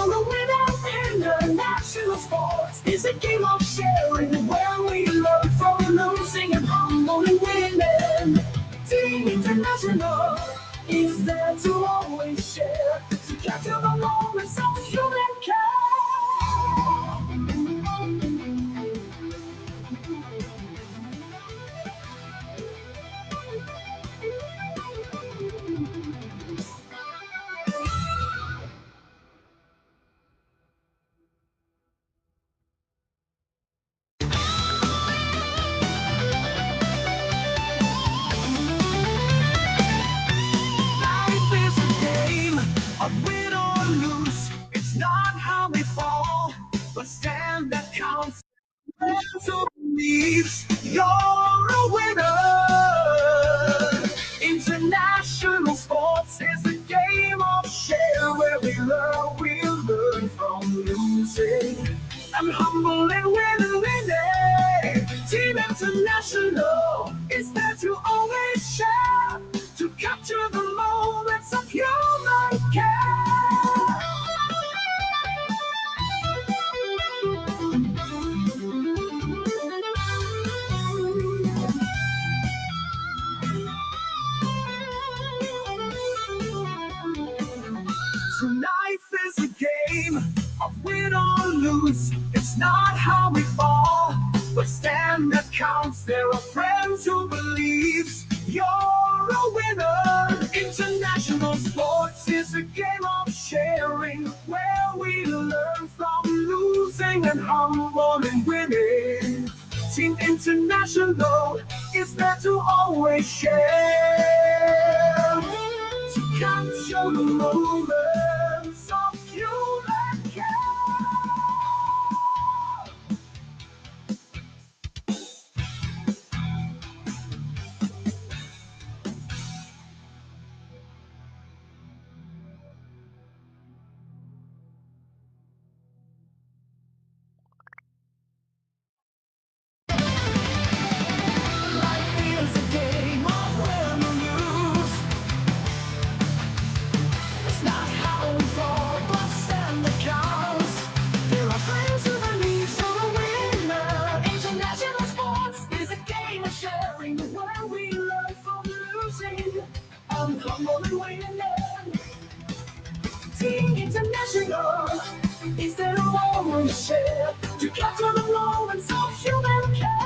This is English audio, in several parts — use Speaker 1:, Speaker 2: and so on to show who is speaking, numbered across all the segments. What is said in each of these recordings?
Speaker 1: You're the winner. International sports is a game of sharing where we learn from losing and humbly winning. Team International is there to always share, to capture the moments of human Life is a game of win or lose. It's not how we fall, but stand that counts. Who believes you're a winner? International sports is a game of share where we learn from losing and humbly winning. Team International is there to always share, to capture the moments of human care. So life is a game of win or lose. It's not how we fall, but stand that counts. There are friends who believes you're a winner. International sports is a game of sharing where we learn from losing and humbly winning. Team International is there to always share, to capture the moments of human care. Life is a game of win or lose. It's not how we fall, but stand the counts. There are friends who believe so the winner. International sports is a game of sharing where we learn from losing and humbly winning. Team International is there to always share, to capture the moments of human care.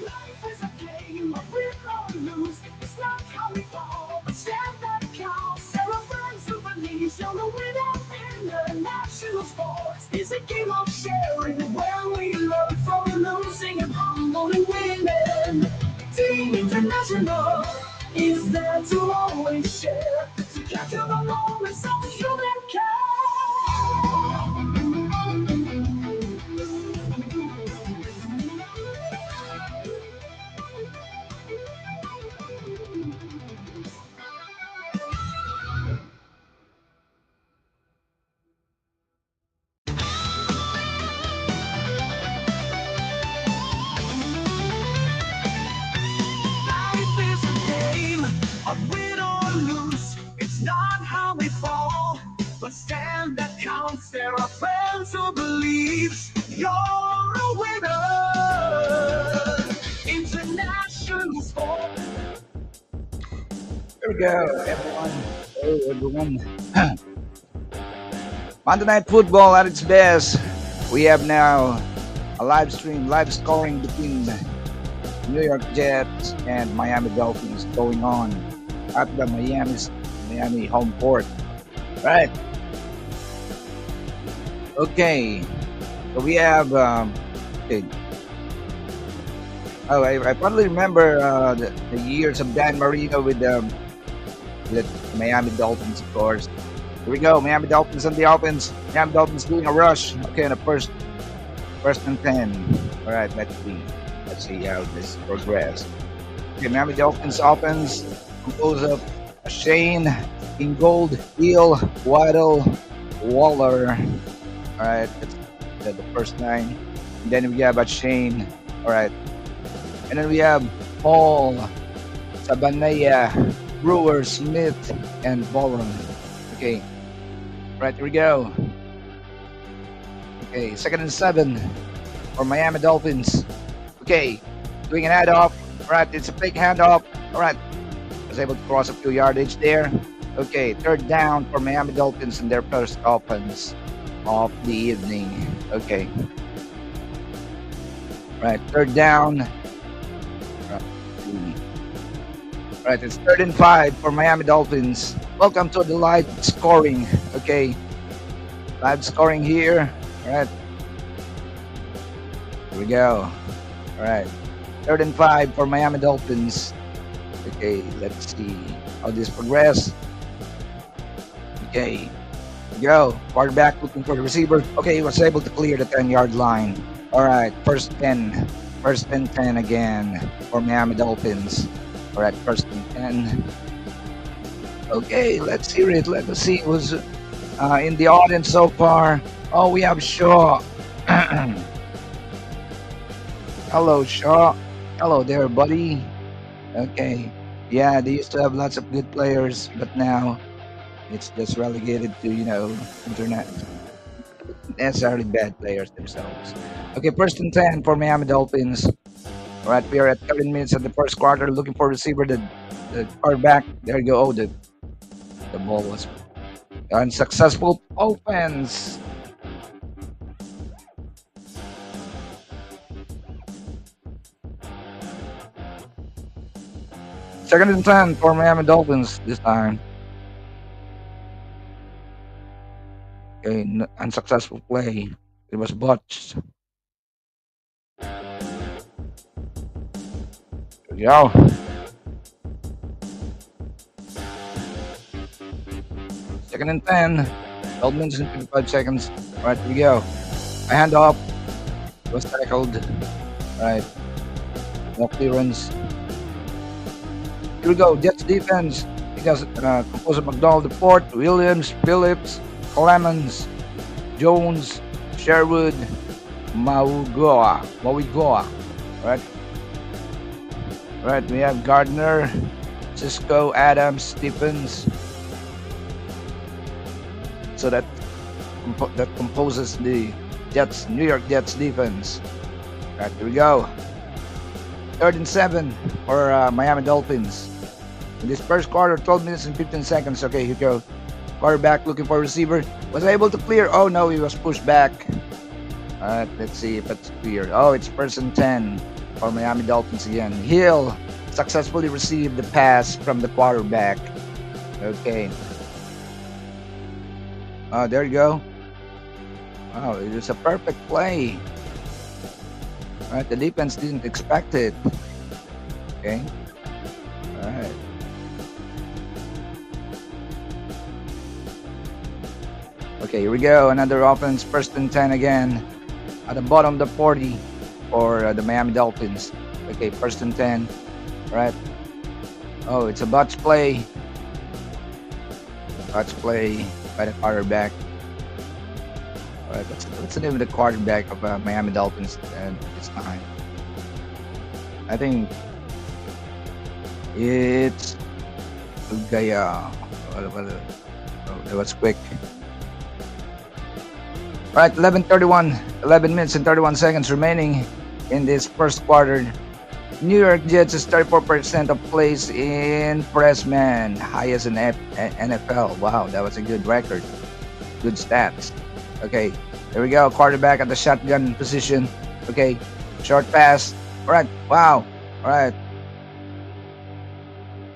Speaker 1: Life is a game of win or lose. It's not how we fall, but stand that counts. There are friends who believe you're the winner. International sports is a game of sharing where we learn from losing and humbly winning. Team International is there to always share, to capture the moments of human Life is a game of win or lose. It's not how we fall, but stand that counts. There are friends who believes you're a winner. International sport.
Speaker 2: There we go, everyone. Hello, everyone. Monday Night Football at its best. We have now a live stream, live scoring between New York Jets and Miami Dolphins going on at the Miami home port. Right. Okay, so we have. Okay. Oh, I probably remember the years of Dan Marino with Miami Dolphins, of course. Here we go, Miami Dolphins on the offense. Miami Dolphins doing a rush. Okay, on the first and 10. All right, let's see. Let's see how this progress. Okay, Miami Dolphins offense composed of Shane, Ingold, Eel, Waddle, Waller. All right, that's the first nine. And then we have Shane. All right, and then we have Paul, Sabanaya, Brewer, Smith, and Boland. Okay, right, here we go. Okay, second and 7 for Miami Dolphins. Okay, doing an handoff. All right, it's a big handoff. All right, was able to cross a few yardage there. Okay, third down for Miami Dolphins in their first offense of the evening. Okay, right, third down. Right, it's third and 5 for Miami Dolphins. Welcome to the live scoring. Okay, live scoring here. All right, here we go. All right, third and 5 for Miami Dolphins. Okay, let's see how this progress. Okay, go. Quarterback looking for the receiver. Okay, he was able to clear the 10-yard line. All right, first 10. First and 10 again for Miami Dolphins. All right, first and 10. Okay, let's hear it. Let us see who's in the audience so far. Oh, we have Shaw. Hello, Shaw. Hello there, buddy. Okay. Yeah, they used to have lots of good players, but now it's just relegated to, internet. Necessarily bad players themselves. Okay, first and 10 for Miami Dolphins. All right, we are at 13 minutes of the first quarter looking for receiver. The quarterback. There you go. Oh, the ball was unsuccessful offense. Second and 10 for Miami Dolphins this time. Okay, unsuccessful play. It was botched. There we go. Second and 10. 12 minutes and 55 seconds. All right, here we go. A handoff. Was tackled. All right. No clearance. Here we go. Jets defense. Because composed of McDonald, Fort, Williams, Phillips, Clemens, Jones, Sherwood, Mauigoa. Right. Right. We have Gardner, Cisco, Adams, Stephens. So that composes the New York Jets defense. Right. Here we go. Third and 7 for Miami Dolphins. In this first quarter, 12 minutes and 15 seconds. Okay, here we go. Quarterback looking for a receiver. Was able to clear. Oh no, he was pushed back. Alright, let's see if it's clear. Oh, it's first and 10 for Miami Dolphins again. Hill successfully received the pass from the quarterback. Okay. Oh, there you go. Wow, it was a perfect play. Alright, the defense didn't expect it. Okay. Alright. Okay, here we go. Another offense, first and 10 again. At the bottom of the 40 for the Miami Dolphins. Okay, first and 10. All right. Oh, it's a botch play. Botch play by the quarterback. All right, what's the name of the quarterback of Miami Dolphins this time? I think it's Ugaya. It was quick. All right, 11:31, 11 minutes and 31 seconds remaining in this first quarter. New York Jets is 34% of plays in press man, highest in NFL. Wow, that was a good record. Good stats. Okay, there we go. Quarterback at the shotgun position. Okay, short pass. All right, wow. All right.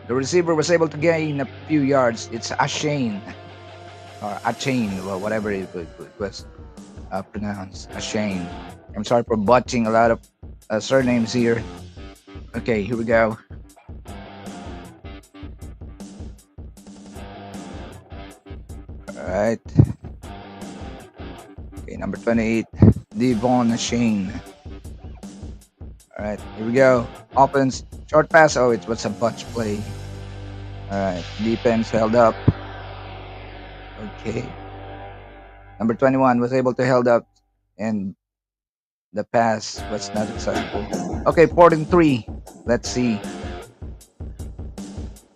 Speaker 2: The receiver was able to gain a few yards. It's Ashane or Achane, or whatever it was. pronounced. Shane. I'm sorry for botching a lot of surnames here. Okay, here we go. All right. Okay, number 28, Devon Shane. All right, here we go. Offense, short pass. Oh, it was a botch play. All right, defense held up. Okay, number 21 was able to held up, and the pass was not acceptable. Okay, 4-3. Let's see.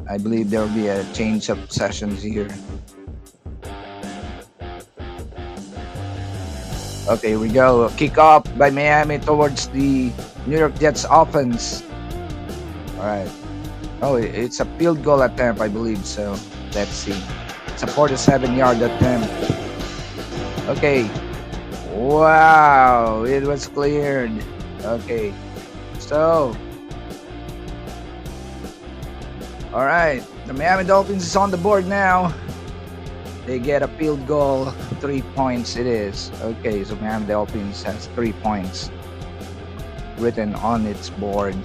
Speaker 2: I believe there will be a change of sessions here. Okay, here we go. Kick off by Miami towards the New York Jets offense. All right. Oh, it's a field goal attempt, I believe. So let's see. It's a 47-yard attempt. Okay. Wow, it was cleared. Okay. So, all right. The Miami Dolphins is on the board now. They get a field goal. 3 points it is. Okay, so Miami Dolphins has 3 points written on its board.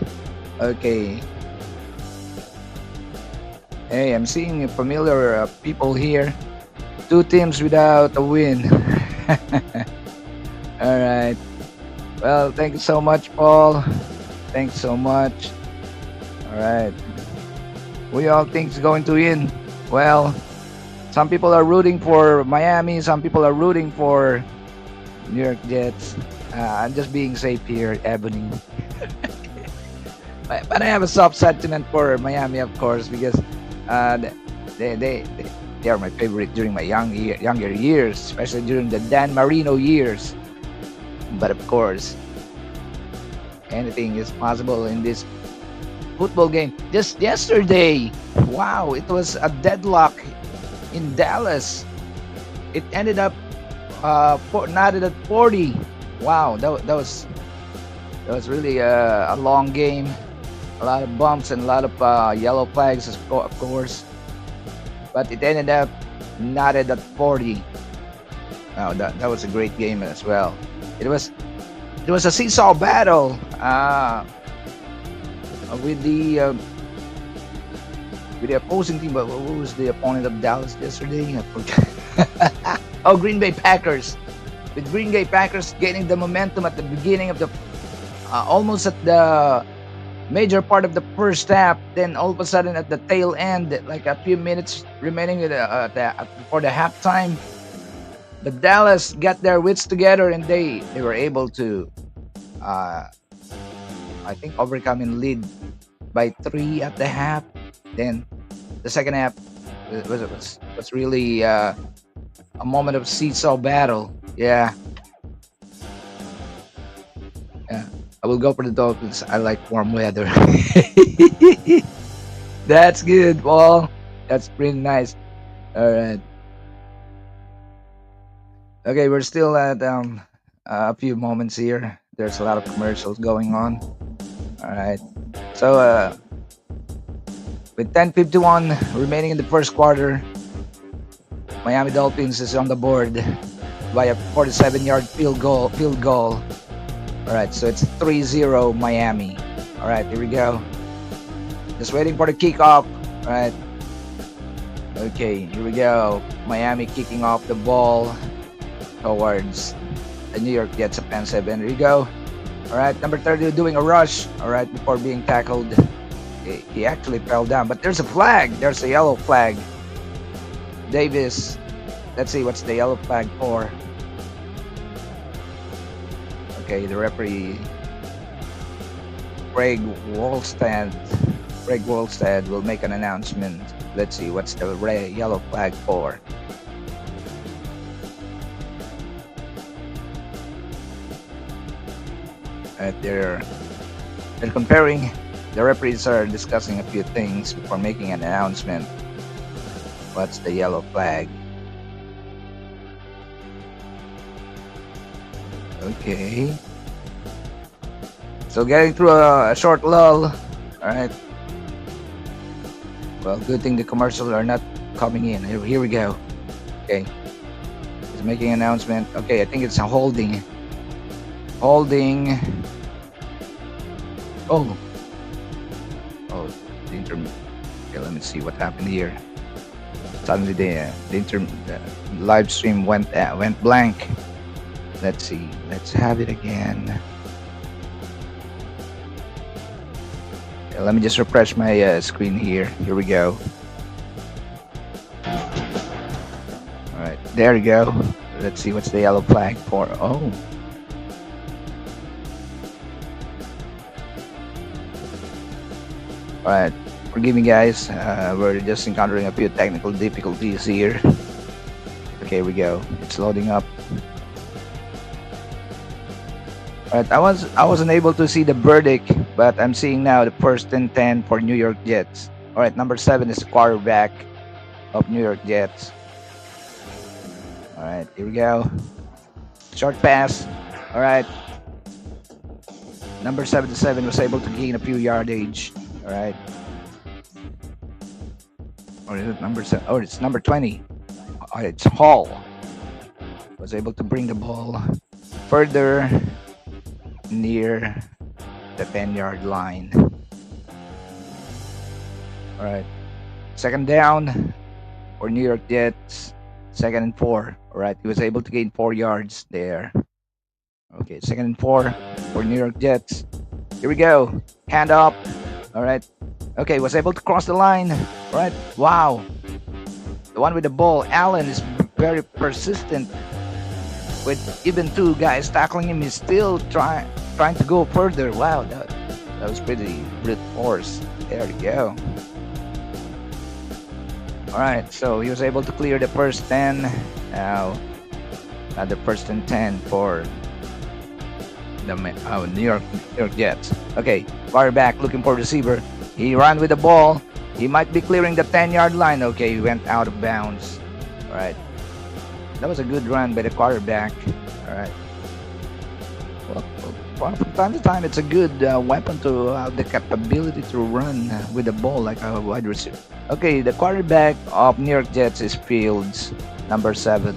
Speaker 2: Okay. Hey, I'm seeing familiar people here. 2 teams without a win. All right. Well, thank you so much, Paul. Thanks so much. All right. Who y'all think is going to win? Well, some people are rooting for Miami. Some people are rooting for New York Jets. I'm just being safe here, Ebony. But I have a soft sentiment for Miami, of course, because they are my favorite during my younger years, especially during the Dan Marino years. But of course, anything is possible in this football game. Just yesterday, wow, it was a deadlock in Dallas. It ended up knotted at 40. Wow, that was really a long game. A lot of bumps and a lot of yellow flags, of course. But it ended up knotted at 40. Wow, that was a great game as well. It was a seesaw battle with the opposing team. But what was the opponent of Dallas yesterday? I forgot. Oh, Green Bay Packers. With Green Bay Packers gaining the momentum at the beginning of the almost at the major part of the first half, then all of a sudden at the tail end, like a few minutes remaining before the halftime, the Dallas got their wits together and they were able to, I think, overcome and lead by 3 at the half. Then the second half was really a moment of seesaw battle. Yeah. I will go for the Dolphins. I like warm weather. That's good, Paul. That's pretty nice. All right. Okay, we're still at a few moments here. There's a lot of commercials going on. All right. So with 10:51 remaining in the first quarter, Miami Dolphins is on the board by a 47-yard field goal. All right, so it's 3-0 Miami. All right, here we go. Just waiting for the kickoff. All right. Okay, here we go. Miami kicking off the ball towards the New York Jets offensive. And here we go. All right, number 30 doing a rush. All right, before being tackled. He actually fell down, but there's a flag. There's a yellow flag. Davis. Let's see what's the yellow flag for. Okay, the referee, Craig Wolstad will make an announcement. Let's see what's the yellow flag for. They're comparing. The referees are discussing a few things before making an announcement. What's the yellow flag? Okay. So getting through a short lull. All right. Well, good thing the commercials are not coming in. Here we go. Okay. He's making an announcement. Okay, I think it's a holding. Holding. Oh. Oh, the inter. Okay, let me see what happened here. Suddenly the live stream went blank. Let's see. Let's have it again. Okay, let me just refresh my screen here. Here we go. All right, there you go. Let's see what's the yellow flag for. Oh. All right. Forgive me, guys. We're just encountering a few technical difficulties here. Okay, here we go. It's loading up. All right, I wasn't able to see the verdict, but I'm seeing now the first and 10 for New York Jets. All right, number 7 is the quarterback of New York Jets. All right, here we go. Short pass. All right. Number 77 was able to gain a few yardage. All right. Or is it number 7? Oh, it's number 20. Oh, it's Hall. Was able to bring the ball further near the 10-yard line. All right. Second down for New York Jets. 2nd and 4. All right. He was able to gain 4 yards there. Okay. 2nd and 4 for New York Jets. Here we go. Hand up. All right. Okay. Was able to cross the line. All right. Wow. The one with the ball, Allen, is very persistent. With even 2 guys tackling him, he's still trying to go further. Wow. That was pretty brute force. There you go. All right, so he was able to clear the first 10. Now, the first and 10 for the New York Jets. Okay, quarterback looking for receiver. He ran with the ball. He might be clearing the 10-yard line. Okay, he went out of bounds. All right, that was a good run by the quarterback. All right. Well, from time to time, it's a good weapon to have the capability to run with the ball like a wide receiver. Okay, the quarterback of New York Jets is Fields, number 7.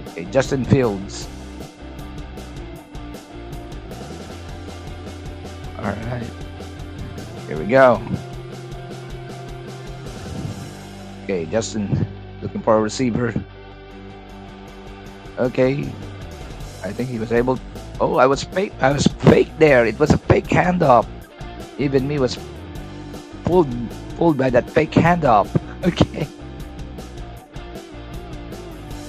Speaker 2: Okay, Justin Fields. All right, here we go. Okay, Justin looking for a receiver. Okay, I think he was able. Oh, I was fake there. It was a fake handoff. Even me was pulled by that fake handoff. Okay.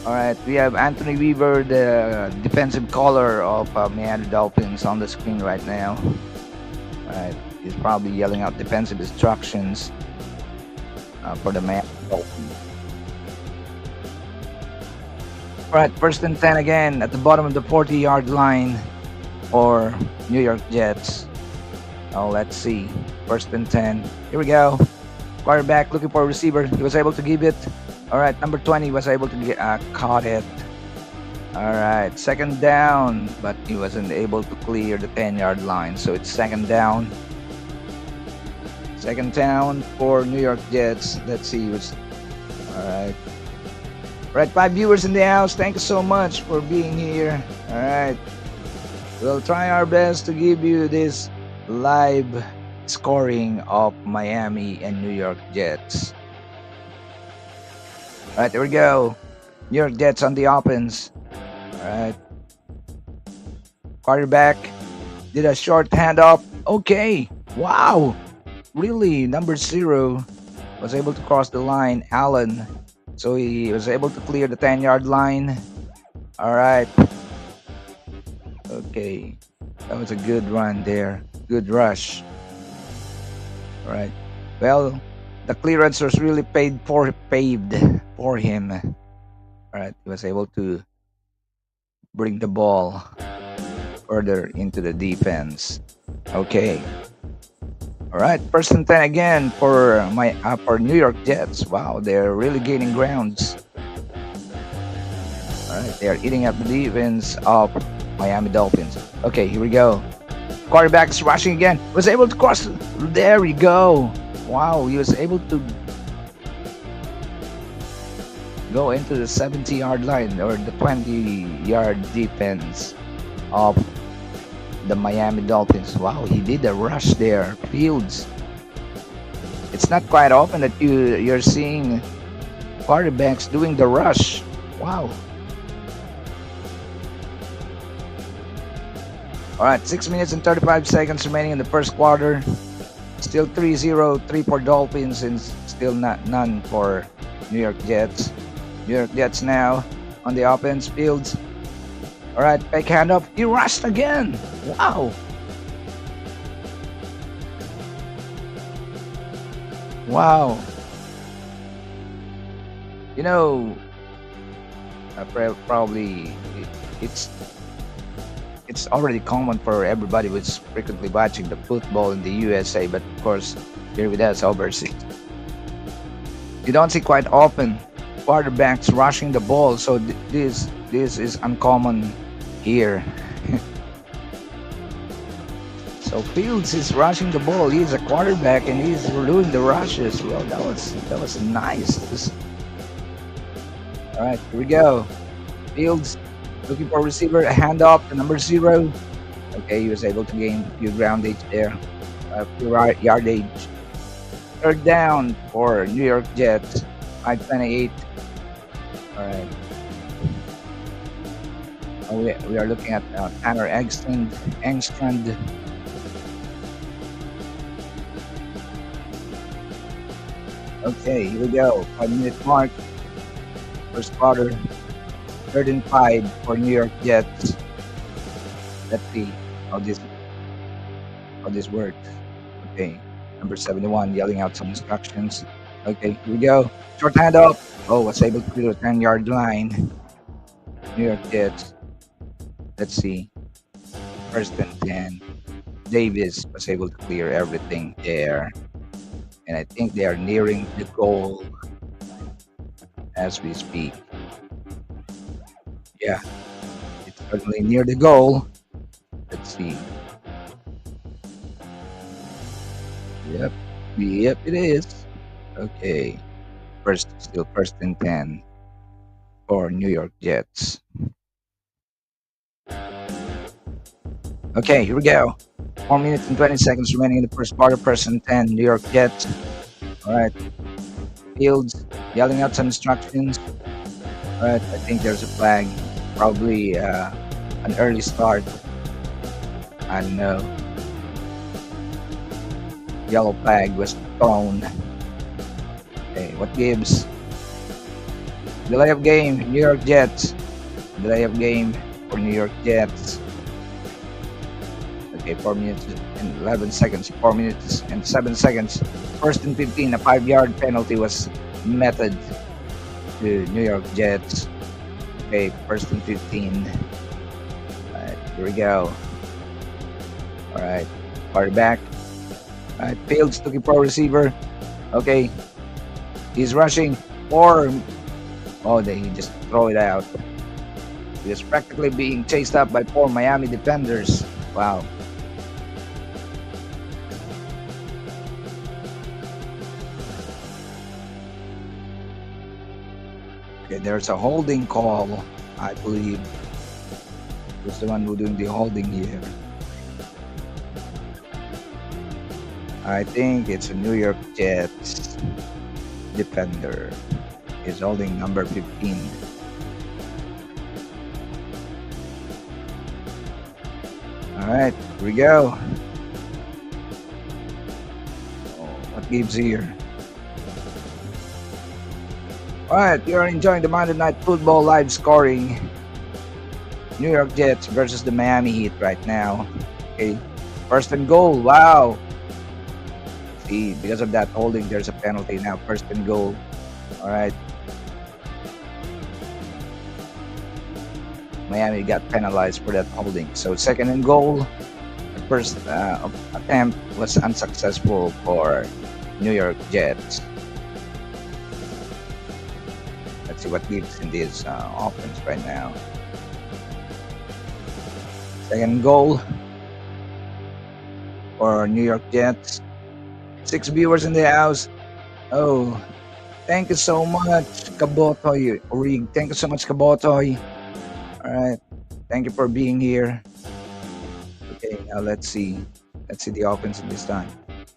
Speaker 2: All right, we have Anthony Weaver, the defensive caller of Miami Dolphins, on the screen right now. All right, he's probably yelling out defensive instructions for the Miami Dolphins. All right, first and 10 again at the bottom of the 40-yard line for New York Jets. Oh, let's see. First and 10. Here we go. Quarterback looking for a receiver. He was able to give it. All right, number 20 was able to caught it. All right, second down, but he wasn't able to clear the 10-yard line. So it's second down. Second down for New York Jets. Let's see what's. All right. All right, 5 viewers in the house. Thank you so much for being here. All right. We'll try our best to give you this live scoring of Miami and New York Jets. All right, there we go. New York Jets on the offense. All right. Quarterback did a short handoff. Okay. Wow. Really, number 0 was able to cross the line. Allen. So he was able to clear the 10-yard line. All right. Okay. That was a good run there. Good rush. All right. Well, the clearance was really paved for him. All right. He was able to bring the ball further into the defense. Okay. All right, first and 10 again for New York Jets. Wow, they're really gaining grounds. All right, they are eating up the defense of Miami Dolphins. Okay, here we go. Quarterback's rushing again. Was able to cross. There we go. Wow, he was able to go into the 70-yard line or the 20-yard defense of the Miami Dolphins. Wow, he did a rush there. Fields. It's not quite often that you're seeing quarterbacks doing the rush. Wow. All right, 6 minutes and 35 seconds remaining in the first quarter. Still 3-0, 3 for Dolphins, and still none for New York Jets. New York Jets now on the offense. Fields. All right, fake handoff. He rushed again. Wow. Wow. You know, probably it's it's already common for everybody who's frequently watching the football in the USA, but of course, here with us overseas, you don't see quite often quarterbacks rushing the ball. So this is uncommon here. So Fields is rushing the ball. He's a quarterback and he's doing the rushes. Well, that was nice. All right, here we go. Fields looking for a receiver, a handoff to number 0. Okay, he was able to gain a few groundage there, a few yardage. Third down for New York Jets, 5:28. All right. We are looking at Tanner Engstrand. Okay, here we go. 5-minute mark. First quarter. 3rd and 5 for New York Jets. Let's see how this works. Okay, number 71 yelling out some instructions. Okay, here we go. Short handoff. Oh, was able to clear the 10-yard line. New York Jets. Let's see. 1st and 10. Davis was able to clear everything there. And I think they are nearing the goal as we speak. Yeah, it's certainly near the goal. Let's see. Yep, yep, it is. Okay, still 1st and 10 for New York Jets. Okay, here we go. 4 minutes and 20 seconds remaining in the first quarter. 1st and 10, New York Jets. All right, Fields yelling out some instructions. All right, I think there's a flag. Probably an early start. I don't know. Yellow flag was thrown. Okay, what gives? Delay of game, New York Jets. Delay of game for New York Jets. Okay, 4 minutes and 11 seconds. 4 minutes and 7 seconds. 1st and 15, a 5-yard penalty was meted to New York Jets. Okay, 1st and 15. All right, here we go. All right, quarterback. All right, Fields looking for a receiver. Okay, he's rushing. He just throw it out. He was practically being chased up by 4 Miami defenders. Wow. Okay, there's a holding call, I believe. Who's the one who doing the holding here? I think it's a New York Jets defender. He's holding number 15. All right, here we go. What gives here? All right, you are enjoying the Monday Night Football live scoring. New York Jets versus the Miami Heat right now. Okay, 1st and goal. Wow. See, because of that holding, there's a penalty now. 1st and goal. All right. Miami got penalized for that holding. So 2nd and goal. The first attempt was unsuccessful for New York Jets. Let's see what gives in this offense right now. 2nd goal for New York Jets. 6 viewers in the house. Oh, Thank you so much, Kabotoy. Rig. Thank you so much, Kabotoy. All right. Thank you for being here. Okay, now let's see. Let's see the offense this time.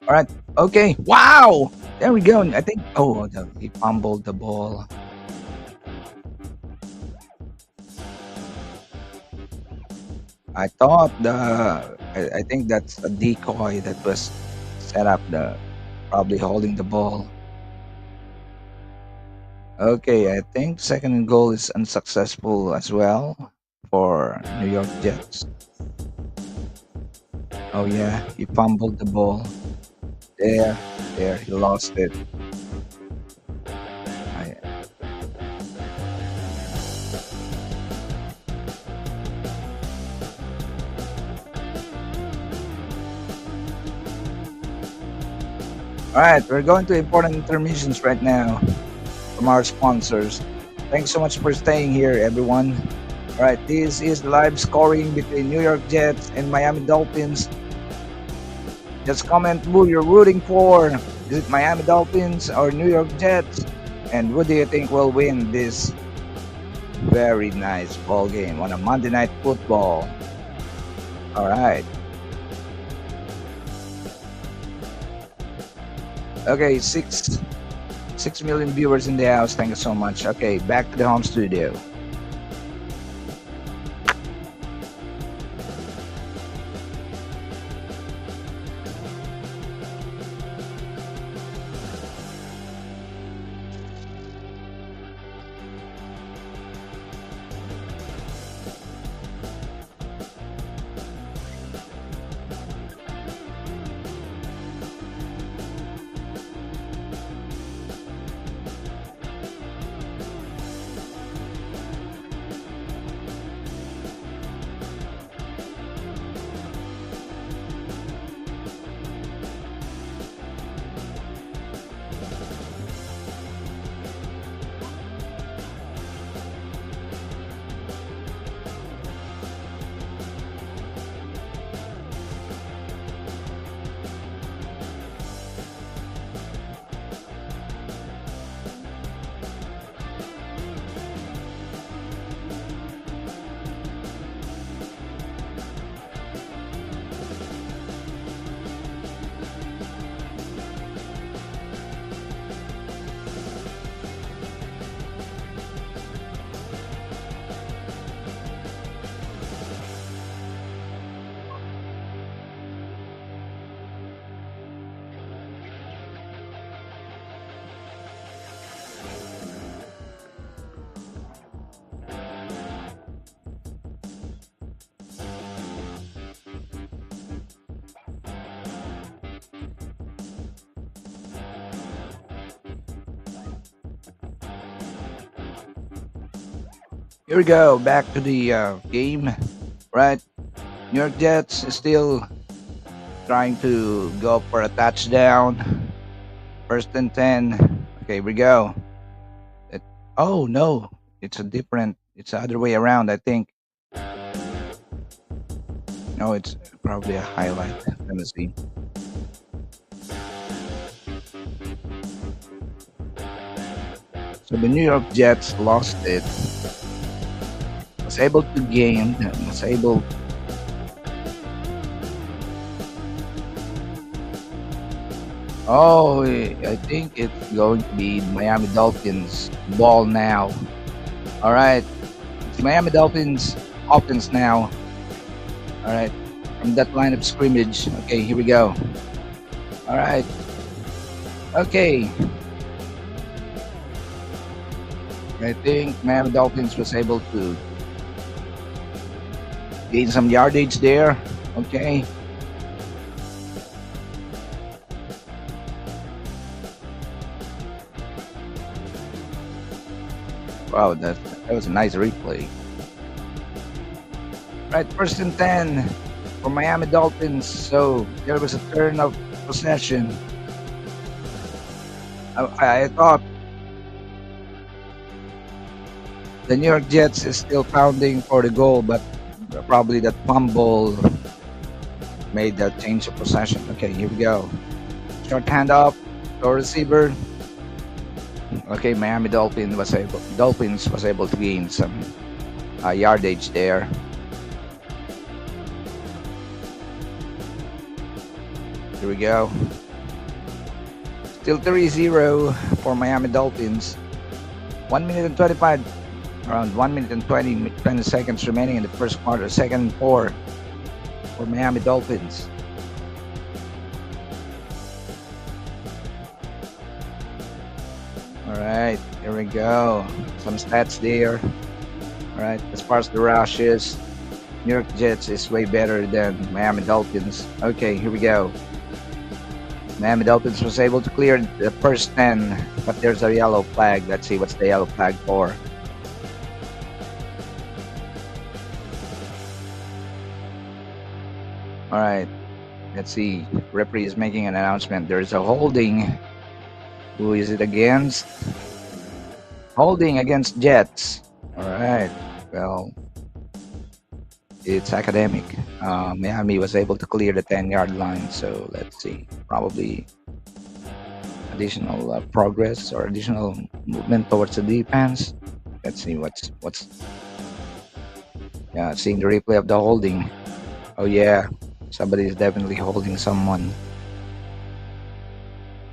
Speaker 2: All right. Okay. Wow. There we go. I think. Oh, no, he fumbled the ball. I thought I think that's a decoy that was set up. The probably holding the ball. Okay, I think second and goal is unsuccessful as well for New York Jets. Oh yeah, he fumbled the ball. There, he lost it. I, all right, we're going to important intermissions right now from our sponsors. Thanks so much for staying here, everyone. All right, this is the live scoring between New York Jets and Miami Dolphins. Just comment who you're rooting for. Is it Miami Dolphins or New York Jets? And who do you think will win this very nice ball game on a Monday Night Football? All right. Okay, 6 million viewers in the house. Thank you so much. Okay, back to the home studio. Here we go. Back to the game. Right. New York Jets is still trying to go for a touchdown. First and 10. Okay, here we go. It, oh, no. It's the other way around, I think. No, it's probably a highlight. Let me see. So the New York Jets lost it. Was able to gain. Was able. Oh, I think it's going to be Miami Dolphins ball now. All right, it's Miami Dolphins offense now. All right, from that line of scrimmage. Okay, here we go. All right. Okay, I think Miami Dolphins was able to gain some yardage there. Okay. Wow, that was a nice replay. Right, first and 10 for Miami Dolphins. So there was a turn of possession. I thought the New York Jets is still pounding for the goal, but probably that fumble made that change of possession. Okay, here we go. Short handoff to our receiver. Okay, Dolphins was able to gain some yardage there. Here we go. Still 3-0 for Miami Dolphins. 1 minute and 25, around 1 minute and 20 seconds remaining in the first quarter. Second and 4 for Miami Dolphins. All right, here we go. Some stats there. All right, as far as the rushes, New York Jets is way better than Miami Dolphins. Okay, here we go. Miami Dolphins was able to clear the first 10, but there's a yellow flag. Let's see what's the yellow flag for. All right, let's see. Referee is making an announcement. There's a holding. Who is it against? Holding against Jets. All right. Well, it's academic. Miami was able to clear the 10-yard line. So let's see. Probably additional progress or additional movement towards the defense. Let's see what's. Yeah, seeing the replay of the holding. Oh yeah, somebody is definitely holding someone.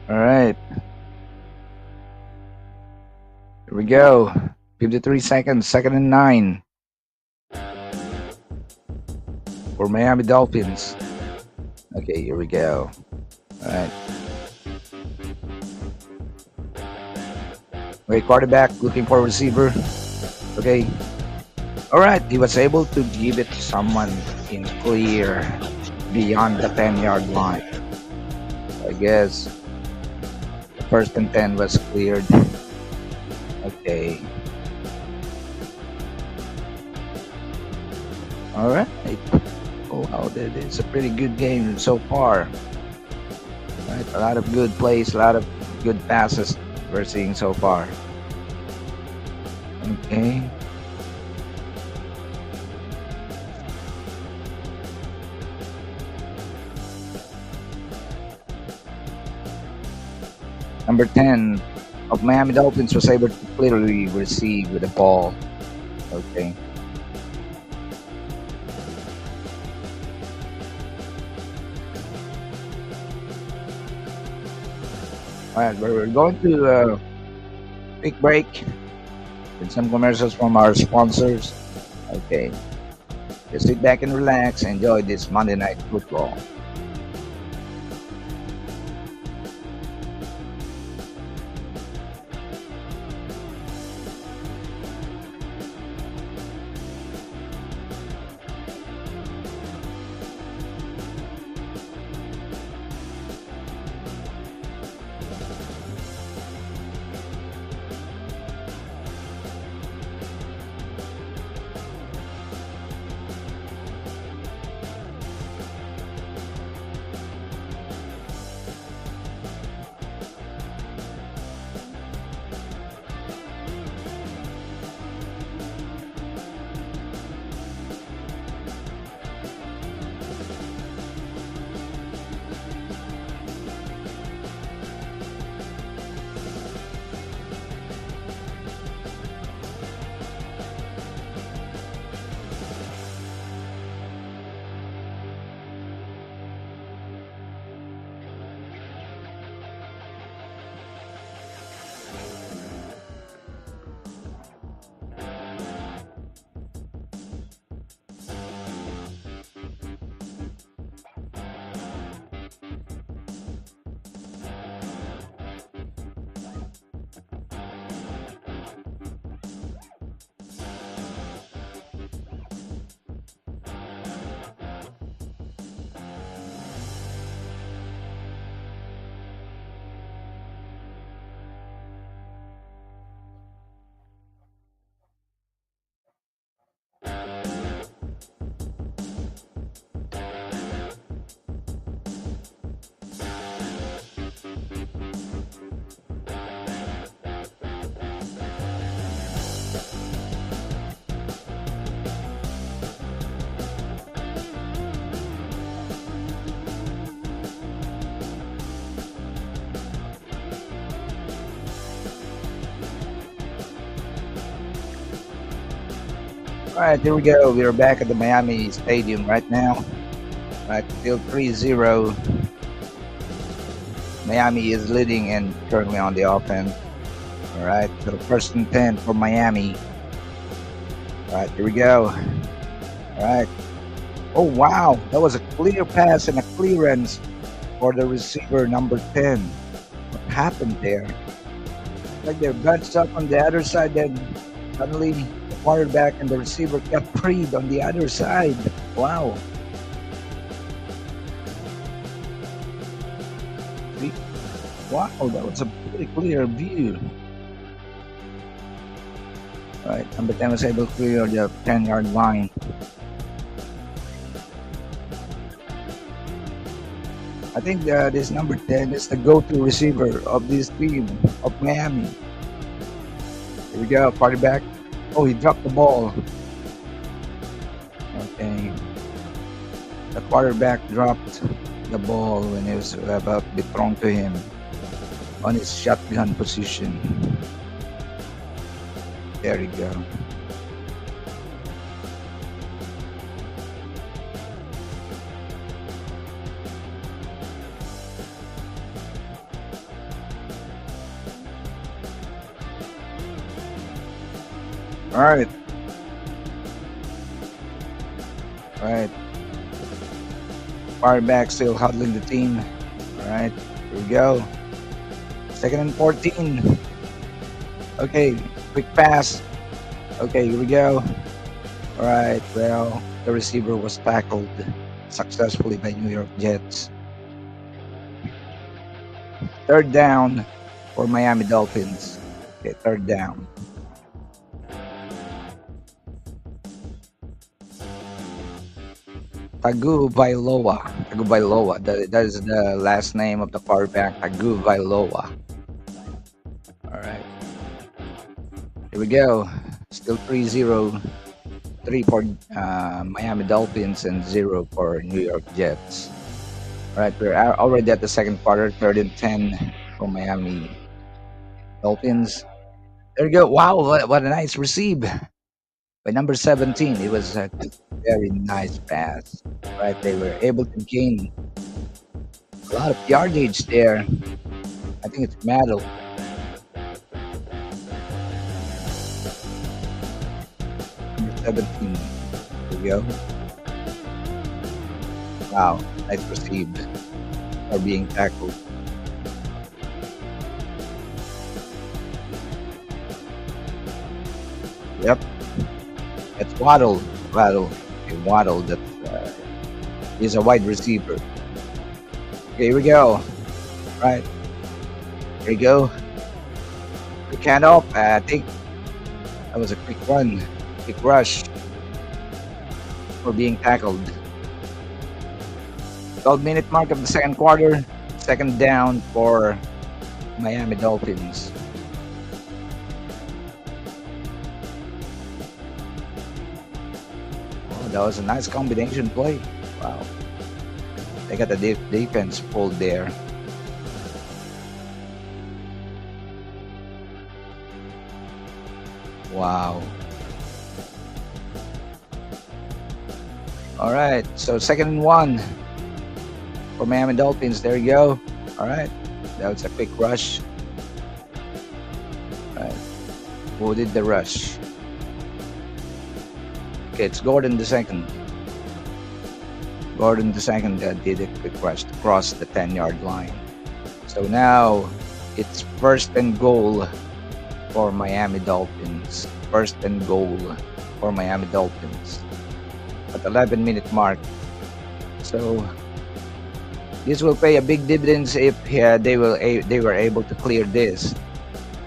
Speaker 2: All right. Here we go. 53 seconds, second and 9 for Miami Dolphins. Okay, here we go. All right. Okay, quarterback looking for a receiver. Okay. All right, he was able to give it to someone in clear beyond the 10-yard line. I guess the first and 10 was cleared. Okay. All right. Oh, wow, that is a pretty good game so far. Right, a lot of good plays, a lot of good passes we're seeing so far. Okay. Number 10 of Miami Dolphins was able to clearly receive with the ball. Okay. All right, we're going to quick break with some commercials from our sponsors. Okay. Just sit back and relax and enjoy this Monday Night Football. All right, here we go. We are back at the Miami Stadium right now. Right, still 3-0. Miami is leading and currently on the offense. All right, so first and 10 for Miami. All right, here we go. All right. Oh, wow. That was a clear pass and a clearance for the receiver number 10. What happened there? Like they're bunched up on the other side, then suddenly the quarterback and the receiver kept freed on the other side. Wow. See? Wow, that was a pretty clear view. Right, number 10 was able to clear the 10-yard line. I think this number 10 is the go-to receiver of this team of Miami. Here we go, quarterback. Oh, he dropped the ball. Okay. The quarterback dropped the ball when it was about to be thrown to him on his shotgun position. There you go. All right. All right. Quarterback still huddling the team. All right. Here we go. Second and 14. Okay. Quick pass. Okay. Here we go. All right. Well, the receiver was tackled successfully by New York Jets. Third down for Miami Dolphins. Okay. Third down. Tagovailoa. That is the last name of the quarterback, Tagovailoa. All right. Here we go. Still 3-0. 3 for Miami Dolphins and 0 for New York Jets. All right. We're already at the second quarter. Third and 10 for Miami Dolphins. There you go. Wow. What a nice receive by number 17. It was a very nice pass. Right, they were able to gain a lot of yardage there. I think it's Meadow. Number 17. There we go. Wow, nice received or being tackled. Yep, it's Waddle. Waddle that is a wide receiver. Okay, here we go. Right. Here we go. Quick handoff. I think that was a quick run, quick rush for being tackled. 12-minute mark of the second quarter. Second down for Miami Dolphins. Oh, that was a nice combination play. Wow. They got the defense pulled there. Wow. All right. So second and 1 for Miami Dolphins. There you go. All right. That was a quick rush. All right. Who did the rush? Okay, it's Gordon the second. Gordon the second did a quick rush to cross the 10-yard line. So now it's first and goal for Miami Dolphins. First and goal for Miami Dolphins at 11-minute mark. So this will pay a big dividends if they were able to clear this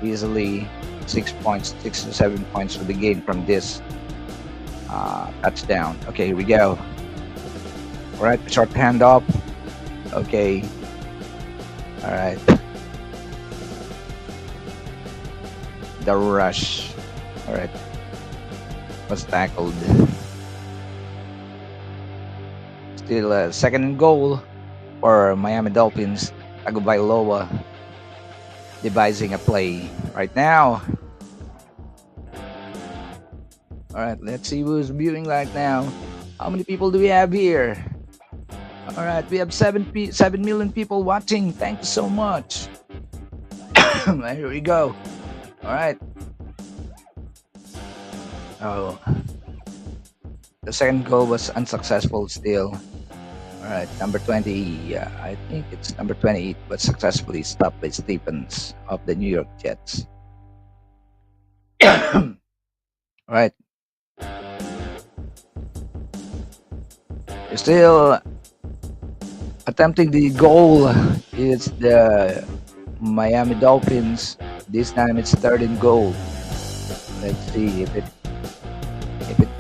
Speaker 2: easily. 6 points, 6 to 7 points will be gained from this touchdown. Okay, here we go. All right, short handoff. Okay. All right. The rush. All right. Was tackled. Still second and goal for Miami Dolphins. Tagovailoa devising a play right now. All right, let's see who's viewing right now. How many people do we have here? All right, we have 7 million people watching. Thank you so much. Here we go. All right. Oh, the second goal was unsuccessful still. All right, number 20. Yeah, I think it's number 28, but successfully stopped by Stephens of the New York Jets. All right, still attempting the goal is the Miami Dolphins. This time it's third and goal. Let's see if it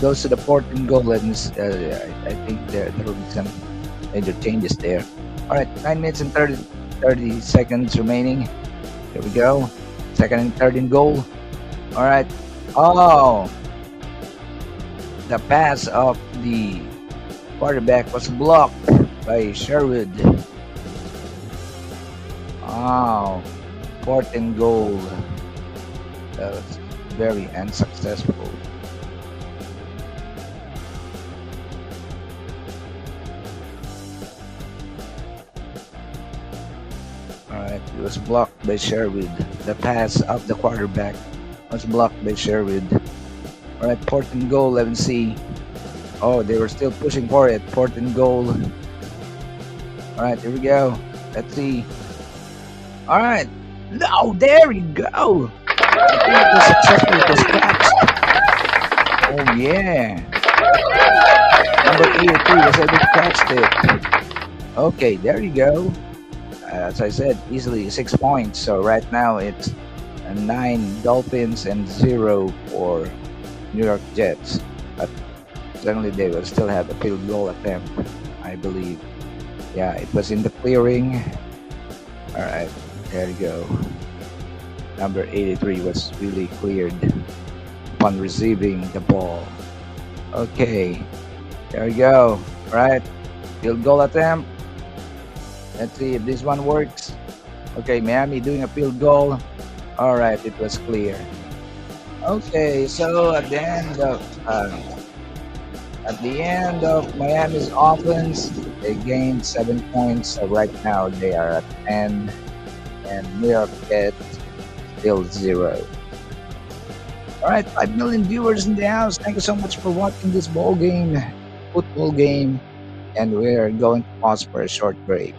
Speaker 2: goes to the fourth and goal. Then I think there will be some major changes there. All right, 9 minutes and 30 seconds remaining. Here we go. Second and third and goal. All right. Oh, the pass of the quarterback was blocked by Sherwood. Oh, fourth and goal. That was very unsuccessful. Alright, it was blocked by Sherwood. The pass of the quarterback was blocked by Sherwood. Alright, fourth and goal, 11C. Oh, they were still pushing for it. Fourth and goal. Alright, here we go. Let's see. Alright. No, there you go. I think it was successful. It was catched. Oh, yeah. Number 82 was able to catch it. Okay, there you go. As I said, easily 6 points. So right now it's 9 Dolphins and 0 for New York Jets. But certainly they will still have a field goal attempt, I believe. Yeah, it was in the clearing. All right, there you go. Number 83 was really cleared upon receiving the ball. Okay, there we go. All right, field goal attempt. Let's see if this one works. Okay, Miami doing a field goal. All right, it was clear. Okay, so at the end of Miami's offense, they gained 7 points. So right now they are at 10, and New York Jets still 0. All right, 5 million viewers in the house. Thank you so much for watching this football game, and we're going to pause for a short break.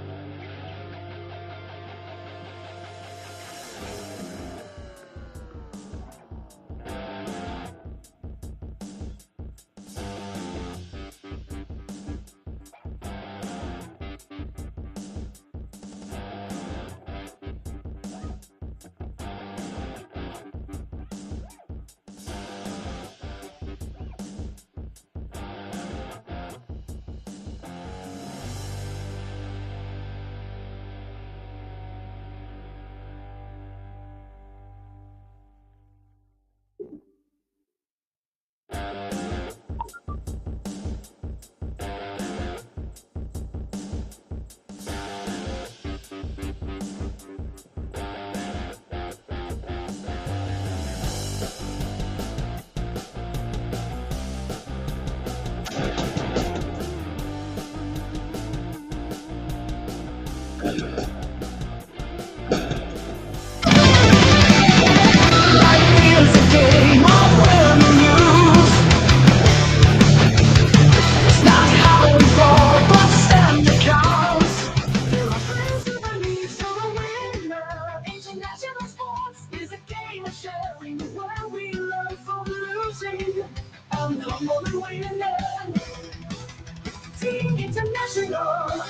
Speaker 1: Team International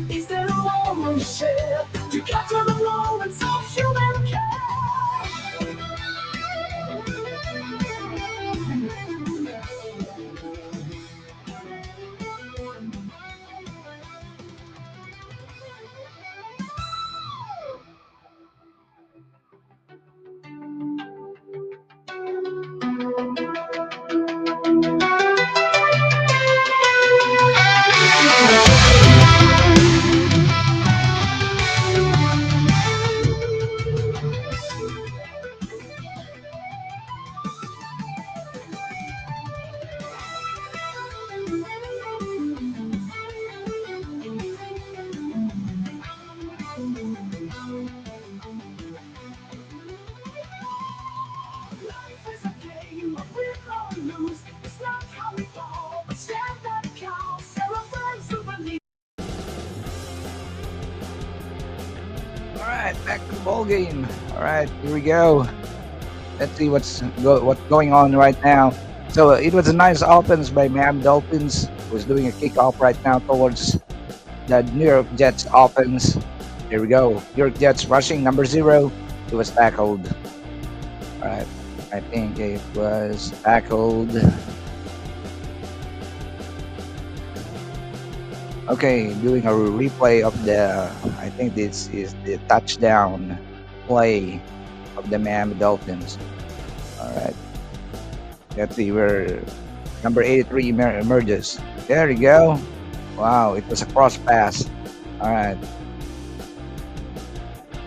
Speaker 1: is the moment share to capture the moments of human
Speaker 2: right, back to the ball game. All right, here we go. Let's see what's going on right now. So it was a nice offense by Miami Dolphins, who's doing a kickoff right now towards the New York Jets offense. Here we go. New York Jets rushing number 0. It was tackled. All right, I think it was tackled. Okay, doing a replay of the. I think this is the touchdown play of the Miami Dolphins. All right, let's see where number 83 emerges. There you go. Wow, it was a cross pass. All right.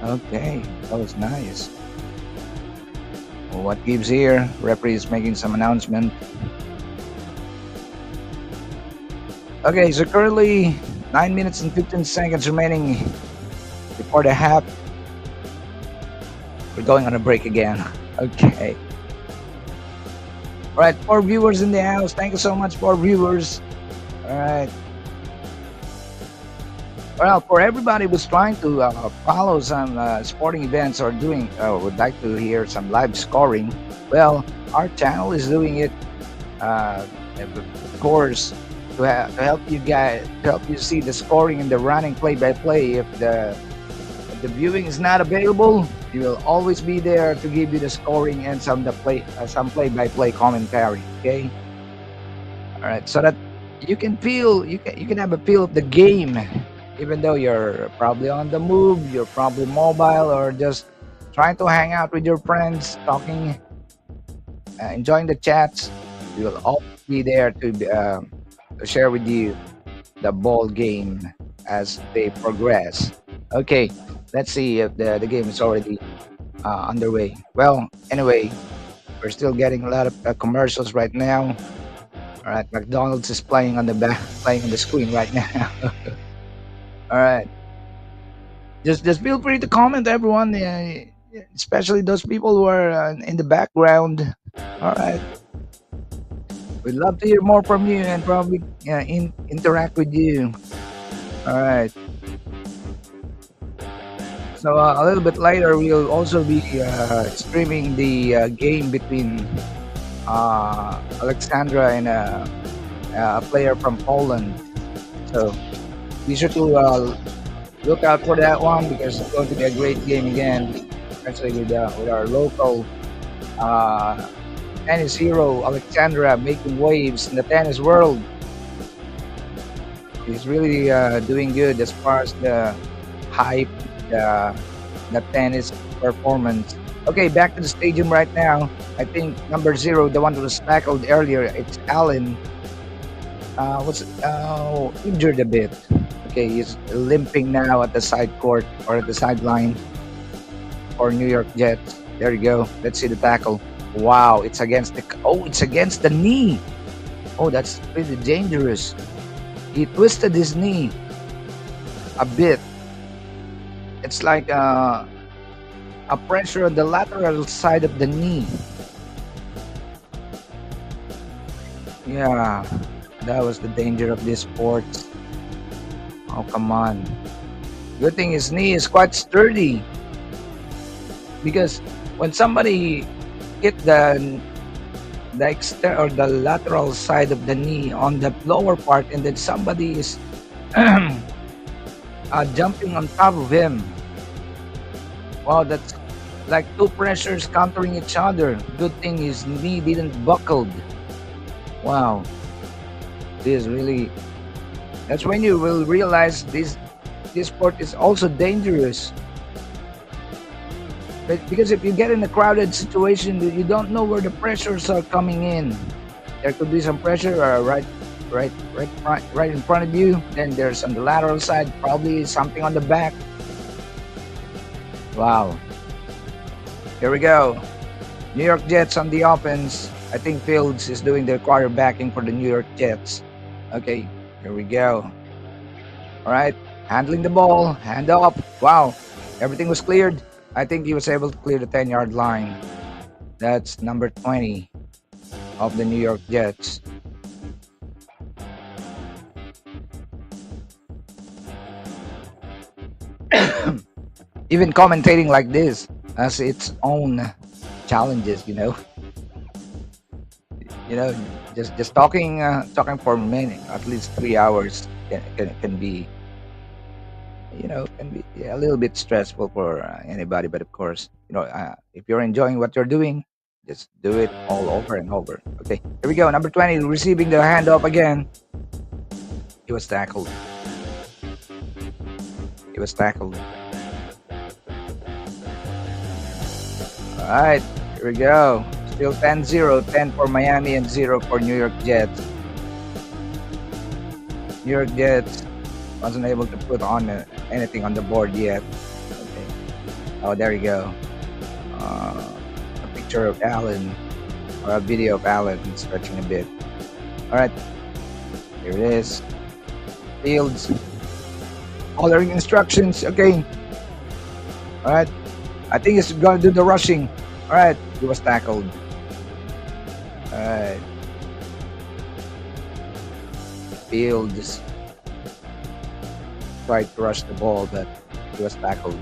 Speaker 2: Okay, that was nice. Well, what gives here? Referee is making some announcement. Okay, so currently 9 minutes and 15 seconds remaining before the half. We're going on a break again. Okay. All right, 4 viewers in the house. Thank you so much, 4 viewers. All right. Well, for everybody who's trying to follow some sporting events or would like to hear some live scoring, well, our channel is doing it, of course, to help you guys, to help you see the scoring and the running play-by-play. If the viewing is not available, we will always be there to give you the scoring and some play-by-play commentary. Okay. All right, so that you can have a feel of the game, even though you're probably on the move, you're probably mobile, or just trying to hang out with your friends, talking, enjoying the chats. We will always be there to share with you the ball game as they progress. Okay, let's see if the game is already underway. Well, anyway, we're still getting a lot of commercials right now. All right, McDonald's is playing on the playing on the screen right now. All right, just feel free to comment, everyone, especially those people who are in the background. All right, we'd love to hear more from you and probably interact with you. All right. So a little bit later, we'll also be streaming the game between Alexandra and a player from Poland. So be sure to look out for that one because it's going to be a great game again, especially with our local tennis hero Alexandra making waves in the tennis world. He's really doing good as far as the hype, the tennis performance. Okay, back to the stadium right now. I think number 0, the one that was tackled earlier, it's Allen. Was injured a bit. Okay, he's limping now at the side court or at the sideline for New York Jets. There you go. Let's see the tackle. Wow, it's against the knee. Oh, that's really dangerous. He twisted his knee a bit. It's like a pressure on the lateral side of the knee. Yeah, that was the danger of this sport. Oh, come on. Good thing his knee is quite sturdy. Because when somebody hit the or the lateral side of the knee on the lower part, and then somebody is jumping on top of him. Wow, that's like two pressures countering each other. Good thing his knee didn't buckled. Wow, this really. That's when you will realize this sport is also dangerous. But because if you get in a crowded situation, you don't know where the pressures are coming in. There could be some pressure right in front of you. Then there's on the lateral side, probably something on the back. Wow. Here we go. New York Jets on the offense. I think Fields is doing the quarterbacking for the New York Jets. Okay, here we go. All right, handling the ball, hand off. Wow, everything was cleared. I think he was able to clear the 10-yard line. That's number 20 of the New York Jets. Even commentating like this has its own challenges. You know, just talking for many, at least 3 hours can be, can be a little bit stressful for anybody. But of course, if you're enjoying what you're doing, just do it all over and over. Okay, here we go. Number 20, receiving the handoff again. He was tackled. He was tackled. All right, here we go. Still 10-0, 10 for Miami and 0 for New York Jets. New York Jets wasn't able to put on anything on the board yet. Okay. Oh, there you go. A picture of Allen, or a video of Allen stretching a bit. All right, here it is. Fields. Ordering instructions. Okay. All right. I think he's going to do the rushing. All right. He was tackled. All right. Fields tried to rush the ball, but he was tackled.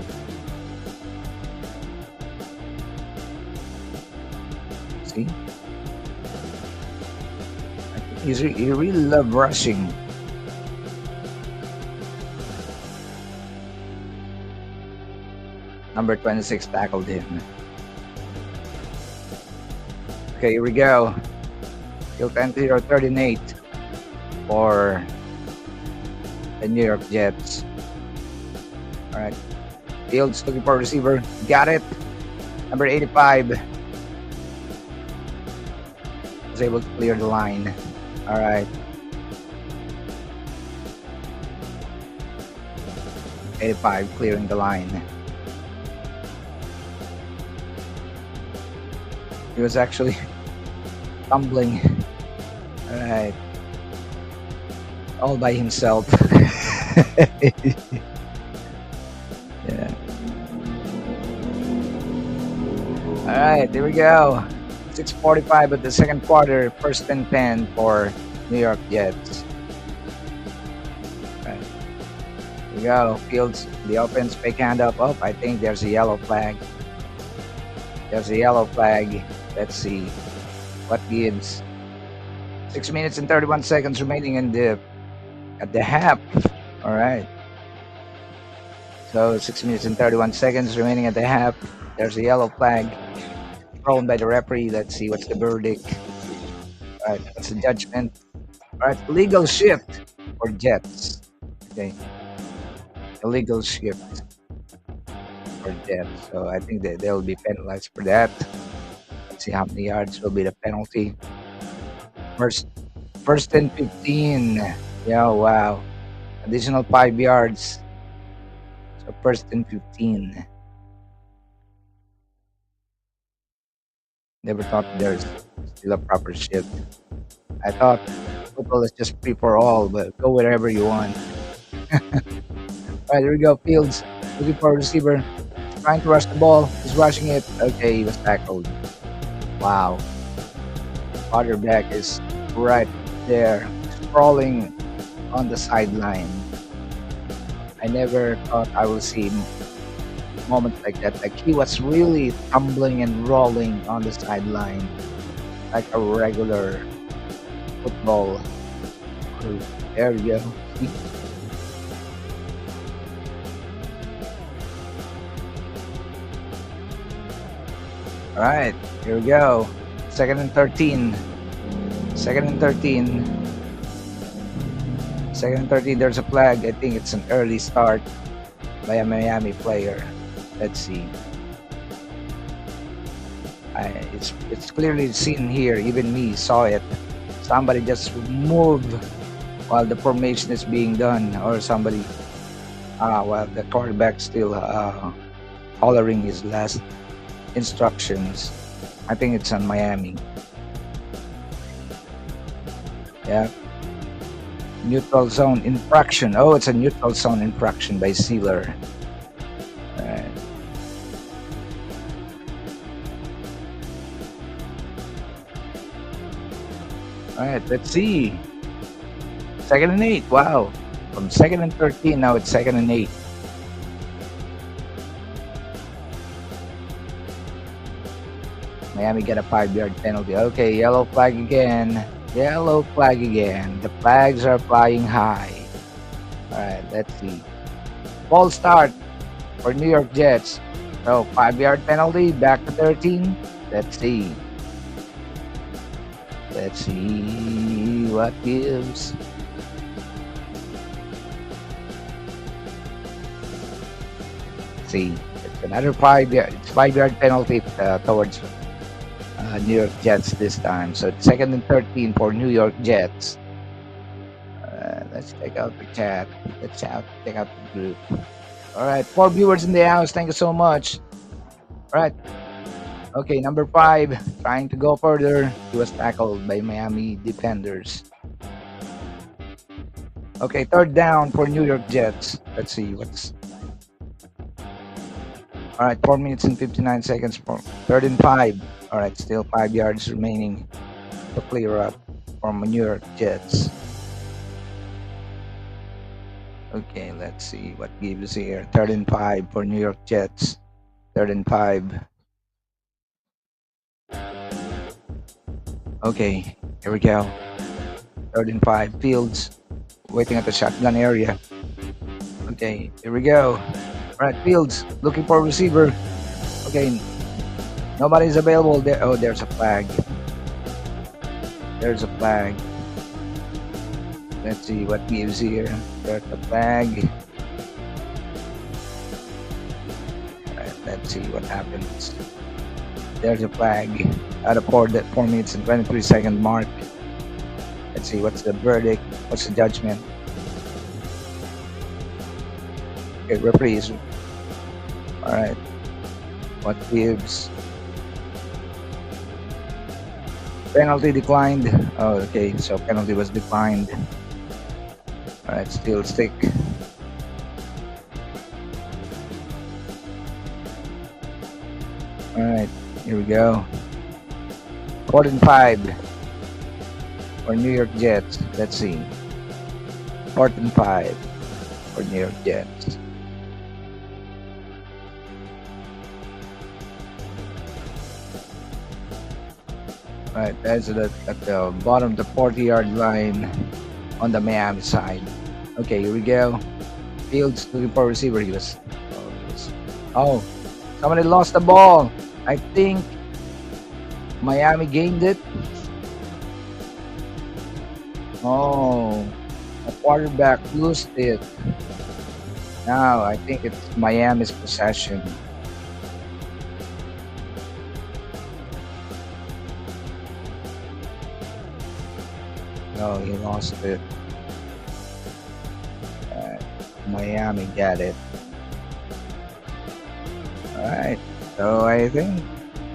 Speaker 2: See? I think he really loved rushing. Number 26 tackled him. Okay, here we go. Still 10-0, 13-8 for the New York Jets. All right. Fields looking for a receiver. Got it. Number 85 was able to clear the line. All right. 85 clearing the line. He was actually tumbling. All right. All by himself. Yeah. All right, there we go. 6:45 at the second quarter. First and 10 for New York Jets. All right. Here we go. Fields, the offense, fake handoff. Oh, I think there's a yellow flag. There's a yellow flag. Let's see what gives. 6 minutes and 31 seconds remaining at the half. All right. So 6 minutes and 31 seconds remaining at the half. There's a yellow flag thrown by the referee. Let's see what's the verdict. All right, what's the judgment? All right, illegal shift for Jets. Okay, illegal shift for Jets. So I think that they'll be penalized for that. Let's see how many yards will be the penalty. First and 15. Yeah, wow. Additional 5 yards. So first and 15. Never thought there's still a proper shift. I thought football is just free for all, but go wherever you want. All right, here we go. Fields looking for a receiver, trying to rush the ball. He's rushing it. Okay, he was tackled. Wow. Quarterback is right there, sprawling on the sideline. I never thought I would see moments like that. Like he was really tumbling and rolling on the sideline, like a regular football crew. There you go. See? All right, here we go. Second and 13. Second and 13. Second and 13. There's a flag. I think it's an early start by a Miami player. Let's see. It's clearly seen here. Even me saw it. Somebody just moved while the formation is being done, or somebody while the quarterback still hollering his last instructions. I think it's on Miami. Yeah. Neutral zone infraction. Oh, it's a neutral zone infraction by Sealer. Alright. Alright, let's see. Second and 8. Wow. From second and 13, now it's second and 8. Miami got a 5-yard penalty. Okay, yellow flag again. Yellow flag again. The flags are flying high. All right, let's see. False start for New York Jets. So 5-yard penalty, back to 13. Let's see. Let's see what gives. See, it's another 5-yard. It's 5-yard penalty towards New York Jets this time. So it's second and 13 for New York Jets. Let's check out the chat. Check out the group. All right, 4 viewers in the house. Thank you so much. All right. Okay, number 5, trying to go further. He was tackled by Miami defenders. Okay, third down for New York Jets. Let's see what's. All right, 4 minutes and 59 seconds for third and 5. All right, still 5 yards remaining to clear up from New York Jets. Okay, let's see what gives here. Third and 5 for New York Jets. Third and 5. Okay, here we go. Third and 5. Fields waiting at the shotgun area. Okay, here we go. All right, Fields looking for a receiver. Okay, nobody's available there. Oh, there's a flag. There's a flag. Let's see what gives here. There's a flag. All right, let's see what happens. There's a flag at a 4 minutes and 23 second mark. Let's see what's the verdict. What's the judgment? Okay, referees. All right. What gives? Penalty declined. Oh, okay. So penalty was declined. All right, still stick. All right, here we go. 4th and 5 for New York Jets. Let's see. 4th and 5 for New York Jets. All right, that's at the bottom of the 40-yard line on the Miami side. Okay, here we go. Fields looking for a receiver. Oh, somebody lost the ball. I think Miami gained it. Oh, the quarterback lost it. Now I think it's Miami's possession. No, he lost it. Miami got it. All right. So I think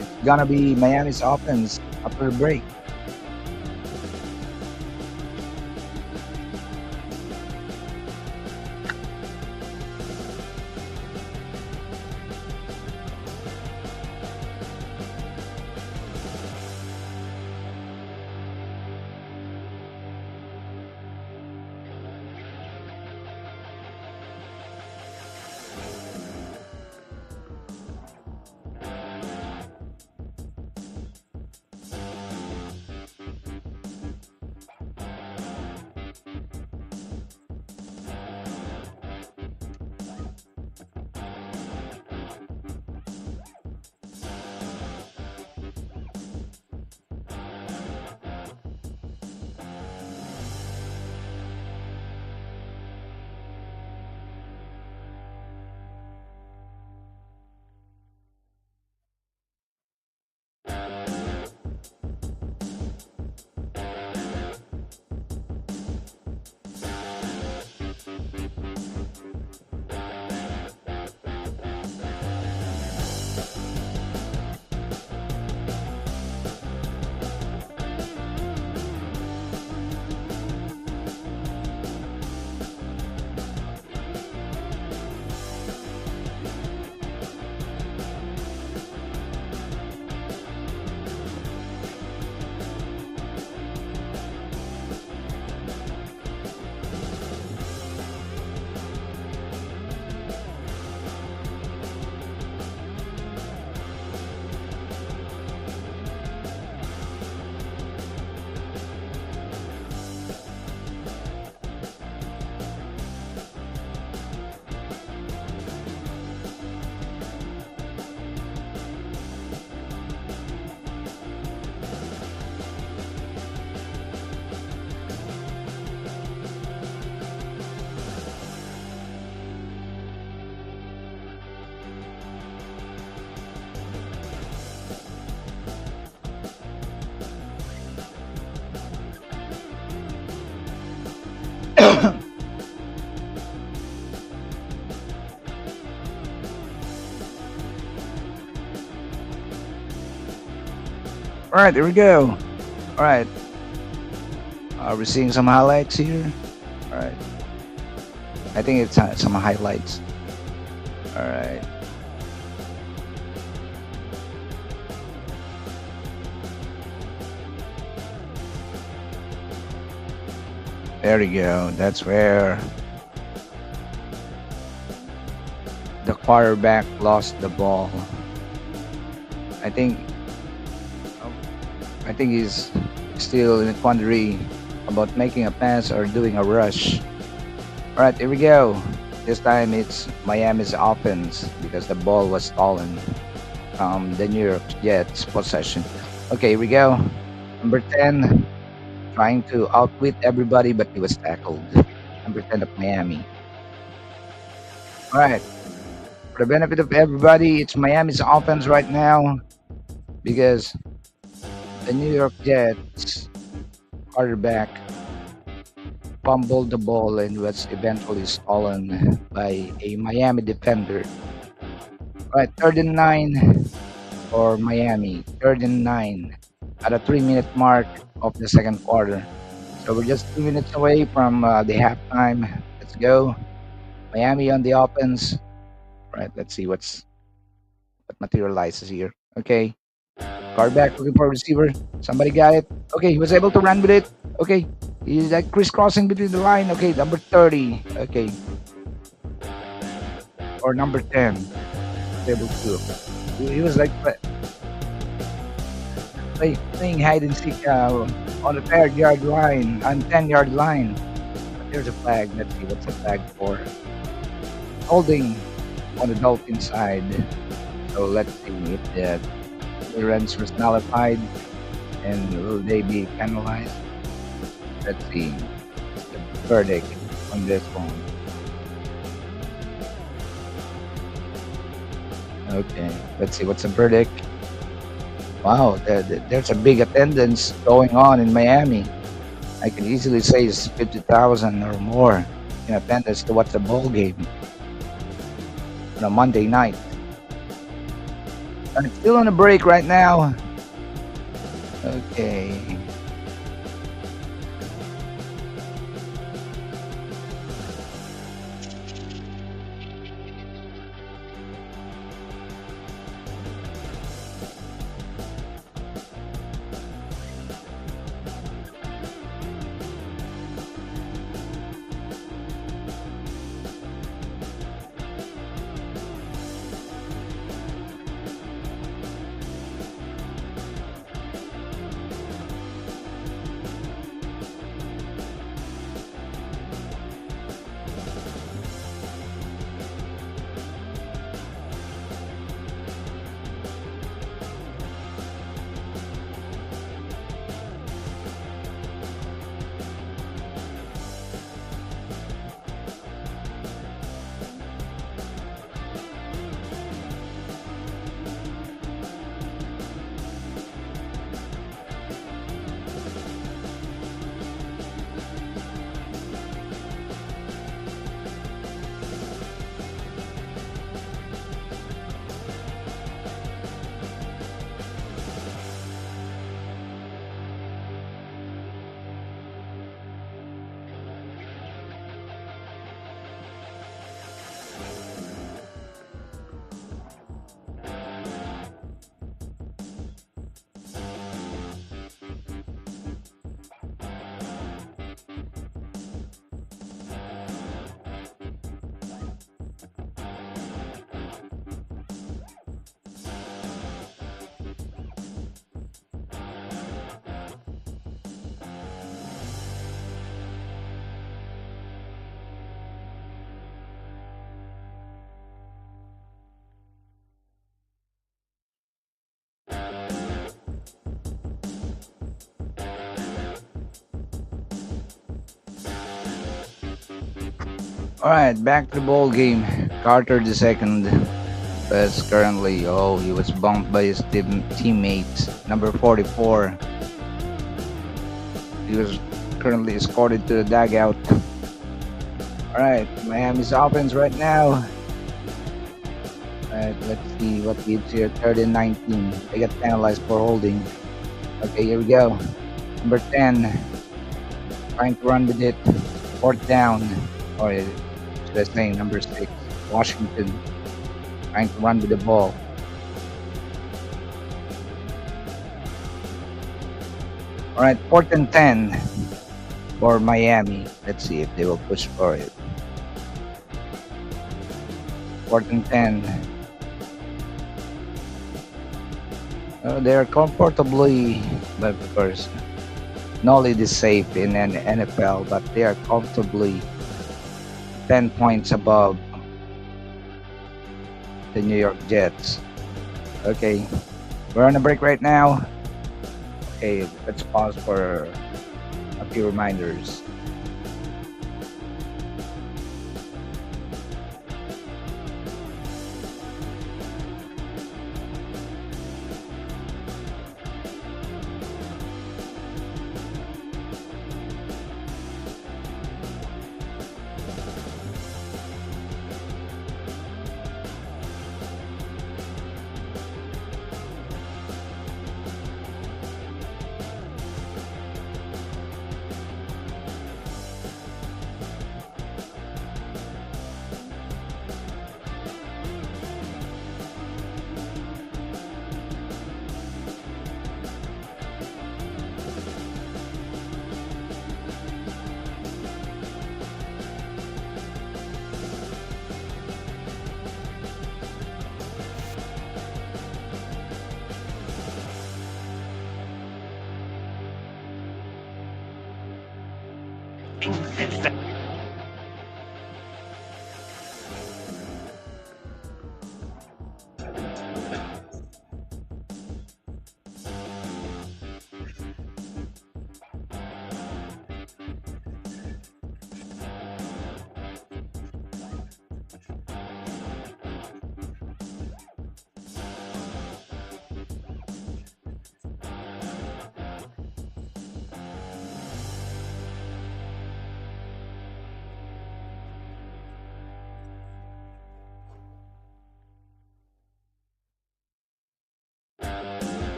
Speaker 2: it's gonna be Miami's offense after the break. All right, here we go. All right, we're seeing some highlights here. All right, I think it's some highlights. All right, there you go. That's where the quarterback lost the ball. I think I think he's still in a quandary about making a pass or doing a rush. All right, here we go. This time it's Miami's offense because the ball was stolen from the New York Jets possession. Okay, here we go. Number 10 trying to outwit everybody, but he was tackled. Number 10 of Miami. All right, for the benefit of everybody, it's Miami's offense right now because the New York Jets quarterback fumbled the ball and was eventually stolen by a Miami defender. All right, third and 9 for Miami. Third and 9 at a 3-minute mark of the second quarter. So we're just 2 minutes away from the halftime. Let's go. Miami on the offense. All right, let's see what materializes here. Okay, quarterback looking for a receiver. Somebody got it. Okay, he was able to run with it. Okay, he's like crisscrossing between the line. Okay, number 30. Okay, or number 10. Was able to. He was like playing hide and seek on the 10-yard line, on 10-yard line. But there's a flag. Let's see what's the flag for. Holding on the Dolphin side. So let's see if the clearance was nullified and will they be penalized. Let's see the verdict on this one. Okay, let's see what's the verdict. Wow, there's a big attendance going on in Miami. I can easily say it's 50,000 or more in attendance to watch the ball game on a Monday night. And it's still on a break right now. Okay. All right, back to the ball game. Carter the second Lopez currently, oh, he was bumped by his teammates. Number 44, he was currently escorted to the dugout. All right, Miami's offense right now. All right, let's see what gives here. 3rd and 19. They got penalized for holding. Okay, here we go. Number 10, trying to run with it. 4th down. Or should I say number 6, Washington, trying to run with the ball. All right, 4th and 10 for Miami. Let's see if they will push for it. 4th and 10. They're comfortably, but of course, no lead is safe in an NFL, but they are comfortably 10 points above the New York Jets. Okay, we're on a break right now. Okay, let's pause for a few reminders.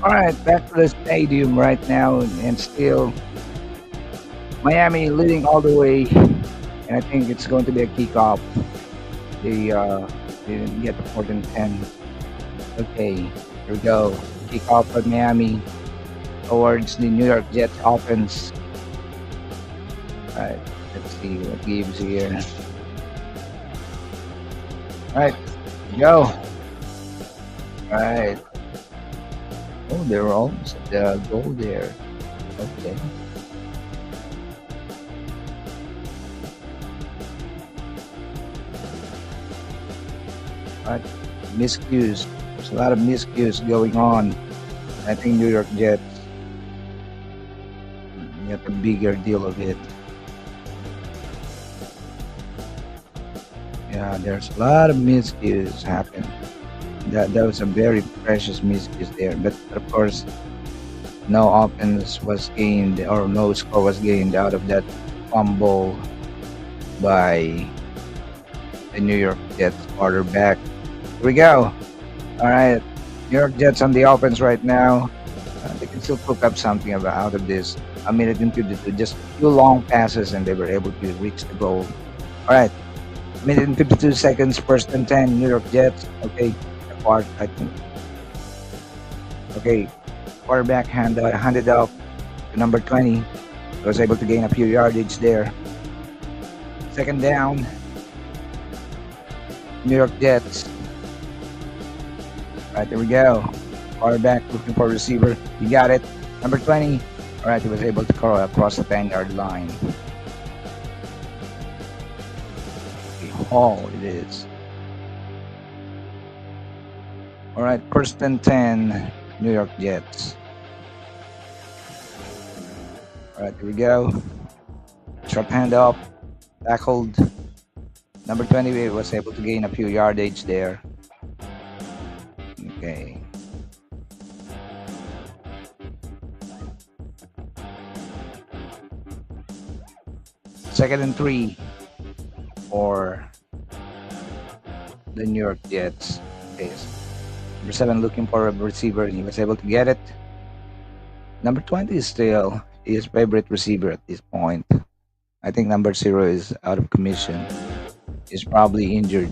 Speaker 2: All right, back to the stadium right now, and still Miami leading all the way, and I think it's going to be a kickoff. They didn't get the 4th and 10. Okay, here we go. Kickoff at Miami towards the New York Jets offense. All right, let's see what gives here. All right, go. All right. Oh, they were almost at the goal there. Okay. But miscues. There's a lot of miscues going on. I think New York Jets got a bigger deal of it. Yeah, there's a lot of miscues happen. That was a very precious miscues there. But of course, no offense was gained or no score was gained out of that fumble by the New York Jets quarterback. Here we go. All right, New York Jets on the offense right now. They can still cook up something out of this. A minute into just a few long passes, and they were able to reach the goal. All right, minute and 52 seconds, 1st and 10, New York Jets. Okay, I think. Okay, quarterback handed off to number 20. Was able to gain a few yardage there. 2nd down, New York Jets. All right, there we go. Quarterback looking for a receiver. He got it. Number 20. All right, he was able to cross the 10-yard line. ball it is. All right, first and 10, New York Jets. All right, here we go. Short hand up, tackled. Number 20 was able to gain a few yardage there. Okay. Second and 3 for the New York Jets. Okay. Number 7 looking for a receiver. He was able to get it. Number 20 is still his favorite receiver at this point. I think number 0 is out of commission. He's probably injured.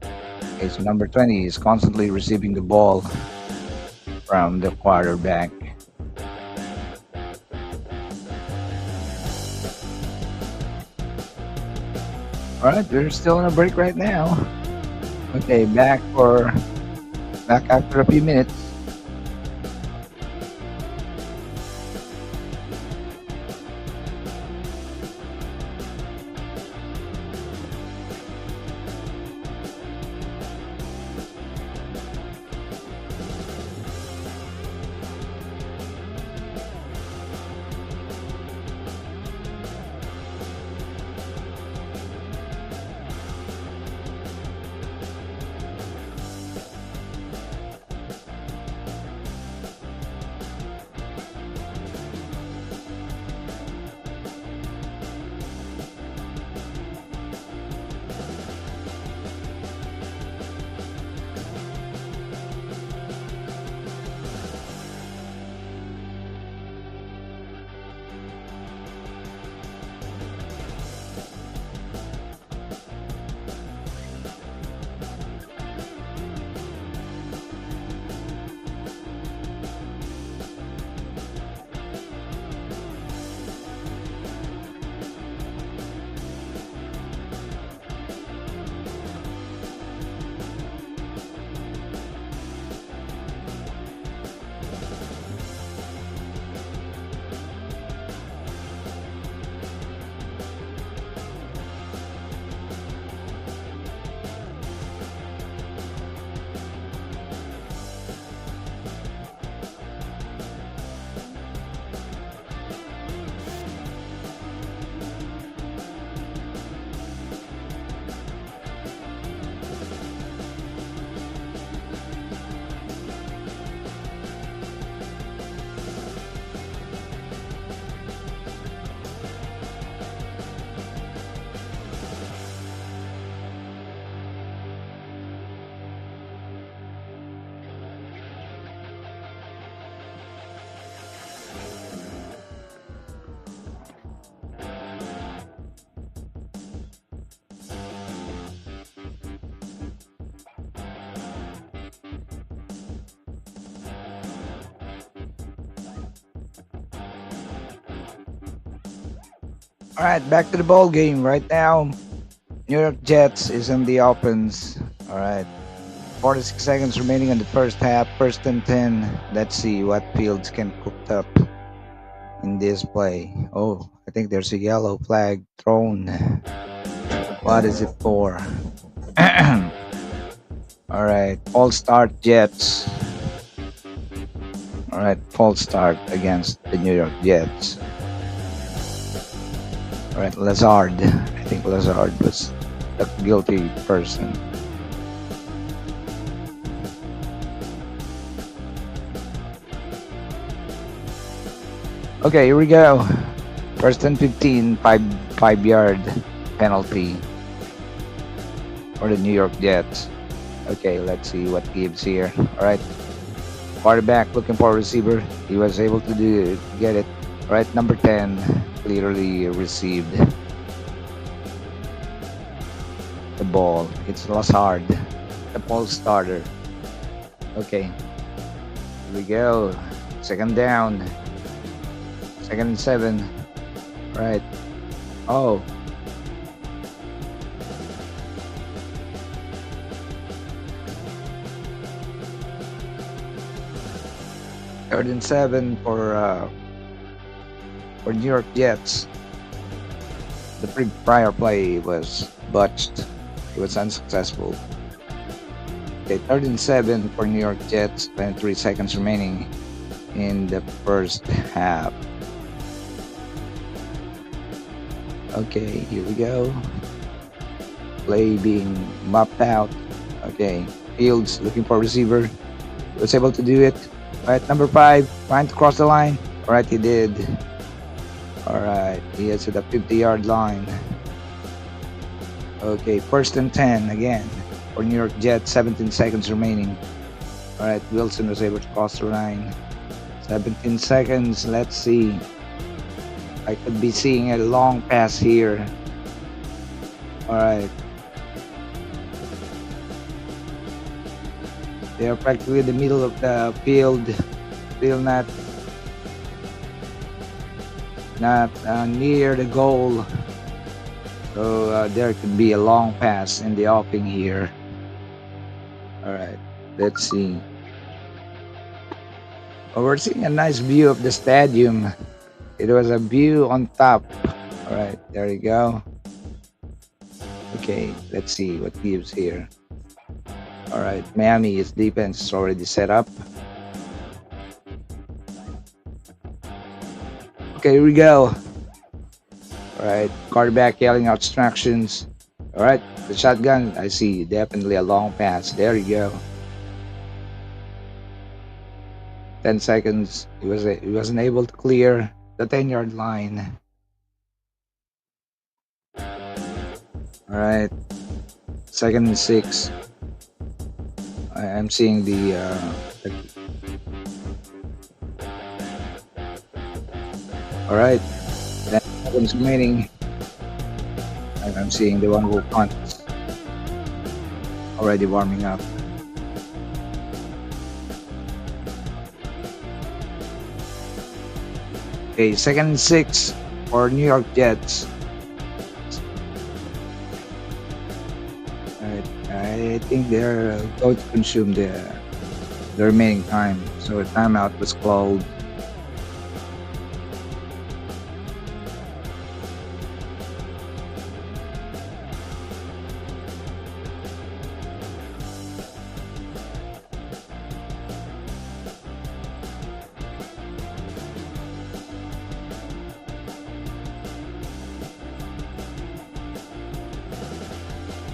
Speaker 2: Okay, so number 20 is constantly receiving the ball from the quarterback. All right, we're still on a break right now. Okay, back after a few minutes. All right, back to the ball game right now. New York Jets is in the offense. All right, 46 seconds remaining in the first half. First and 10. Let's see what Fields can cook up in this play. Oh, I think there's a yellow flag thrown. What is it for? All right, false start Jets. All right, false start against the New York Jets. All right, Lazard. I think Lazard was the guilty person. Okay, here we go. First and 15, five yard penalty for the New York Jets. Okay, let's see what gives here. All right, quarterback looking for a receiver. He was able to get it. All right, number 10 clearly received the ball. It's Lazard, the false starter. Okay, here we go. Second down. Second and 7. Right. Oh. Third and 7 for New York Jets. The prior play was botched. It was unsuccessful. Okay, third and 7 for New York Jets. 23 seconds remaining in the first half. Okay, here we go. Play being mapped out. Okay, Fields looking for a receiver. He was able to do it. All right, number 5 trying to cross the line. All right, he did. All right, he is at the 50-yard line. Okay, first and 10 again for New York Jets. 17 seconds remaining. All right, Wilson was able to cross the line. 17 seconds. Let's see. I could be seeing a long pass here. All right. They are practically in the middle of the field. Still not near the goal. So there could be a long pass in the offing here. All right. Let's see. Oh, we're seeing a nice view of the stadium. It was a view on top. All right, there you go. Okay, let's see what gives here. All right, Miami's defense is already set up. Okay, here we go. All right, quarterback yelling out instructions. All right, the shotgun. I see, definitely a long pass. There you go. 10 seconds. He wasn't able to clear the 10-yard line. All right, second and 6. I'm seeing the all right, 10 seconds remaining. I'm seeing the one who punts already warming up. Okay, second and 6 for New York Jets. All right, I think they're going to consume the remaining time, so a timeout was called.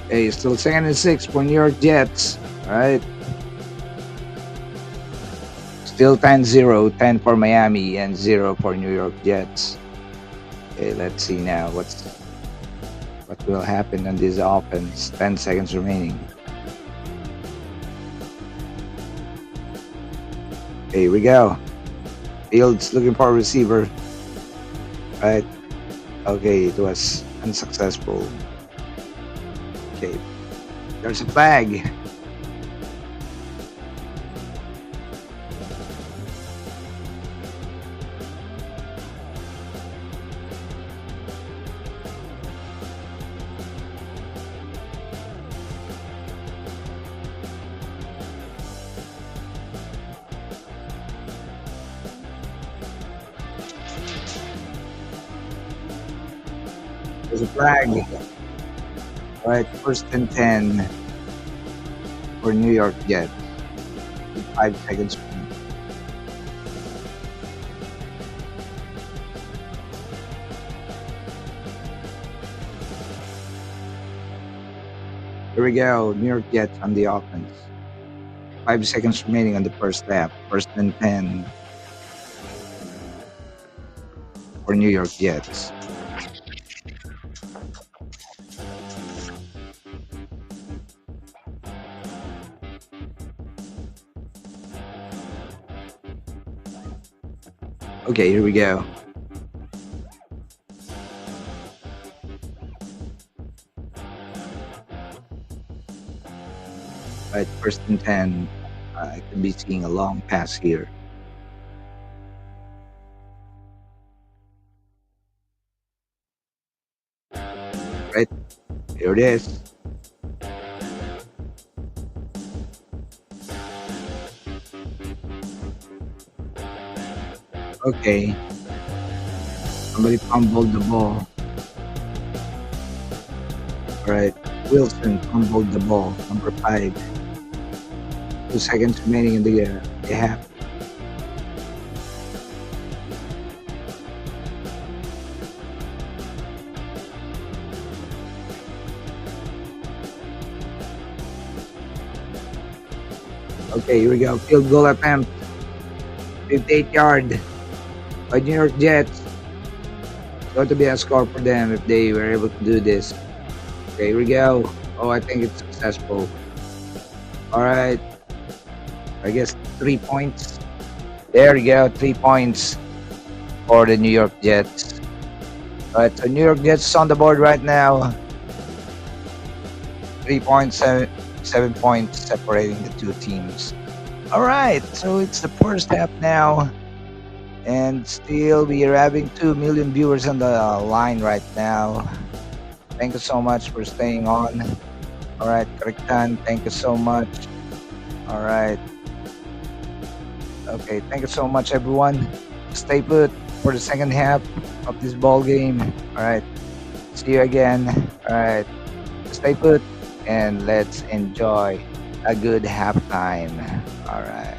Speaker 2: Okay, still second and 6 for New York Jets. All right. Still 10-0, 10 for Miami and 0 for New York Jets. Okay, let's see now what will happen on this offense. 10 seconds remaining. Okay, here we go. Fields looking for a receiver. All right. Okay, it was unsuccessful. Okay, there's a flag. There's a flag. All right, first and 10 for New York Jets. 5 seconds. Here we go, New York Jets on the offense. 5 seconds remaining on the first half. First and 10 for New York Jets. Okay, here we go. Right, first and 10. I could be seeing a long pass here. Right, here it is. Okay. Somebody fumbled the ball. All right. Wilson fumbled the ball. Number 5. 2 seconds remaining in the half. Okay, here we go. Field goal attempt. 58 yard by New York Jets. It's going to be a score for them if they were able to do this. Okay, here we go. Oh, I think it's successful. All right. I guess 3 points. There we go. 3 points for the New York Jets. All right, so New York Jets is on the board right now. 3.7 points separating the two teams. All right, so it's the first half now. And still, we are having 2 million viewers on the line right now. Thank you so much for staying on. All right, Kriktan, thank you so much. All right. Okay, thank you so much, everyone. Stay put for the second half of this ball game. All right. See you again. All right. Stay put and let's enjoy a good halftime. All right.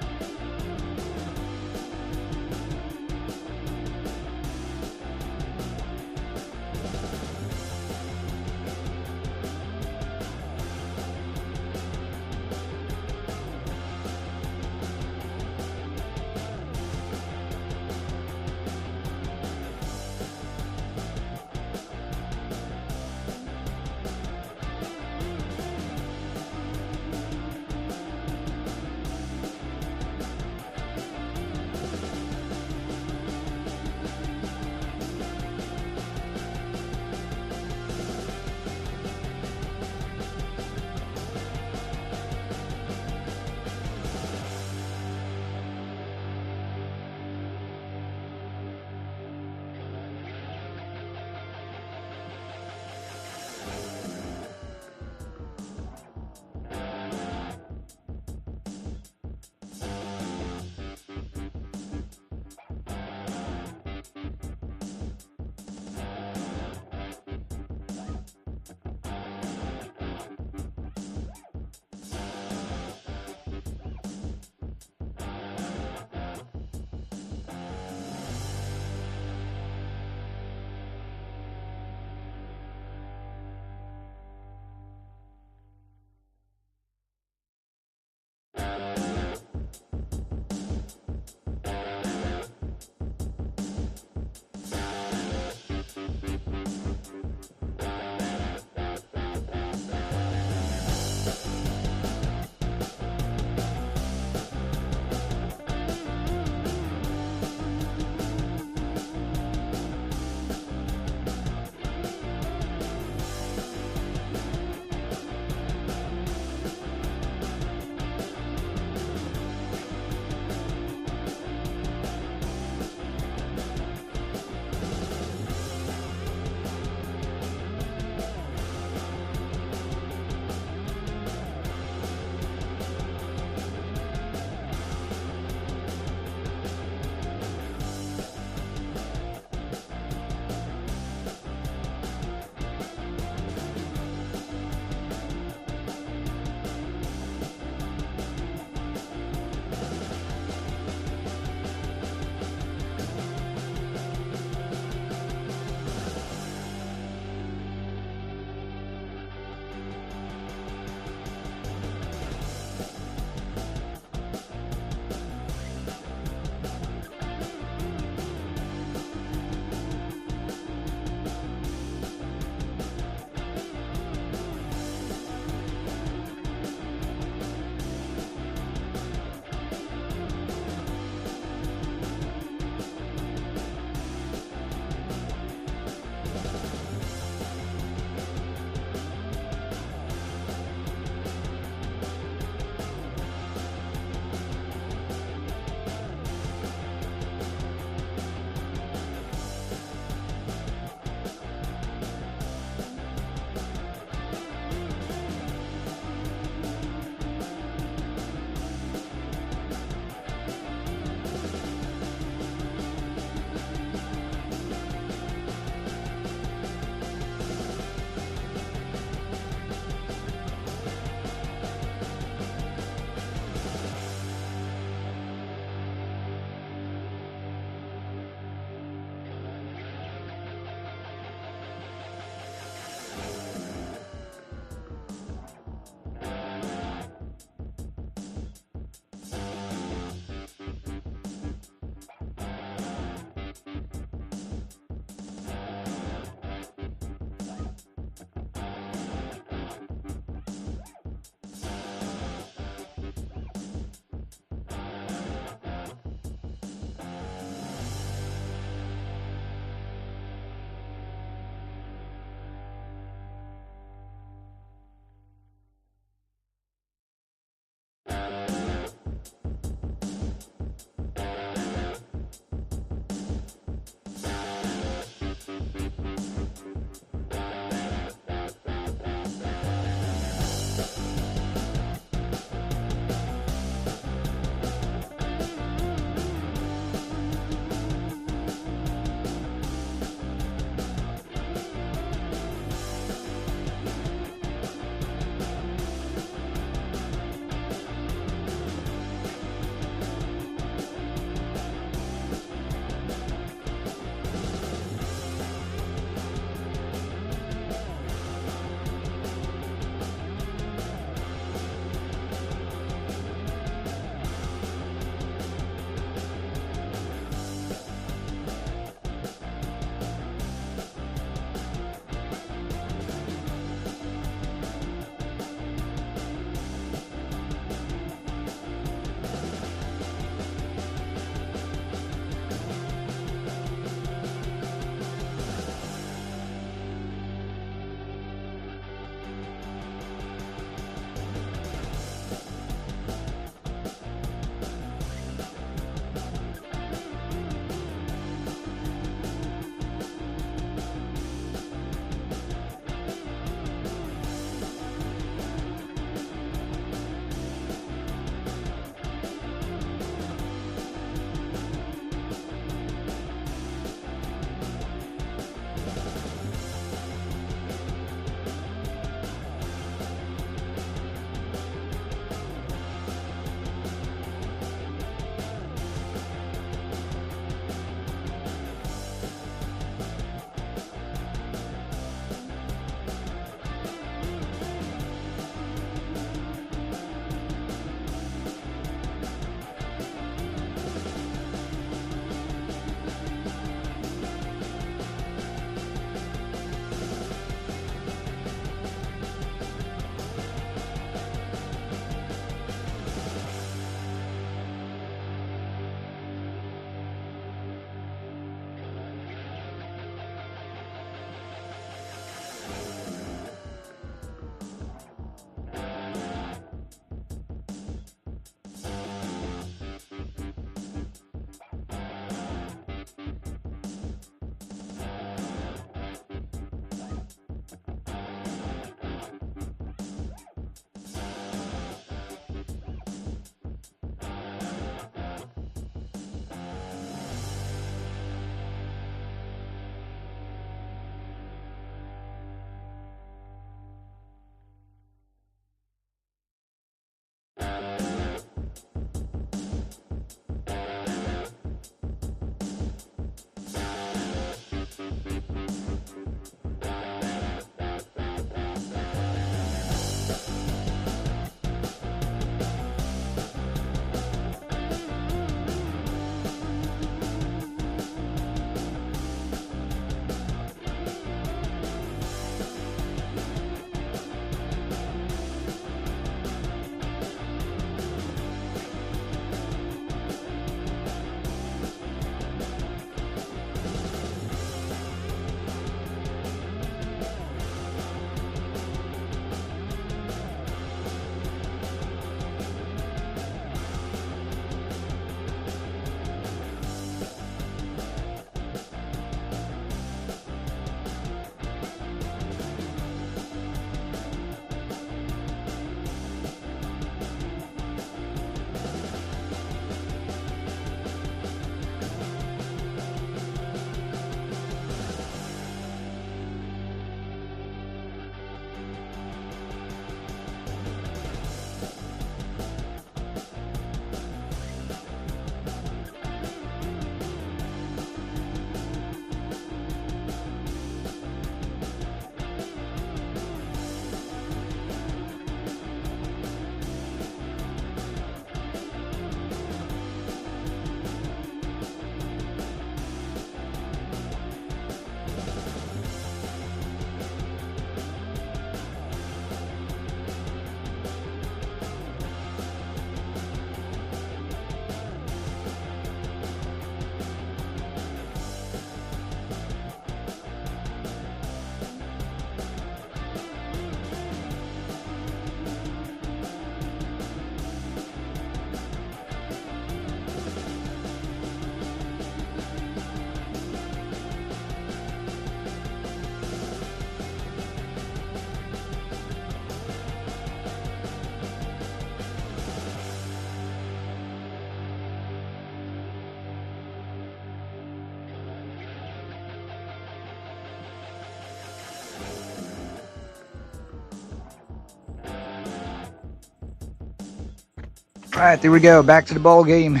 Speaker 2: All right, here we go. Back to the ball game.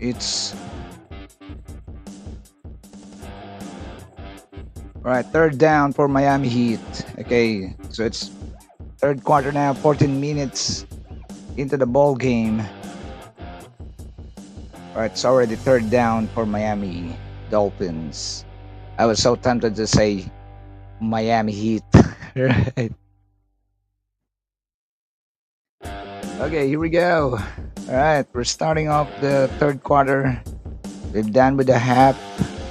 Speaker 2: It's all right. Third down for Miami Heat. Okay, so it's third quarter now. 14 minutes into the ball game. All right, it's already third down for Miami Dolphins. I was so tempted to say Miami Heat. Right. Okay, here we go. All right, we're starting off the third quarter. We're done with the half.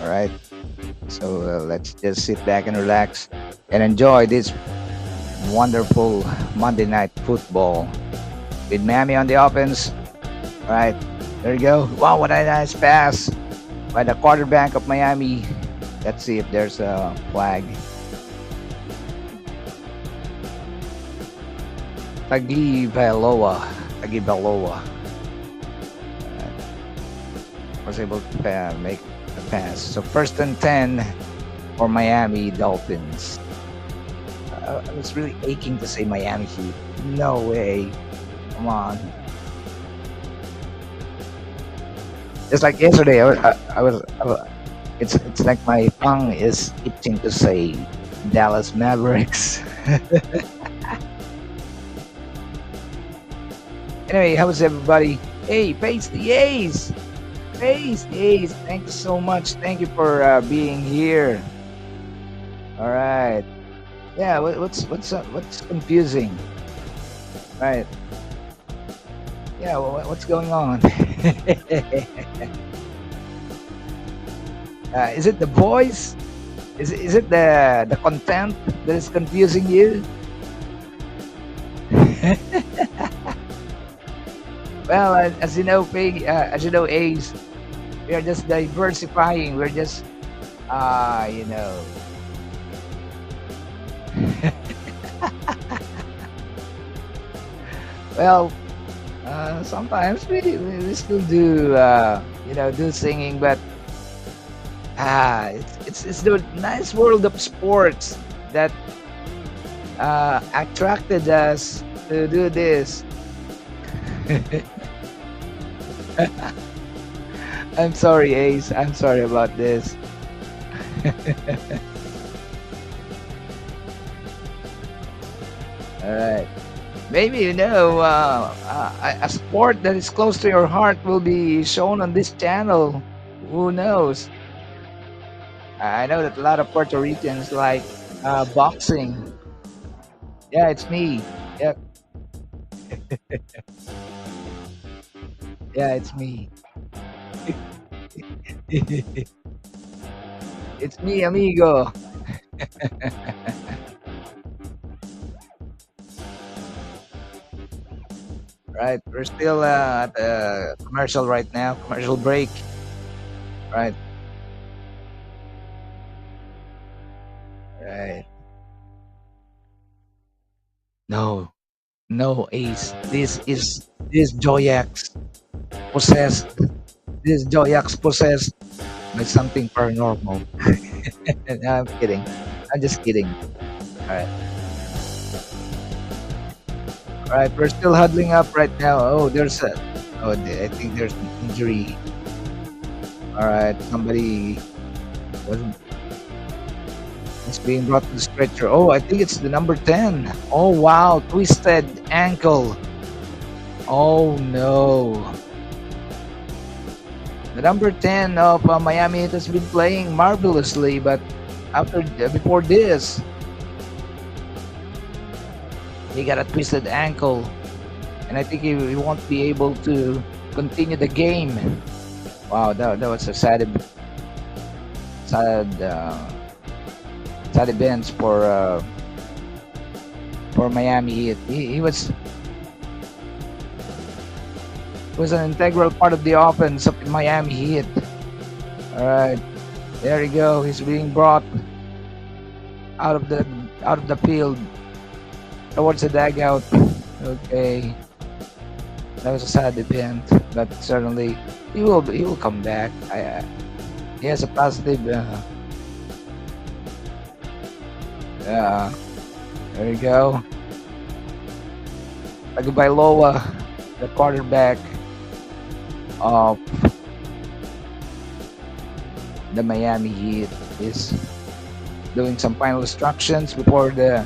Speaker 2: All right, so let's just sit back and relax and enjoy this wonderful Monday night football with Miami on the offense. All right, there you go. Wow, what a nice pass by the quarterback of Miami. Let's see if there's a flag. Tagovailoa was able to make the pass. So first and 10 for Miami Dolphins. I was really aching to say Miami Heat. No way. Come on. Just like yesterday, it's like my tongue is itching to say Dallas Mavericks. Anyway, how was everybody? Hey, Face the Ace! Face the Ace! Thank you so much. Thank you for being here. All right. Yeah. What's confusing? Right. Yeah. What's going on? Is it the voice? Is it the content that is confusing you? Well, as you know, Ace, we are just diversifying. We're just, you know. Well, sometimes we still do, do singing, but it's the nice world of sports that attracted us to do this. I'm sorry, Ace. I'm sorry about this. All right. Maybe a sport that is close to your heart will be shown on this channel. Who knows? I know that a lot of Puerto Ricans like boxing. Yeah, it's me. Yep. Yeah, it's me. It's me, amigo. Right, we're still at the commercial right now, commercial break. Right, right. No, no, Ace. This Joyax possessed. This Joyax possessed by something paranormal. No, I'm kidding. I'm just kidding. All right. All right, we're still huddling up right now. Oh, I think there's an injury. All right, somebody was it's being brought to the stretcher. Oh, I think it's the number 10. Oh, wow, twisted ankle. Oh no. The number 10 of Miami has been playing marvelously, but before this, he got a twisted ankle, and I think he won't be able to continue the game. Wow, that was a sad events for Miami. He was an integral part of the offense of the Miami Heat. All right, there you go. He's being brought out of the field towards the dugout. Okay, that was a sad event, but certainly he will come back. He has a positive. There you go. Tagovailoa the quarterback of the Miami Heat is doing some final instructions before the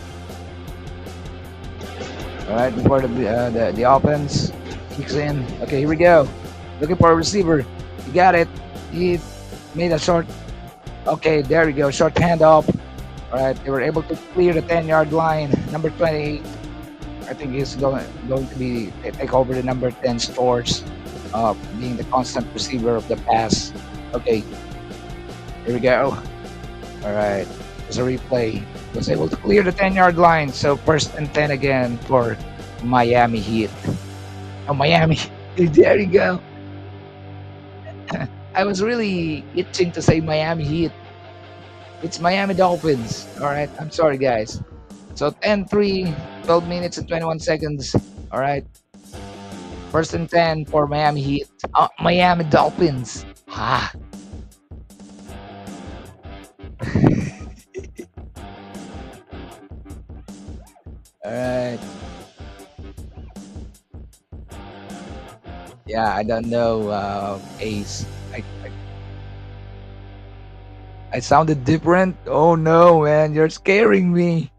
Speaker 2: the offense kicks in. Okay, here we go. Looking for a receiver. He got it. He made a short. Okay, there we go. Short handoff. All right, they were able to clear the 10-yard line. Number 28. I think he's going to be take over the number 10 stores, being the constant receiver of the pass. Okay, here we go. All right, there's a replay. Was able to clear the 10-yard line. So first and 10 again for Miami Heat. Oh, Miami. There you go. I was really itching to say Miami Heat. It's Miami Dolphins. All right. I'm sorry, guys. So 10-3, 12 minutes and 21 seconds. All right. First and 10 for Miami Heat. Miami Dolphins. Ah. All right. Yeah, I don't know, Ace. I sounded different. Oh no, man, you're scaring me.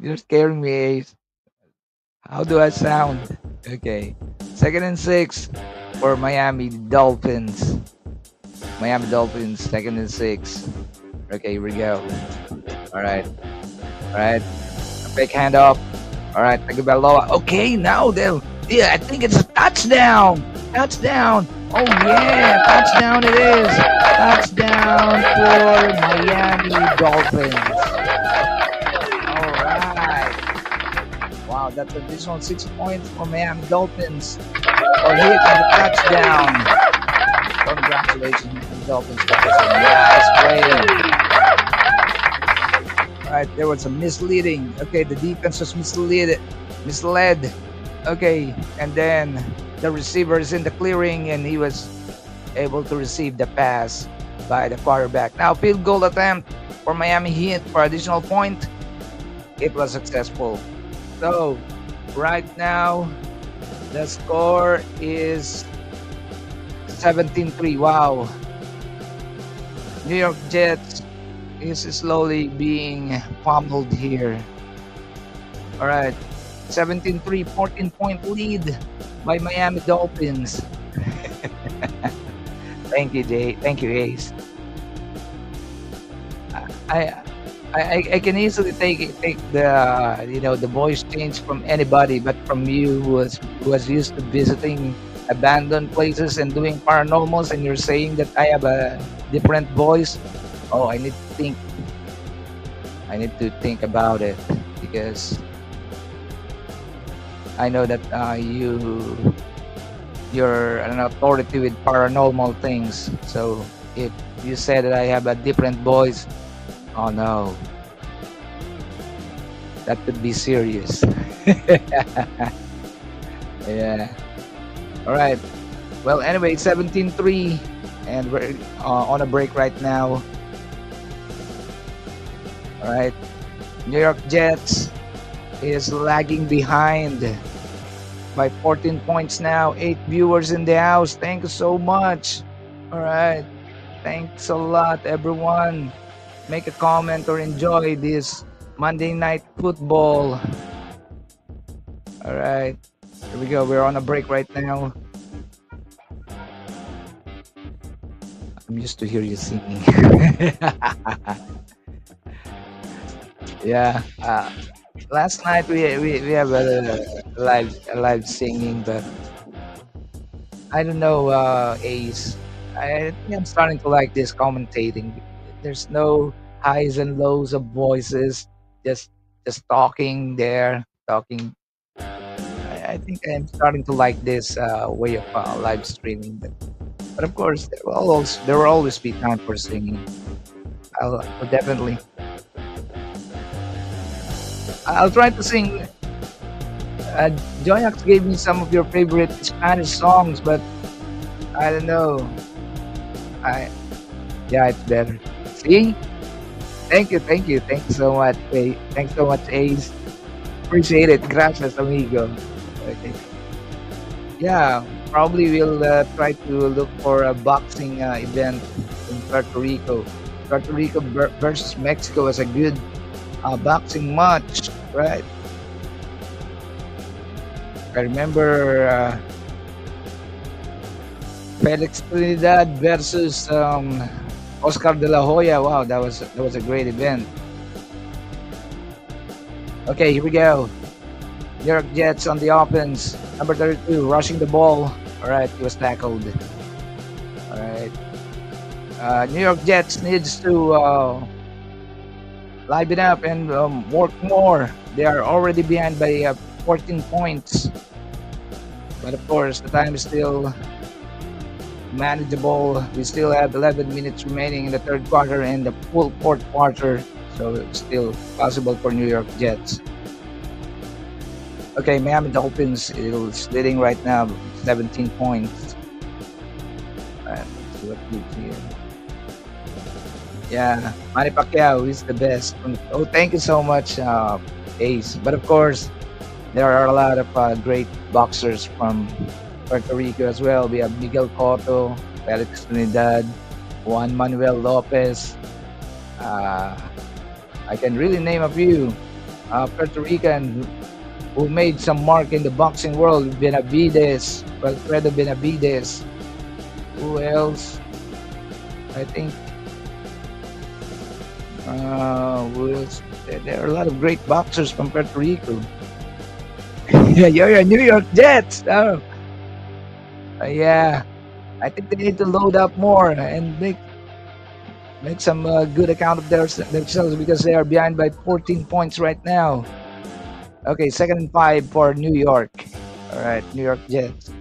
Speaker 2: You're scaring me, Ace. How do I sound? Okay. Second and 6 for Miami Dolphins. Miami Dolphins, second and 6. Okay, here we go. All right. All right. A big handoff. All right, Tagovailoa. Okay, now they'll. Yeah, I think it's a touchdown. Touchdown. Oh yeah, touchdown it is. Touchdown for Miami Dolphins. All right. Wow, that's an additional 6 points for Miami Dolphins for hitting the touchdown. Congratulations, Miami Dolphins. That was a nice play. All right, there was some misleading. Okay, the defense was misled. Okay, and then the receiver is in the clearing, and he was able to receive the pass by the quarterback. Now, field goal attempt for Miami Heat for additional point. It was successful. So, right now, the score is 17-3. Wow. New York Jets is slowly being pummeled here. All right. 17-3, 14-point lead by Miami Dolphins. Thank you, Jay. Thank you, Ace. I I can easily take the voice change from anybody, but from you who was used to visiting abandoned places and doing paranormals, and you're saying that I have a different voice. Oh, I need to think about it because I know that you're an authority with paranormal things. So if you say that I have a different voice, oh no, that could be serious. Yeah. All right. Well, anyway, 17-3, and we're on a break right now. All right. New York Jets is lagging behind by 14 points now. 8 viewers in the house. Thank you so much. All right. Thanks a lot, everyone. Make a comment or enjoy this Monday Night Football. All right. Here we go. We're on a break right now. I'm used to hear you singing. Yeah. Last night we have a live singing, but I don't know, Ace. I think I'm starting to like this commentating. There's no highs and lows of voices, just talking there, talking. I think I'm starting to like this way of live streaming. But of course, there will always be time for singing. I'll definitely. I'll try to sing. Joyax gave me some of your favorite Spanish songs, but I don't know. Yeah, it's better. See? Thank you so much. Thanks so much, Ace. Appreciate it. Gracias, amigo. Okay. Yeah, probably we'll try to look for a boxing event in Puerto Rico. Puerto Rico versus Mexico was a good boxing match, right? I remember Felix Trinidad versus Oscar de la Hoya. Wow, that was a great event. Okay, here we go. New York Jets on the offense. Number 32, rushing the ball. All right, he was tackled. All right. New York Jets needs to liven up and work more. They are already behind by 14 points. But of course, the time is still manageable. We still have 11 minutes remaining in the third quarter and the full fourth quarter. So it's still possible for New York Jets. Okay, Miami Dolphins is leading right now, 17 points. Let's see what we see here. Yeah, Manny Pacquiao is the best. Oh, thank you so much, Ace. But of course, there are a lot of great boxers from Puerto Rico as well. We have Miguel Cotto, Felix Trinidad, Juan Manuel Lopez. Uh, I can really name a few Puerto Rican who made some mark in the boxing world. Benavides, Wilfredo Benavides. Who else? I think who else? There are a lot of great boxers from Puerto Rico. Yeah, you're a New York Jets. Oh, yeah. I think they need to load up more and make some good account of themselves because they are behind by 14 points right now. Okay, second and 5 for New York. All right, New York Jets.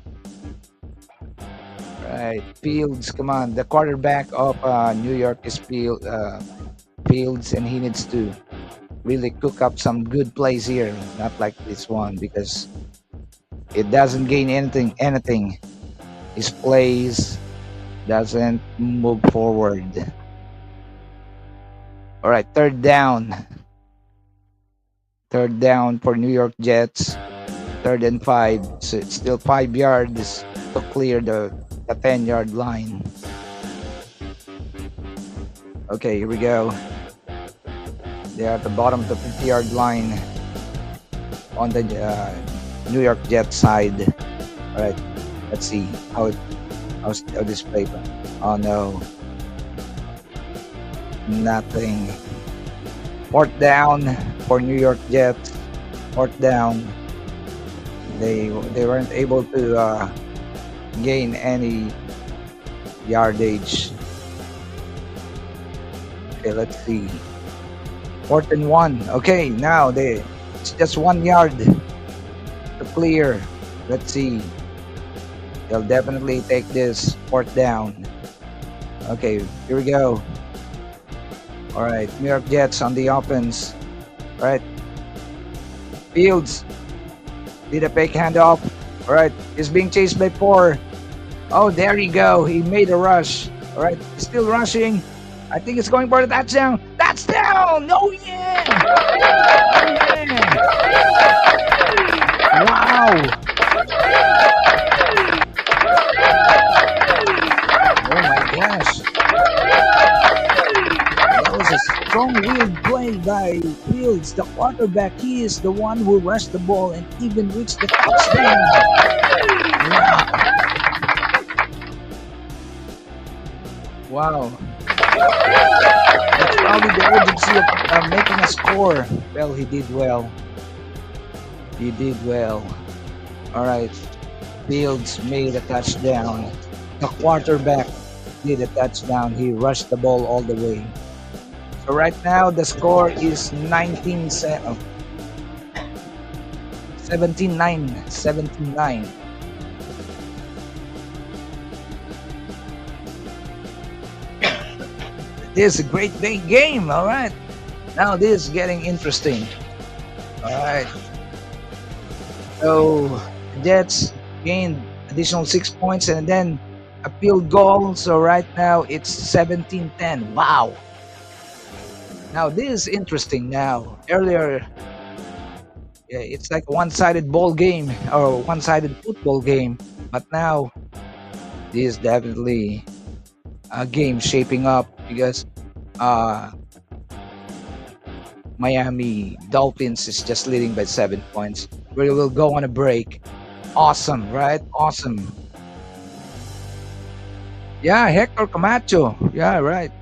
Speaker 2: All right, Fields, come on. The quarterback of New York is Fields, and he needs to really cook up some good plays here. Not like this one because it doesn't gain anything. His plays doesn't move forward. All right, third down. Third down for New York Jets. Third and 5. So it's still 5 yards to clear the 10-yard line. Okay, here we go. They're at the bottom of the 50-yard line on the New York Jets side. All right, let's see how this play. Oh no, nothing. Fourth down for New York Jets. Fourth down. They weren't able to gain any yardage. Okay, let's see. Fourth and 1. Okay, now it's just 1 yard to clear. Let's see. They'll definitely take this fourth down. Okay, here we go. All right, New York Jets on the offense. All right, Fields did a fake handoff. All right, he's being chased by 4. Oh, there you go. He made a rush. All right, still rushing. I think it's going for the touchdown. Touchdown! Oh yeah! Oh yeah! Wow! Oh my gosh! That was a strong willed play by Fields, the quarterback. He is the one who rushed the ball and even reached the touchdown. Wow. That's probably the urgency of making a score. Well, he did well. He did well. All right. Fields made a touchdown. The quarterback did a touchdown. He rushed the ball all the way. So right now the score is 17-9. 17-9. This is a great big game. All right. Now this is getting interesting. All right. So the Jets gained additional 6 points and then a field goal. So right now it's 17-10. Wow. Now this is interesting now. Earlier Yeah, it's like a one-sided ball game or one-sided football game. But now this is definitely a game shaping up because uh Miami Dolphins is just leading by 7 points. We will go on a break. Awesome, right? Awesome. Yeah, Hector Camacho. Yeah, right.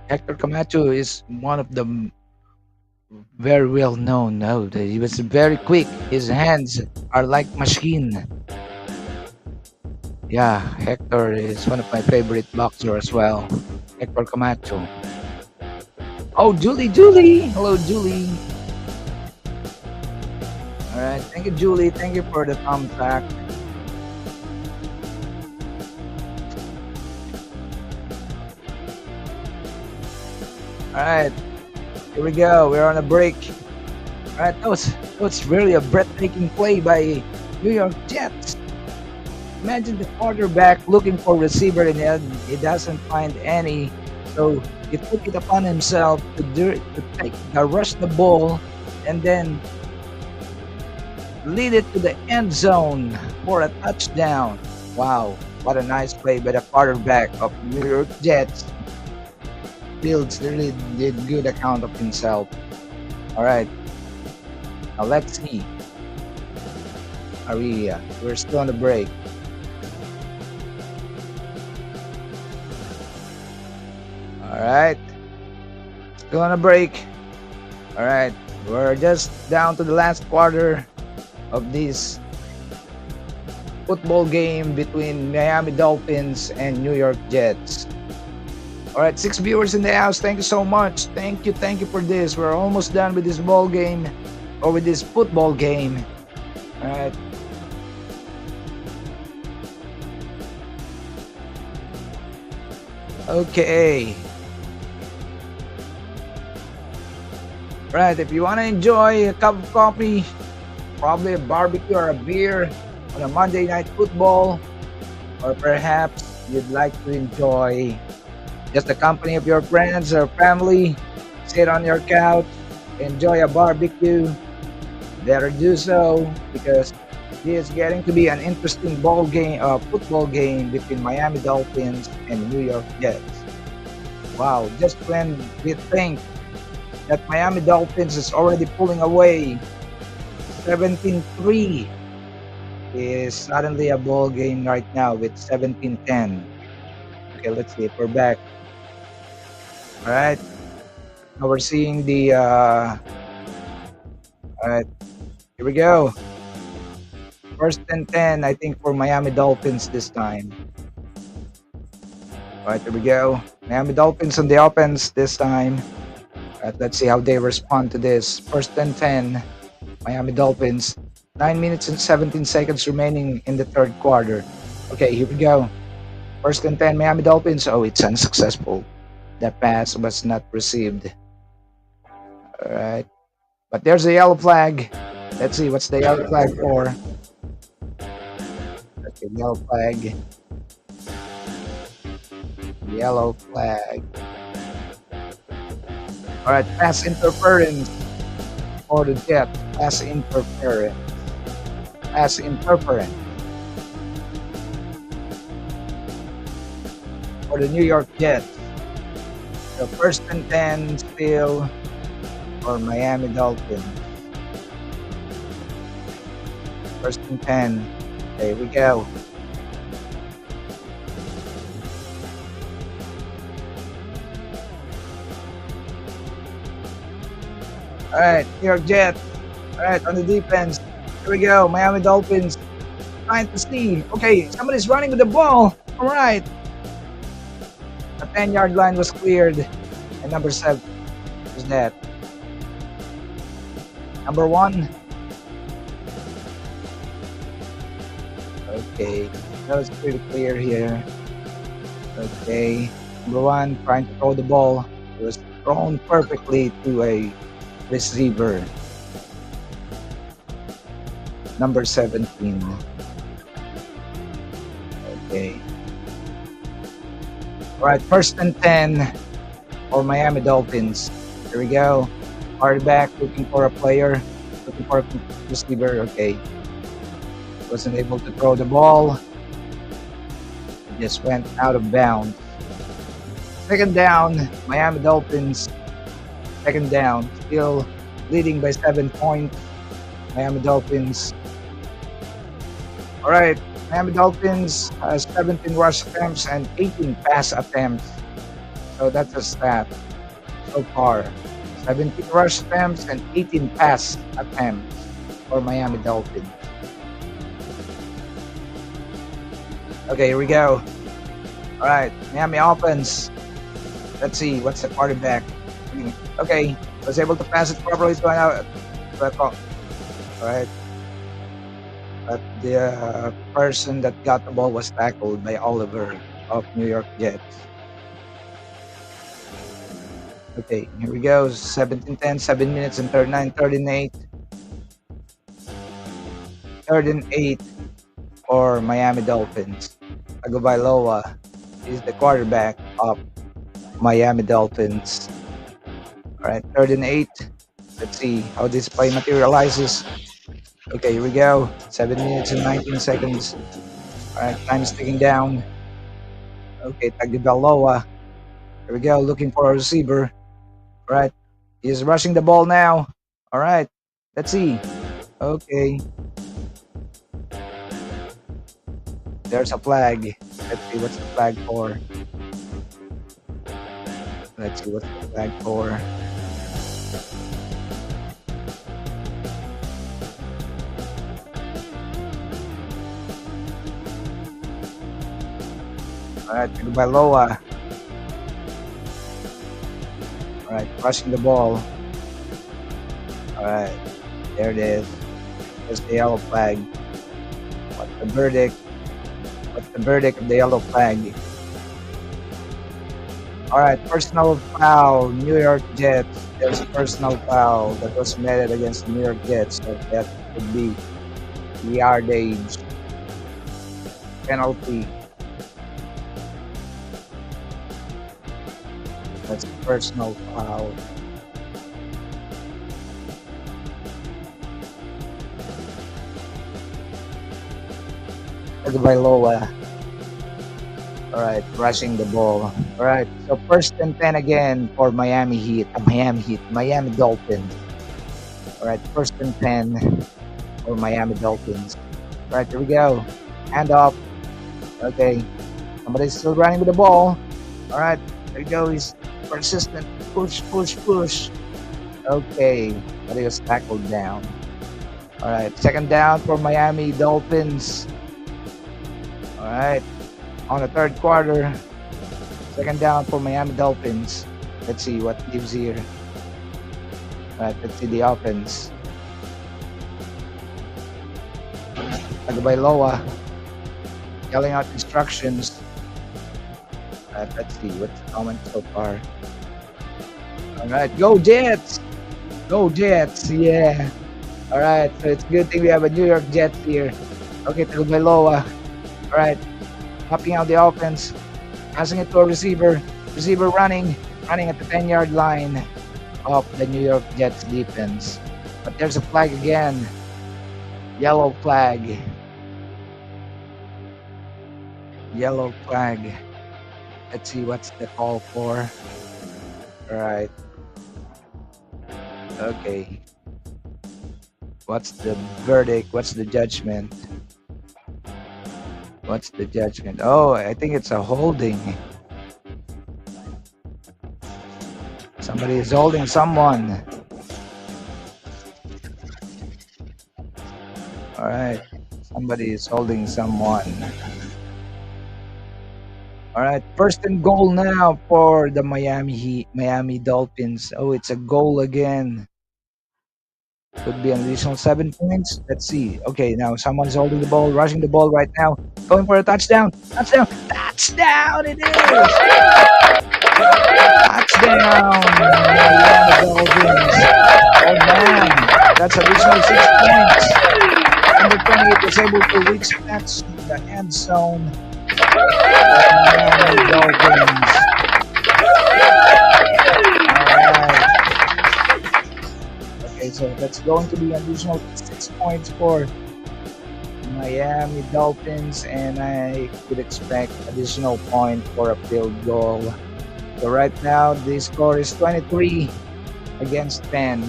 Speaker 2: Hector Camacho is one of the very well known. No, he was very quick. His hands are like machine. Yeah, Hector is one of my favorite boxer as well. Hector Camacho. Oh, Julie, Julie. Hello, Julie. All right. Thank you, Julie. Thank you for the thumbs back. All right. Here we go. We're on a break. All right. That was really a breathtaking play by New York Jets. Imagine the quarterback looking for receiver and he doesn't find any. So he took it upon himself to rush the ball and then lead it to the end zone for a touchdown. Wow, what a nice play by the quarterback of New York Jets. Fields really did good account of himself. All right, now let's see. We're still on the break. All right, still on a break. All right, we're just down to the last quarter of this football game between Miami Dolphins and New York Jets. All right, 6 viewers in the house. Thank you so much. Thank you for this. We're almost done with this ball game or with this football game. All right. Okay. Right, if you want to enjoy a cup of coffee, probably a barbecue or a beer on a Monday night football, or perhaps you'd like to enjoy just the company of your friends or family, sit on your couch, enjoy a barbecue, better do so because this is getting to be an interesting football game between Miami Dolphins and New York Jets. Wow, just when we think that Miami Dolphins is already pulling away 17-3 is suddenly a ball game right now with 17-10. Okay, let's see if we're back. All right. Now we're seeing the all right. Here we go. First and 10, I think, for Miami Dolphins this time. All right, here we go. Miami Dolphins on the offense this time. All right, let's see how they respond to this. First and 10, Miami Dolphins. 9 minutes and 17 seconds remaining in the third quarter. Okay, here we go. First and 10, Miami Dolphins. Oh, it's unsuccessful. That pass was not received. All right. But there's a yellow flag. Let's see what's the yellow flag for. Okay, yellow flag. Yellow flag. All right, pass interference for the Jets. Pass interference. Pass interference for the New York Jets. So first and 10 still for Miami Dolphins. First and 10. There we go. All right, New York Jets. All right, on the defense. Here we go. Miami Dolphins trying to see. Okay, somebody's running with the ball. All right. The 10-yard line was cleared. And number 7 is that. Number 1. Okay, that was pretty clear here. Okay, number 1 trying to throw the ball. It was thrown perfectly to a receiver. Number 17. Okay. All right, first and 10 for Miami Dolphins. Here we go. Quarterback looking for a player. Looking for a receiver. Okay. Wasn't able to throw the ball. It just went out of bounds. Second down, Miami Dolphins. Second down, still leading by 7 points. Miami Dolphins. All right, Miami Dolphins has 17 rush attempts and 18 pass attempts. So that's a stat so far. 17 rush attempts and 18 pass attempts for Miami Dolphins. Okay, here we go. All right, Miami offense. Let's see what's the quarterback. Okay, was able to pass it properly to all right. But the person that got the ball was tackled by Oliver of New York Jets. Okay, here we go. 17-10, 7 minutes and 39, 38. 38 for Miami Dolphins. Tagovailoa is the quarterback of Miami Dolphins. All right, 38. Let's see how this play materializes. Okay, here we go. 7 minutes and 19 seconds. All right, time is ticking down. Okay, Tagovailoa. Here we go, looking for a receiver. All right, he's rushing the ball now. All right, let's see. Okay, there's a flag. Let's see what's the flag for. Let's see what's the flag for. All right, Tagovailoa. All right, rushing the ball. All right, there it is. There's the yellow flag. What's the verdict? What's the verdict of the yellow flag? All right, personal foul, New York Jets. There's a personal foul that was committed against the New York Jets. So that would be yardage penalty. That's a personal foul. Tagovailoa. All right, rushing the ball. All right, so first and 10 again for Miami Dolphins. All right, first and 10 for Miami Dolphins. All right, here we go. Hand off. Okay, somebody's still running with the ball. All right, there you go. He's persistent. Push, push, push. Okay, but he was tackled down. All right, second down for Miami Dolphins. All right, on the third quarter, second down for Miami Dolphins. Let's see what gives here. All right, let's see the offense. Tagovailoa yelling out instructions. All right, let's see what's the comment so far. All right, go Jets! Go Jets! Yeah. All right, so it's a good thing we have a New York Jets here. Okay, Tagovailoa. All right, hopping out the offense, passing it to a receiver. Receiver running at the 10-yard line of the New York Jets defense. But there's a flag again. Yellow flag. Yellow flag. Let's see what's the call for. All right. Okay. What's the verdict? What's the judgment? What's the judgment? Oh, I think it's a holding. Somebody is holding someone. All right. Somebody is holding someone. All right. First and goal now for the Miami Dolphins. Oh, it's a goal again. Could be an additional 7 points. Let's see. Okay, now someone's holding the ball, rushing the ball right now. Going for a touchdown. Touchdown. Touchdown it is. Touchdown. Miami Dolphins. Oh man, that's additional 6 points. Number 28 was able to reach the end zone. Miami Dolphins. All right. Okay, so that's going to be additional 6 points for Miami Dolphins, and I could expect additional point for a field goal. So right now the score is 23 against 10.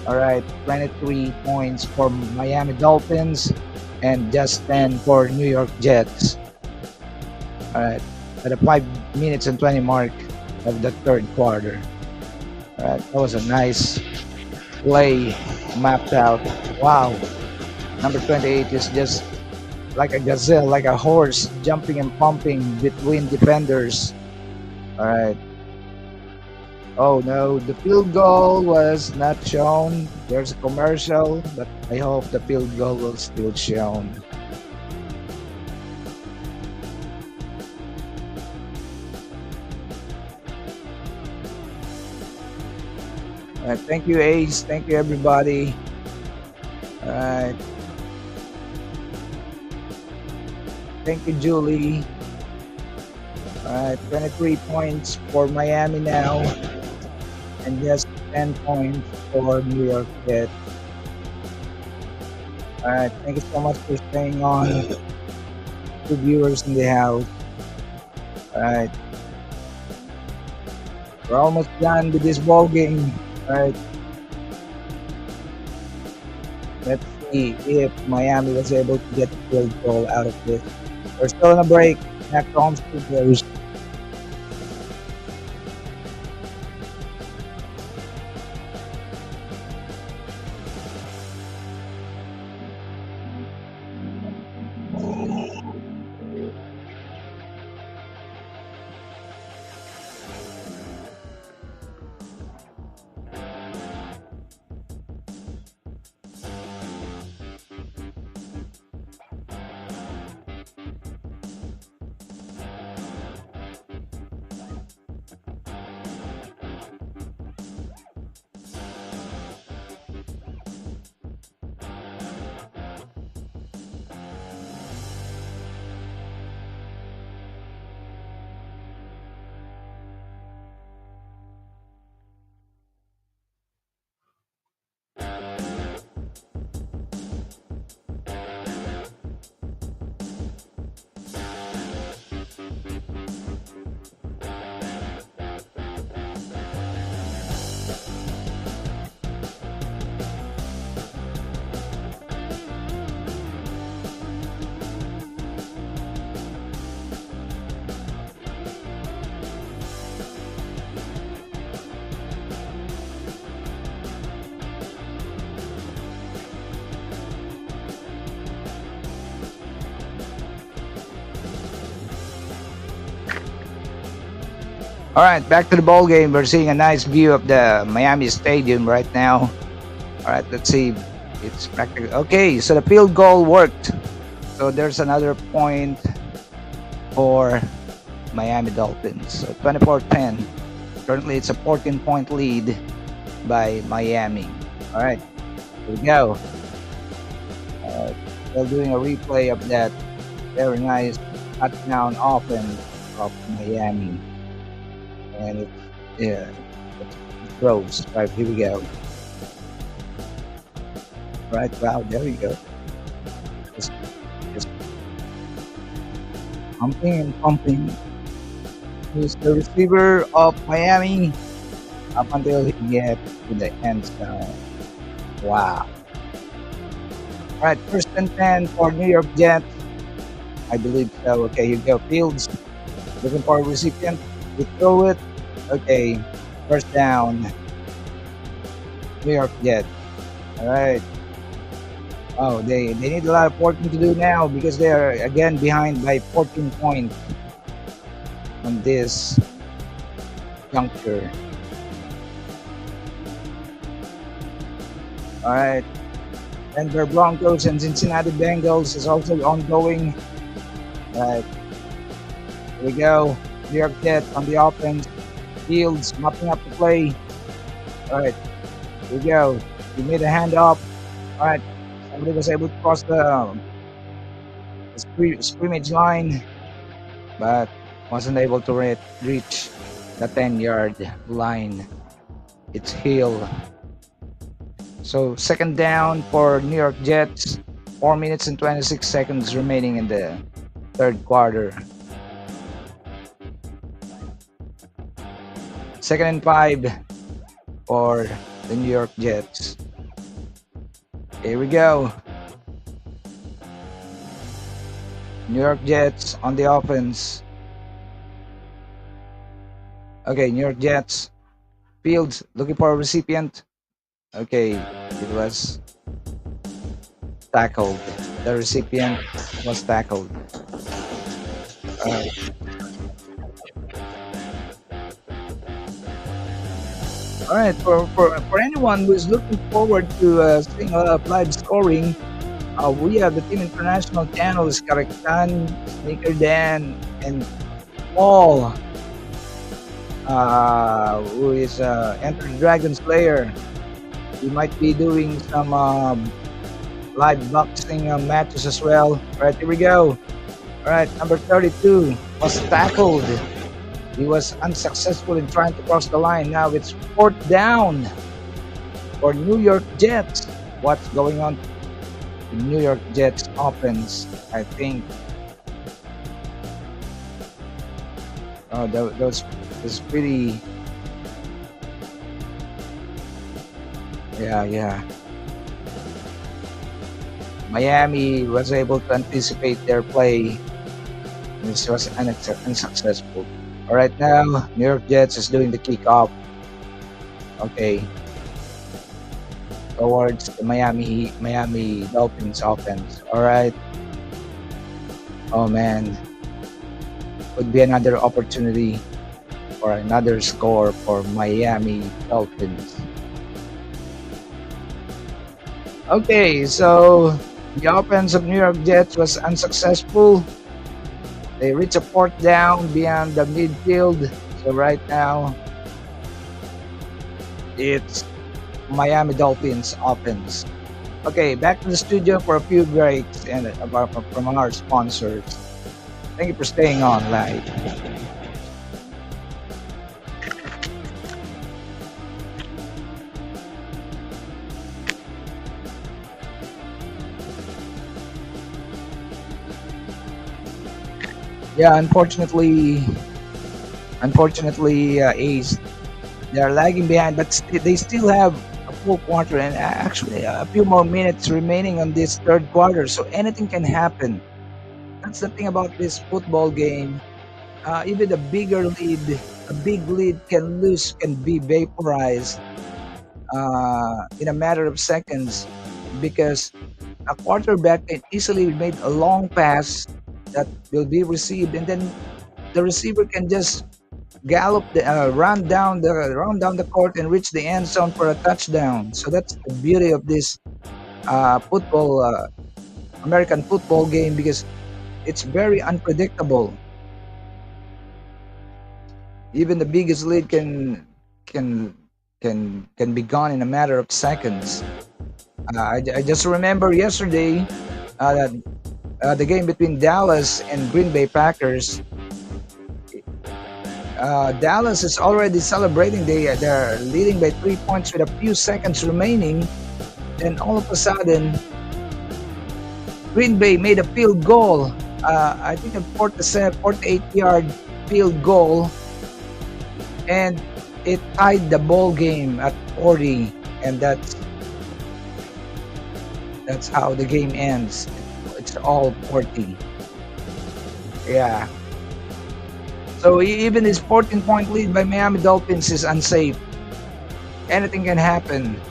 Speaker 2: All right, 23 points for Miami Dolphins and just 10 for New York Jets. All right, at the 5 minutes and 20 mark of the third quarter. All right, that was a nice play mapped out. Wow, number 28 is just like a gazelle, like a horse jumping and pumping between defenders. All right. Oh no, the field goal was not shown. There's a commercial, but I hope the field goal will still shown. Thank you, Ace. Thank you, everybody. All right. Thank you, Julie. All right, 23 points for Miami now, and just 10 points for New York Jets. All right, thank you so much for staying on. Two viewers in the house. All right, we're almost done with this ball game. All right, let's see if Miami was able to get the field goal out of this. We're still on a break. Back to home studios. All right, back to the ball game. We're seeing a nice view of the Miami Stadium right now. All right, let's see. It's practically okay. So the field goal worked. So there's another point for Miami Dolphins. So 24-10. Currently, it's a 14-point lead by Miami. All right, here we go. They're doing a replay of that very nice touchdown offense of Miami. And it's, yeah, it throws. Right, here we go. Right, wow, there we go. Just pumping and pumping. He's the receiver of Miami up until he gets to the end zone. Wow. All right, first and 10 for New York Jets. I believe so. Okay, here you go. Fields looking for a recipient. We throw it. Okay, first down. New York Jets. All right. Oh, they need a lot of working to do now because they are again behind by 14 points on this juncture. All right. Denver Broncos and Cincinnati Bengals is also ongoing. All right. Here we go. New York Jets on the offense. Fields mopping up the play. All right. Here we go. We made a handoff. All right. Somebody was able to cross the scrimmage line, but wasn't able to reach the 10-yard line. It's Hill. So second down for New York Jets. 4 minutes and 26 seconds remaining in the third quarter. Second and 5 for the New York Jets. Here we go. New York Jets on the offense. Okay, New York Jets. Fields looking for a recipient. Okay, it was tackled. The recipient was tackled. Alright. Alright, for anyone who is looking forward to seeing a lot of live scoring, we have the Team International channels, Karaktan, Sneaker Dan, and Paul, who is Enter the Dragon Slayer. We might be doing some live boxing matches as well. Alright, here we go. Alright, number 32 was tackled. He was unsuccessful in trying to cross the line. Now it's fourth down for New York Jets. What's going on in New York Jets offense? I think that was pretty. Yeah. Miami was able to anticipate their play. This was unsuccessful. All right, now New York Jets is doing the kickoff. Okay, towards the Miami Dolphins offense. All right. Oh man, could be another opportunity or another score for Miami Dolphins. Okay, so the offense of New York Jets was unsuccessful. They reach a fourth down beyond the midfield. So right now, it's Miami Dolphins offense. Okay, back to the studio for a few breaks and from our sponsors. Thank you for staying on live. Yeah, unfortunately, Ace, they are lagging behind, but they still have a full quarter and actually a few more minutes remaining on this third quarter. So anything can happen. That's the thing about this football game. Even a big lead can be vaporized in a matter of seconds because a quarterback can easily make a long pass that will be received, and then the receiver can just run down the court and reach the end zone for a touchdown. So that's the beauty of this football, American football game, because it's very unpredictable. Even the biggest lead can be gone in a matter of seconds. I just remember yesterday that the game between Dallas and Green Bay Packers. Dallas is already celebrating. They're leading by 3 points with a few seconds remaining. Then all of a sudden, Green Bay made a field goal. I think a 48-yard field goal, and it tied the ball game at 40, and that's how the game ends. It's all 40. Yeah. So even this 14-point lead by Miami Dolphins is unsafe. Anything can happen.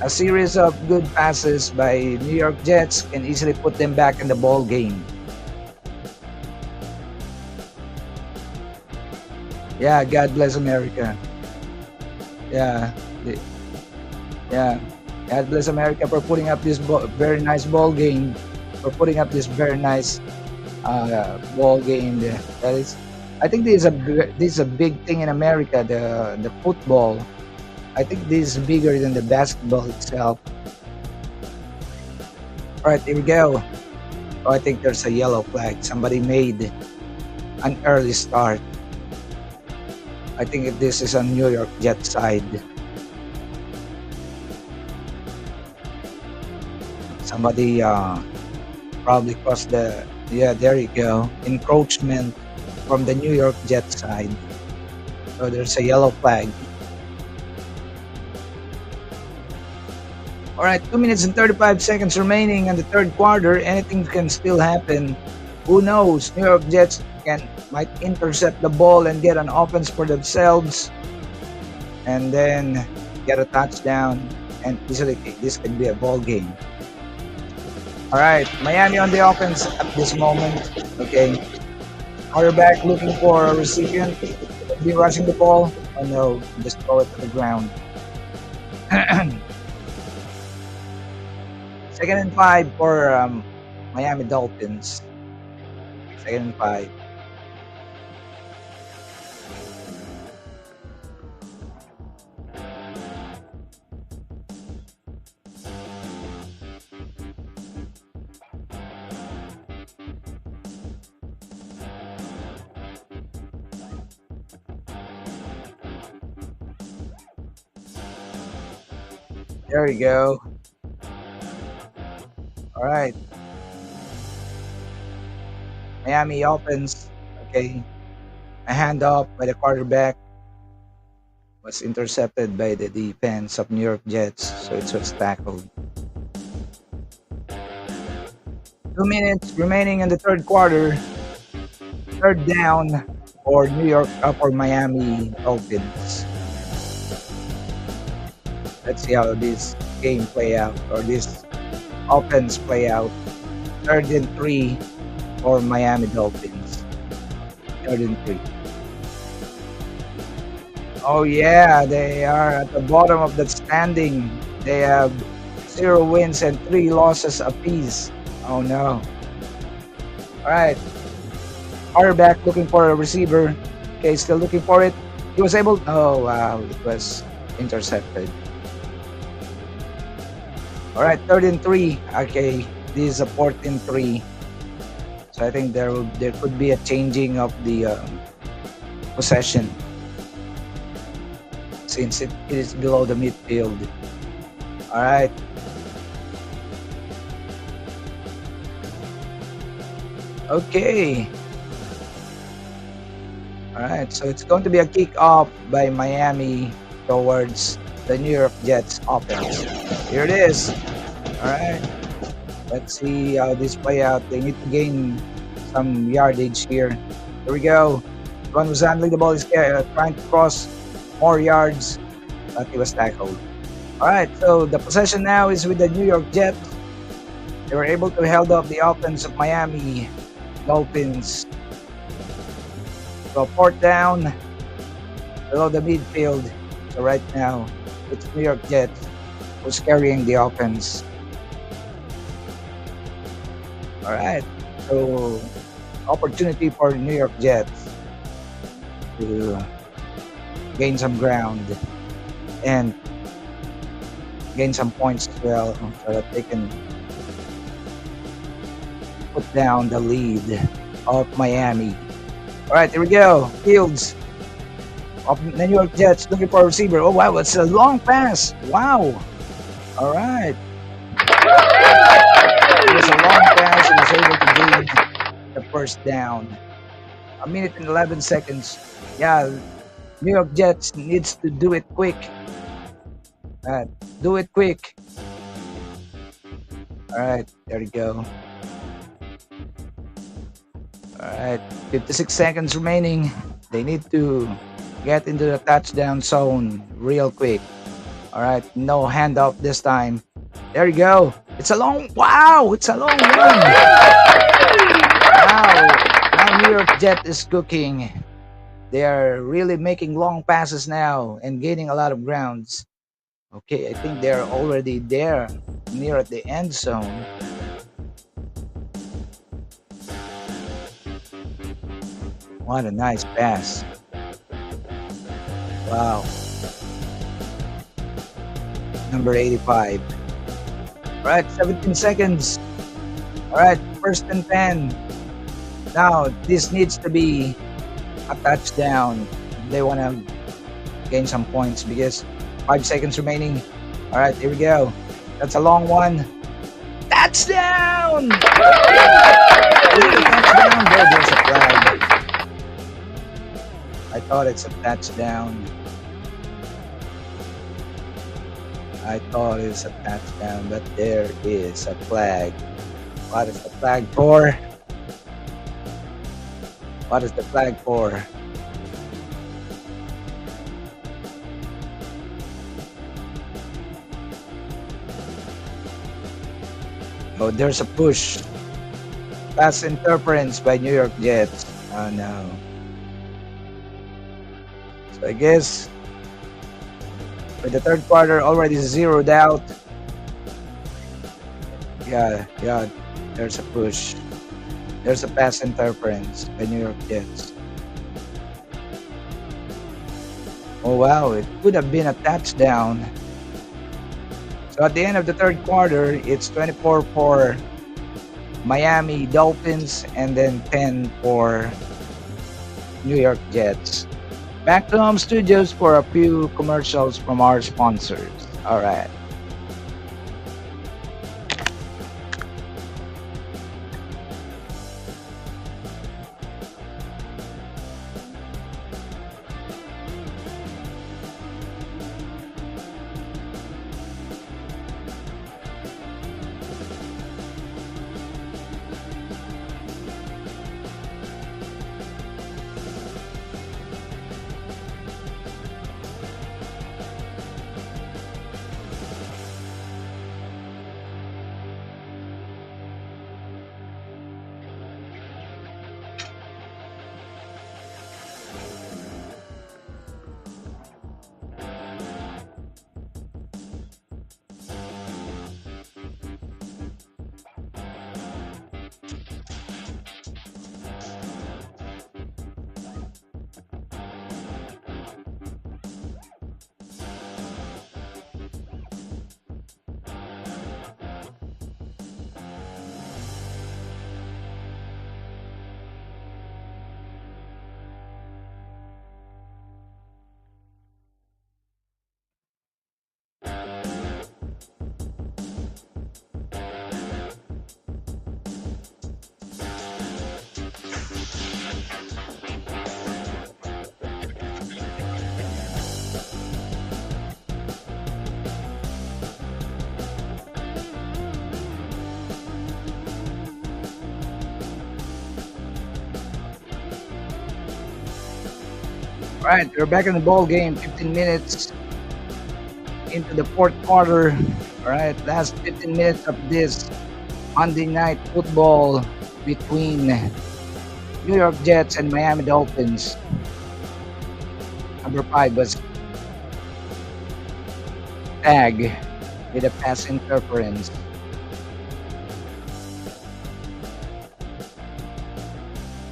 Speaker 2: A series of good passes by New York Jets can easily put them back in the ball game. Yeah, God bless America. Yeah. God bless America for putting up this very nice ball game. For putting up this very nice ball game there. That is, I think this is a big thing in America. The football. I think this is bigger than the basketball itself. All right, here we go. Oh, I think there's a yellow flag. Somebody made an early start. I think this is on New York Jets side. Somebody probably crossed the. Yeah, there you go. Encroachment from the New York Jets side. So there's a yellow flag. All right, 2 minutes and 35 seconds remaining in the third quarter. Anything can still happen. Who knows? New York Jets might intercept the ball and get an offense for themselves, and then get a touchdown. And easily, this could be a ball game. All right, Miami on the offense at this moment. Okay, quarterback looking for a recipient. Be rushing the ball. Oh no, just throw it to the ground. Second and 5 for Miami Dolphins. Second and 5. There you go. All right. Miami offense. Okay. A handoff by the quarterback was intercepted by the defense of New York Jets, so it was tackled. 2 minutes remaining in the third quarter. Third down for for Miami Dolphins. Let's see how this game play out, or this offense play out. Third and 3 for Miami Dolphins. Third and 3. Oh yeah, they are at the bottom of the standing. They have 0 wins and 3 losses apiece. Oh no. All right. Quarterback looking for a receiver. Okay, still looking for it. He was able. Oh wow, it was intercepted. All right, third and 3. Okay, this is a fourth and 3. So I think there could be a changing of the possession, since it is below the midfield. All right. Okay. All right, so it's going to be a kickoff by Miami towards the New York Jets offense. Here it is. All right. Let's see how this play out. They need to gain some yardage here. Here we go. The one who's handling the ball is trying to cross more yards, but he was tackled. All right, so the possession now is with the New York Jets. They were able to hold up the offense of Miami Dolphins. So fourth down below the midfield. So right now, it's New York Jets who's carrying the offense. All right, so opportunity for New York Jets to gain some ground and gain some points as well, so that they can put down the lead of Miami. All right, here we go. Fields of the New York Jets looking for a receiver. Oh wow, it's a long pass. Wow. All right. It was a long pass and was able to gain the first down. 1 minute and 11 seconds. Yeah, New York Jets needs to do it quick. Do it quick. All right, there you go. All right, 56 seconds remaining. They need to get into the touchdown zone real quick. All right, no handoff this time. There you go. It's a long, wow, it's a long run. Wow, now New York Jet is cooking. They are really making long passes now and gaining a lot of grounds. Okay, I think they're already there, near at the end zone. What a nice pass. Wow. Number 85. All right, 17 seconds. All right, first and 10. Now, this needs to be a touchdown. They want to gain some points because 5 seconds remaining. All right, here we go. That's a long one. touchdown! There's a touchdown. There's a flag. I thought it's a touchdown. I thought it's a touchdown, but there is a flag. What is the flag for? What is the flag for? Oh, there's a push. Pass interference by New York Jets. Oh no. So I guess with the third quarter already zeroed out. Yeah, there's a push. There's a pass interference by New York Jets. Oh wow, it could have been a touchdown. So at the end of the third quarter, it's 24 for Miami Dolphins and then 10 for New York Jets. Back to home studios for a few commercials from our sponsors. All right. All right, we're back in the ball game. 15 minutes into the fourth quarter. All right, last 15 minutes of this Monday night football between New York Jets and Miami Dolphins. Number 5 was tag with a pass interference.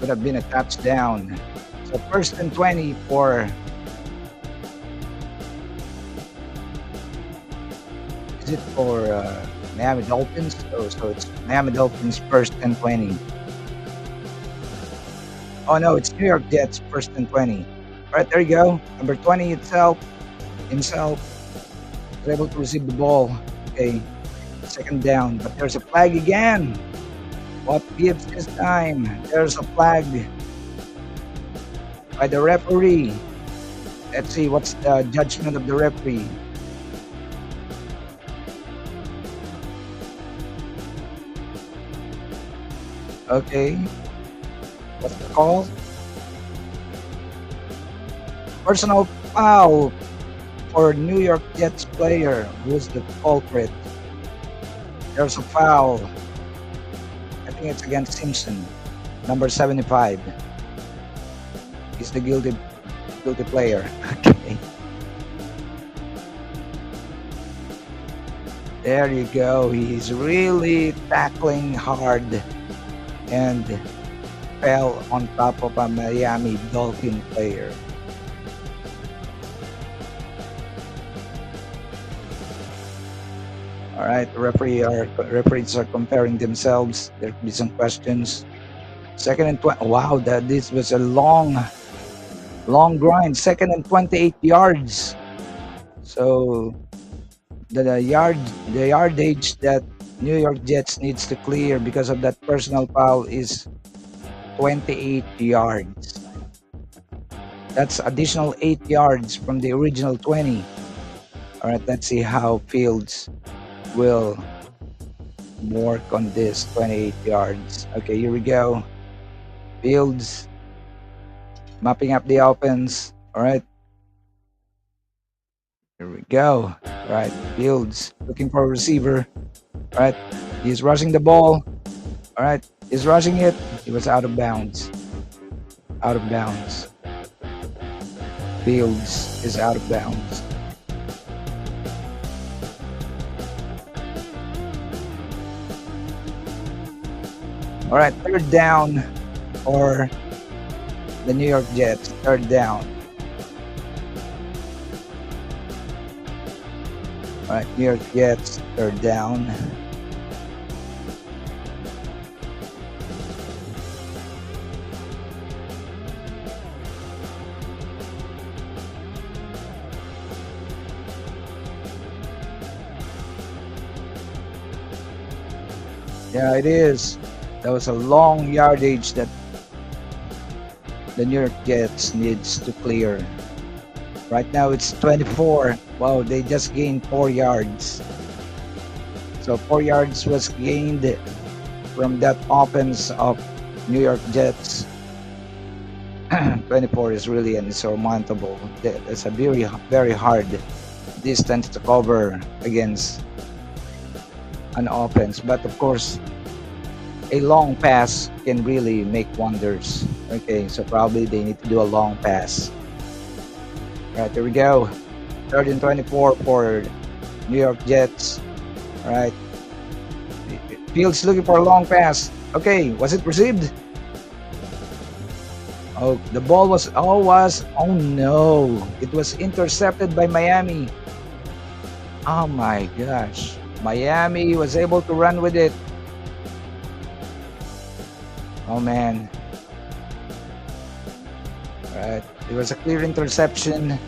Speaker 2: Would have been a touchdown. So first and 20 for is it for Miami Dolphins? So it's Miami Dolphins first and 20. Oh no, it's New York Jets first and 20. All right, there you go. Number 20 himself was able to receive the ball. Okay, second down, but there's a flag again. What gives this time? There's a flag by the referee. Let's see what's the judgment of the referee. Okay, what's the call? Personal foul for New York Jets player. Who's the culprit? There's a foul. I think it's against Simpson, number 75. He's the guilty player. Okay. There you go. He's really tackling hard and fell on top of a Miami Dolphin player. All right, referees are comparing themselves. There could be some questions. Second and 20. Wow, this was a long grind. Second and 28 yards. So the yardage that New York Jets needs to clear because of that personal foul is 28 yards. That's additional 8 yards from the original 20. All right, let's see how Fields will work on this 28 yards. Okay, here we go. Fields mapping up the offense. All right, here we go. All right, Fields looking for a receiver. All right, he's rushing the ball. All right, he's rushing it. He was out of bounds. Out of bounds. Fields is out of bounds. All right, third down for the New York Jets. Third down. All right, New York Jets, third down. Yeah, it is. That was a long yardage that the New York Jets needs to clear. Right now it's 24. Wow, they just gained 4 yards. So 4 yards was gained from that offense of New York Jets. 24 is really insurmountable. It's a very, very hard distance to cover against an offense. But of course, a long pass can really make wonders. Okay, so probably they need to do a long pass. All right, there we go. 3rd and 24 for New York Jets. All right. Fields looking for a long pass. Okay, was it received? Oh, the ball was, oh no. It was intercepted by Miami. Oh my gosh. Miami was able to run with it. Oh man. Alright, it was a clear interception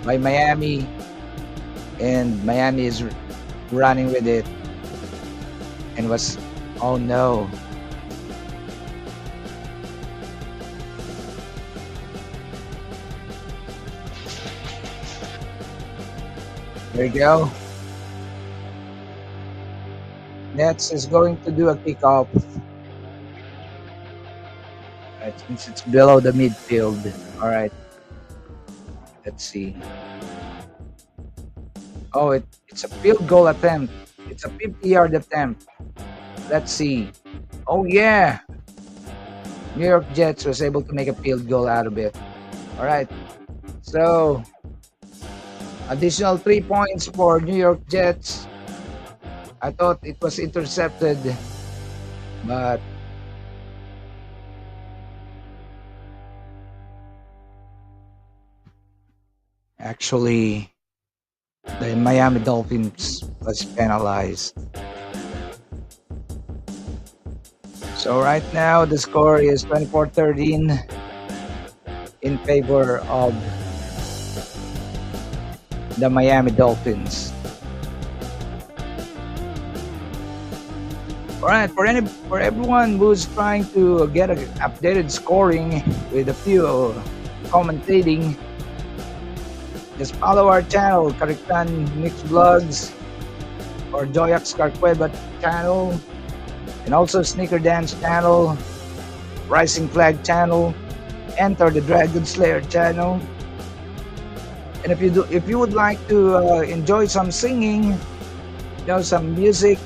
Speaker 2: by Miami, and Miami is running with it, and was, oh no. There you go. Nets is going to do a kickoff. Right, since it's below the midfield. All right. Let's see. Oh, it's a field goal attempt. It's a 50-yard attempt. Let's see. Oh yeah. New York Jets was able to make a field goal out of it. All right. So additional 3 points for New York Jets. I thought it was intercepted, but actually the Miami Dolphins was penalized. So right now the score is 24-13 in favor of the Miami Dolphins. All right, for everyone who's trying to get an updated scoring with a few commentating, just follow our channel, Kariktan Mix Vlogs, or Joyax Carcueva channel, and also Sneaker Dance channel, Rising Flag channel, Enter the Dragon Slayer channel. And if you would like to enjoy some singing, some music,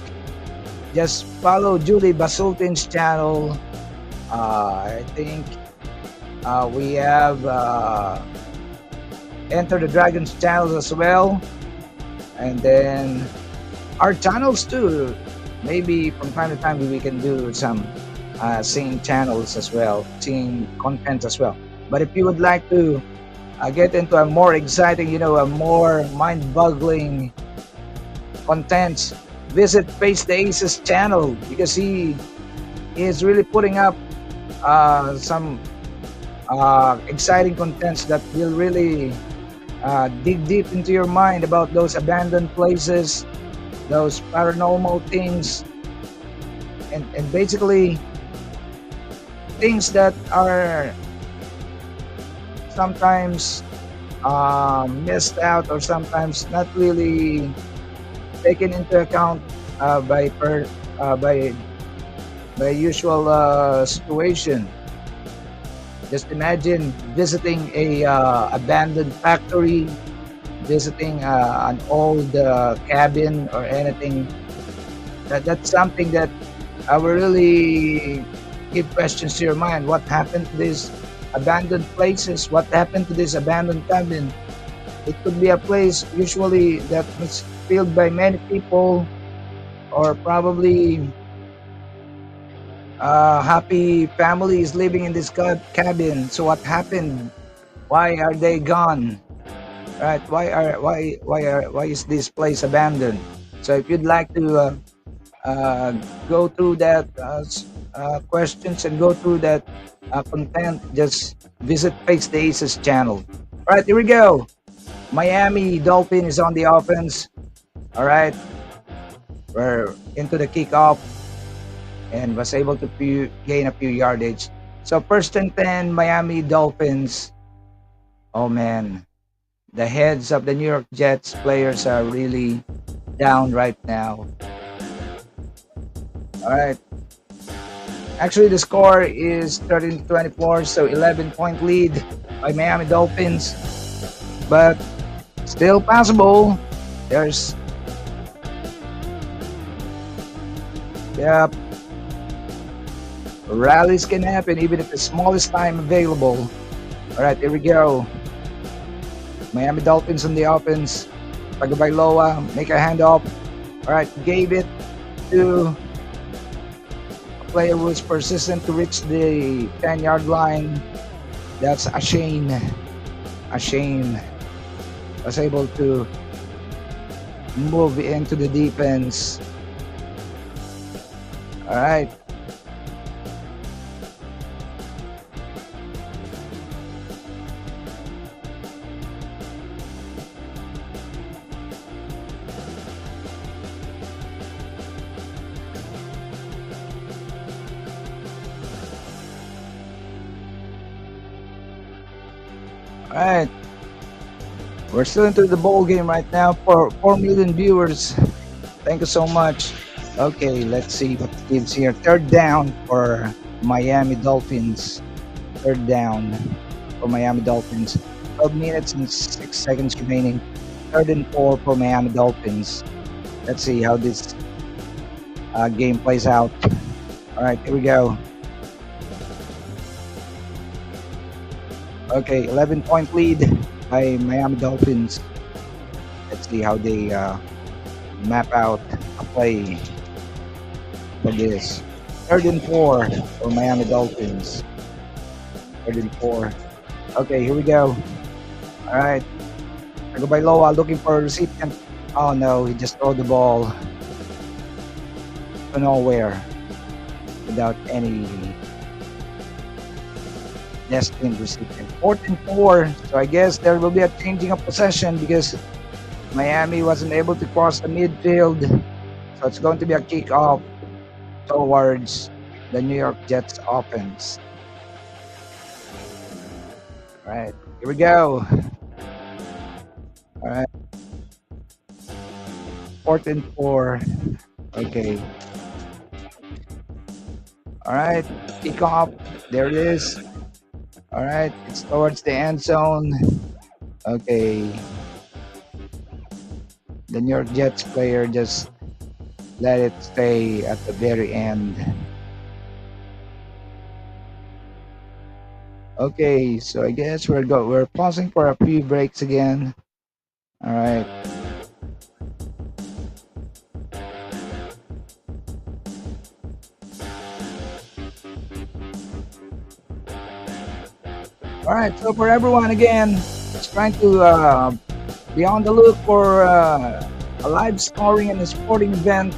Speaker 2: just follow Julie Basultin's channel. I think we have Enter the Dragons channels as well, and then our channels too. Maybe from time to time we can do some singing channels as well, singing content as well. But if you would like to get into a more exciting, a more mind-boggling contents, visit Face the Aces channel, because he is really putting up some exciting contents that will really dig deep into your mind about those abandoned places, those paranormal things, and basically things that are sometimes missed out or sometimes not really taken into account by usual situation. Just imagine visiting a abandoned factory, visiting an old cabin or anything. That's something that I will really give questions to your mind. What happened to these abandoned places? What happened to this abandoned cabin? It could be a place usually that was filled by many people, or probably happy families living in this cabin. So what happened? Why are they gone? Right? Why is this place abandoned? So if you'd like to uh, go through that questions and go through that content, just visit Face the Aces channel. All right, here we go. Miami Dolphin is on the offense. All right, we're into the kickoff and was able to gain a few yardage. So first and 10, Miami Dolphins. Oh man, the heads of the New York Jets players are really down right now. All right. Actually, the score is 13-24, so 11-point lead by Miami Dolphins, but still possible. There's, yeah, rallies can happen even at the smallest time available. All right, here we go. Miami Dolphins on the offense. Tagovailoa, make a handoff. All right, gave it to a player who is persistent to reach the 10-yard line. That's a shame. A shame. Was able to move into the defense. All right. All right. We're still into the bowl game right now for 4 million viewers. Thank you so much. Okay, let's see what it gives here. Third down for Miami Dolphins. Third down for Miami Dolphins. 12 minutes and 6 seconds remaining. Third and 4 for Miami Dolphins. Let's see how this game plays out. All right, here we go. Okay, 11-point lead by Miami Dolphins. Let's see how they map out a play for this. Third and 4 for Miami Dolphins. Third and 4. Okay, here we go. All right. Tagovailoa looking for a recipient. Oh no, he just threw the ball to nowhere without any destined recipient. 4th and 4. So I guess there will be a changing of possession because Miami wasn't able to cross the midfield. So it's going to be a kickoff towards the New York Jets offense. All right, here we go. All right. 4th and 4. Okay. All right, kickoff. There it is. All right, it's towards the end zone. Okay. The New York Jets player just let it stay at the very end. Okay, so I guess we're pausing for a few breaks again. All right. All right, so for everyone again, just trying to be on the look for a live scoring and a sporting event.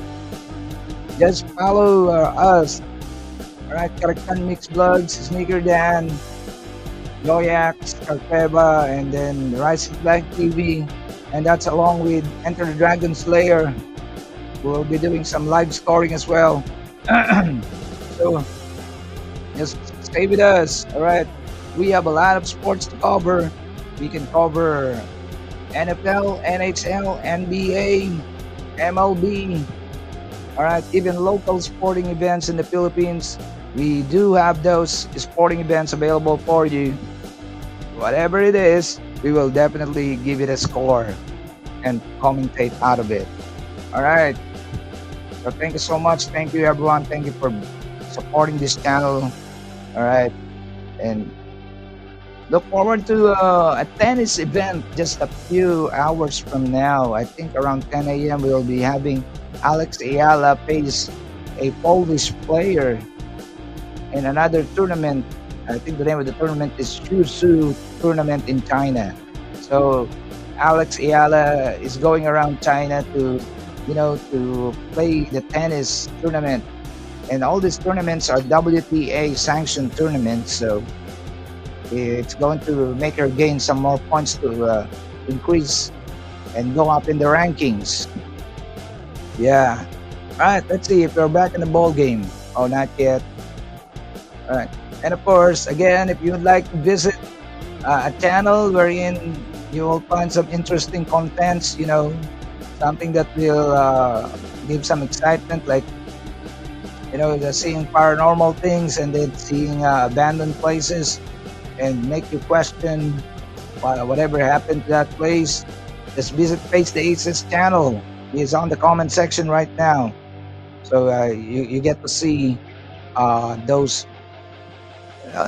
Speaker 2: Just follow us. All right, Karaktan Mixed Vlogs, Sneaker Dan, Loyax, Carpeva, and then Rising Black TV, and that's along with Enter the Dragon Slayer. We'll be doing some live scoring as well. So just stay with us. All right. We have a lot of sports to cover. We can cover NFL, NHL, NBA, MLB. All right. Even local sporting events in the Philippines. We do have those sporting events available for you. Whatever it is, we will definitely give it a score and commentate out of it. All right. So thank you so much. Thank you, everyone. Thank you for supporting this channel. All right. And look forward to a tennis event just a few hours from now. I think around 10 a.m. we'll be having Alex Ayala face a Polish player in another tournament. I think the name of the tournament is Shushu Tournament in China. So Alex Ayala is going around China to, to play the tennis tournament. And all these tournaments are WTA sanctioned tournaments. So it's going to make her gain some more points to increase and go up in the rankings. Yeah. All right. Let's see if we're back in the ball game. Oh, not yet. All right. And of course, again, if you would like to visit a channel wherein you will find some interesting contents, something that will give some excitement, like, just seeing paranormal things and then seeing abandoned places and make you question whatever happened to that place. Just visit Face the Aces channel. It's on the comment section right now. So you get to see those.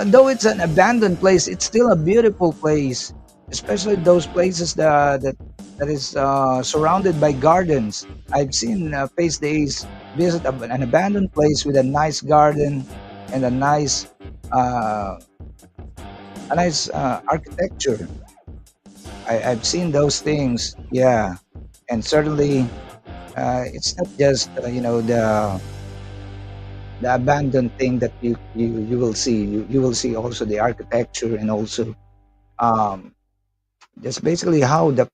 Speaker 2: Though it's an abandoned place, it's still a beautiful place, especially those places that is surrounded by gardens. I've seen Face Days visit an abandoned place with a nice garden and uh, a nice architecture. I've seen those things, yeah, and certainly it's not just the abandoned thing that you will see. You will see also the architecture and also um, just basically how the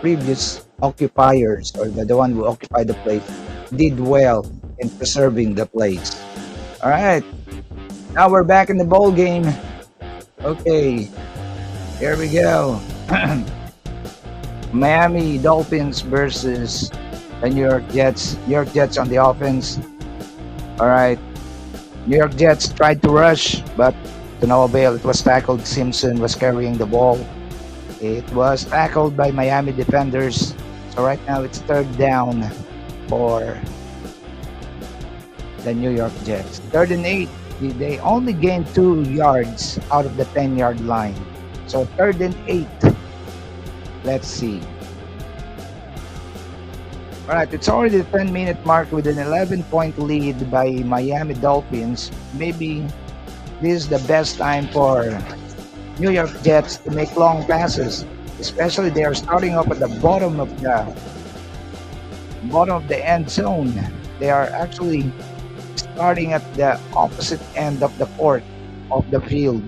Speaker 2: previous occupiers or the one who occupied the place did well in preserving the place. All right, now we're back in the bowl game. Okay, here we go. Miami Dolphins versus the New York Jets. New York Jets on the offense. All right. New York Jets tried to rush, but to no avail. It was tackled. Simpson was carrying the ball. It was tackled by Miami defenders. So right now it's third down for the New York Jets. Third and 8. They only gained 2 yards out of the 10-yard line. So third and 8. Let's see. All right, it's already the 10-minute mark with an 11-point lead by Miami Dolphins. Maybe this is the best time for New York Jets to make long passes, especially they are starting off at the bottom of the end zone. They are actually starting at the opposite end of the court of the field.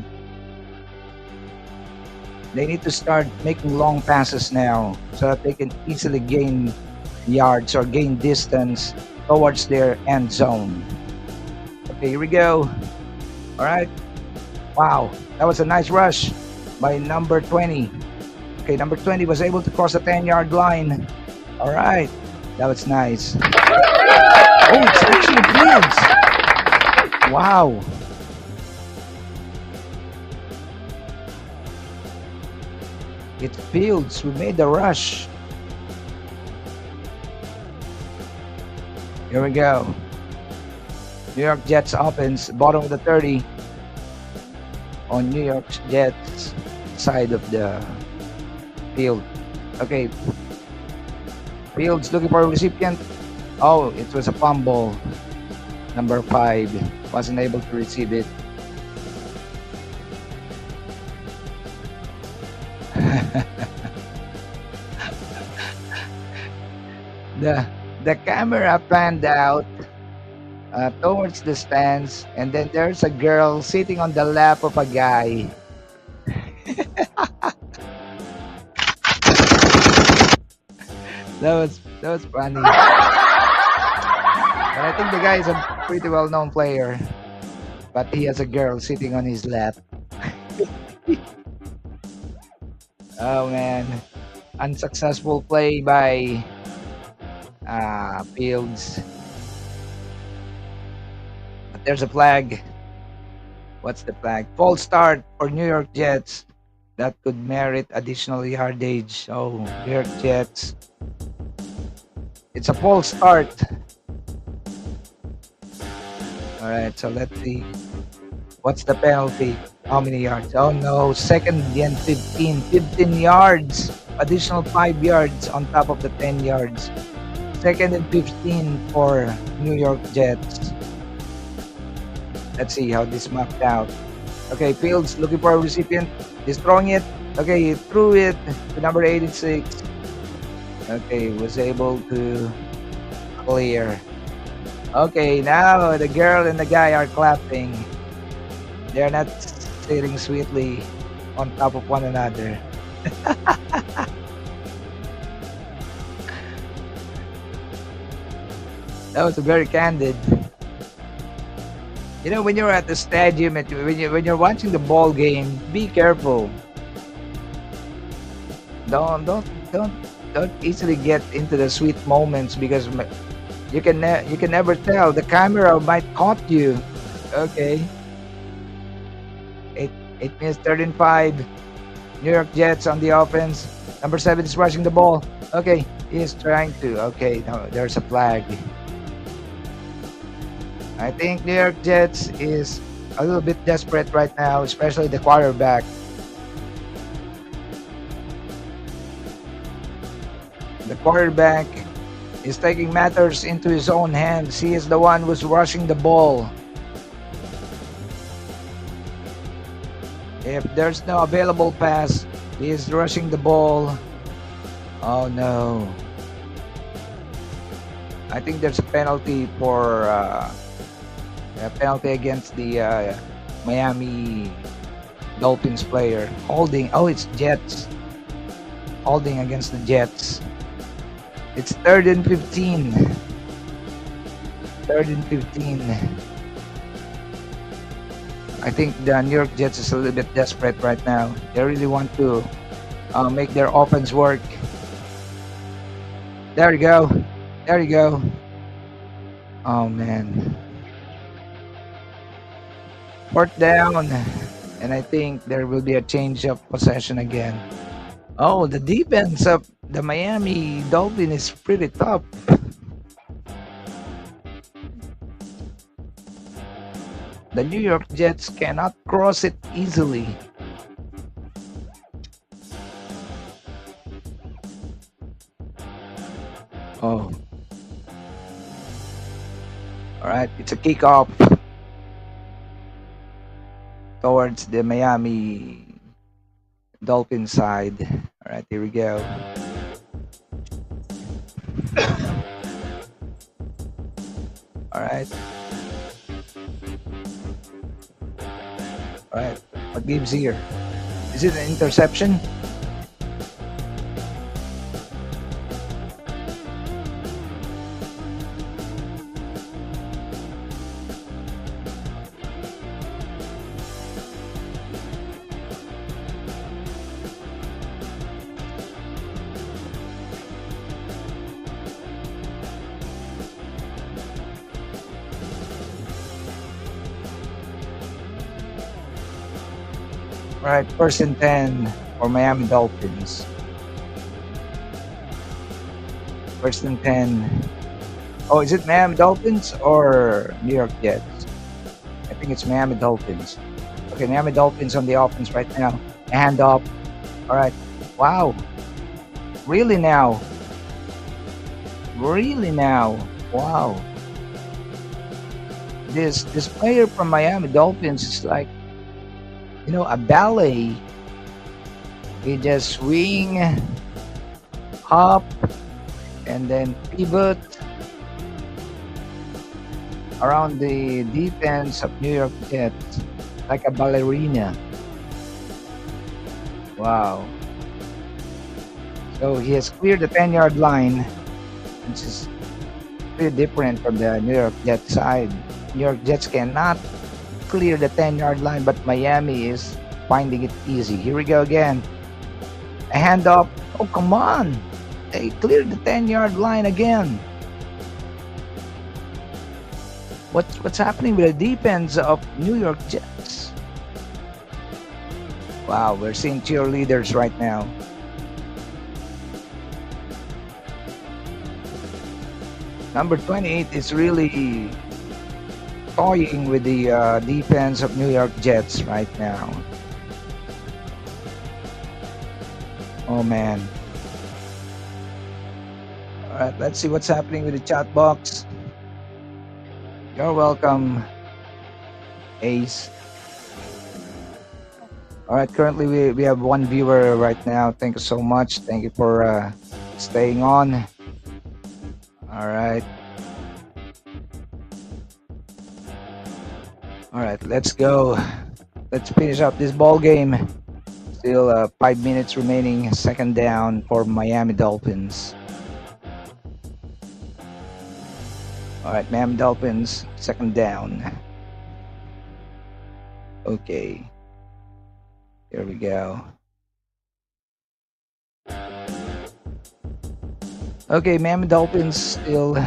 Speaker 2: They need to start making long passes now so that they can easily gain yards or gain distance towards their end zone. Okay, here we go. All right. Wow, that was a nice rush by number 20. Okay, number 20 was able to cross the 10-yard line. All right, that was nice. Oh, it's actually Fields. Wow. It's Fields who made the rush. Here we go. New York Jets offense, bottom of the 30 on New York Jets side of the field. Okay. Fields looking for a recipient. Oh, it was a fumble. Number 5 wasn't able to receive it. The camera panned out towards the stands, and then there's a girl sitting on the lap of a guy. That was funny. But I think the guy is a pretty well-known player. But he has a girl sitting on his lap. Oh man, unsuccessful play by Fields. But there's a flag. What's the flag? False start for New York Jets. That could merit additional yardage. Oh, New York Jets. It's a false start. All right, so let's see. What's the penalty? How many yards? Oh no, second and 15. 15 yards. Additional 5 yards on top of the 10 yards. Second and 15 for New York Jets. Let's see how this mapped out. Okay, Fields looking for a recipient. He's throwing it. Okay, he threw it to number 86. Okay, was able to clear. Okay, now the girl and the guy are clapping. They're not sitting sweetly on top of one another. That was very candid. You know, when you're at the stadium and when you're watching the ball game, be careful. Don't easily get into the sweet moments because you can never tell. The camera might caught you. Okay. 8 minutes 35. New York Jets on the offense. Number 7 is rushing the ball. Okay, he is trying to. Okay, no, there's a flag. I think New York Jets is a little bit desperate right now, especially the quarterback. The quarterback is taking matters into his own hands. He is the one who's rushing the ball. If there's no available pass, he is rushing the ball. Oh no. I think there's a penalty for a penalty against the Miami Dolphins player. Holding. Oh, it's Jets. Holding against the Jets. It's 3rd and 15. 3rd and 15. I think the New York Jets is a little bit desperate right now. They really want to make their offense work. There you go. There you go. Oh man. 4th down. And I think there will be a change of possession again. Oh, the defense of the Miami Dolphins is pretty tough. The New York Jets cannot cross it easily. Oh. All right, it's a kickoff towards the Miami Dolphin side. All right, here we go. All right. All right. What gives here? Is it an interception? All right, 1st and 10 for Miami Dolphins. 1st and 10. Oh, is it Miami Dolphins or New York Jets? I think it's Miami Dolphins. Okay, Miami Dolphins on the offense right now. Hand up. All right. Wow. Really now? Really now? Wow. This player from Miami Dolphins is like, you know, a ballet. He just swing, hop, and then pivot around the defense of New York Jets like a ballerina. Wow. So he has cleared the 10-yard line, which is totally different from the New York Jets side. New York Jets cannot clear the 10-yard line, but Miami is finding it easy. Here we go again. A handoff. Oh, come on. They cleared the 10-yard line again. What's happening with the defense of New York Jets? Wow, we're seeing cheerleaders right now. Number 28 is really toying with the defense of New York Jets right now. Oh man. All right, let's see what's happening with the chat box. You're welcome, Ace. All right, currently we have one viewer right now. Thank you so much. Thank you for staying on. All right. All right, let's go. Let's finish up this ball game. Still 5 minutes remaining. Second down for Miami Dolphins. All right, Miami Dolphins, second down. Okay. Here we go. Okay, Miami Dolphins still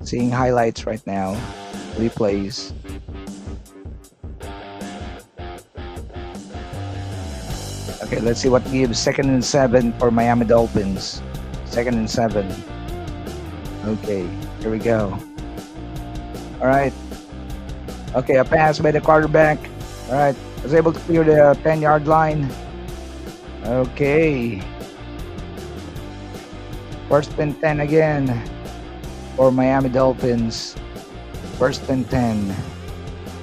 Speaker 2: seeing highlights right now. Replays. Okay, let's see what gives. 2nd and 7 for Miami Dolphins. 2nd and 7. Okay, here we go. All right. Okay, a pass by the quarterback. All right, was able to clear the 10-yard line. Okay. 1st and 10 again for Miami Dolphins. 1st and 10,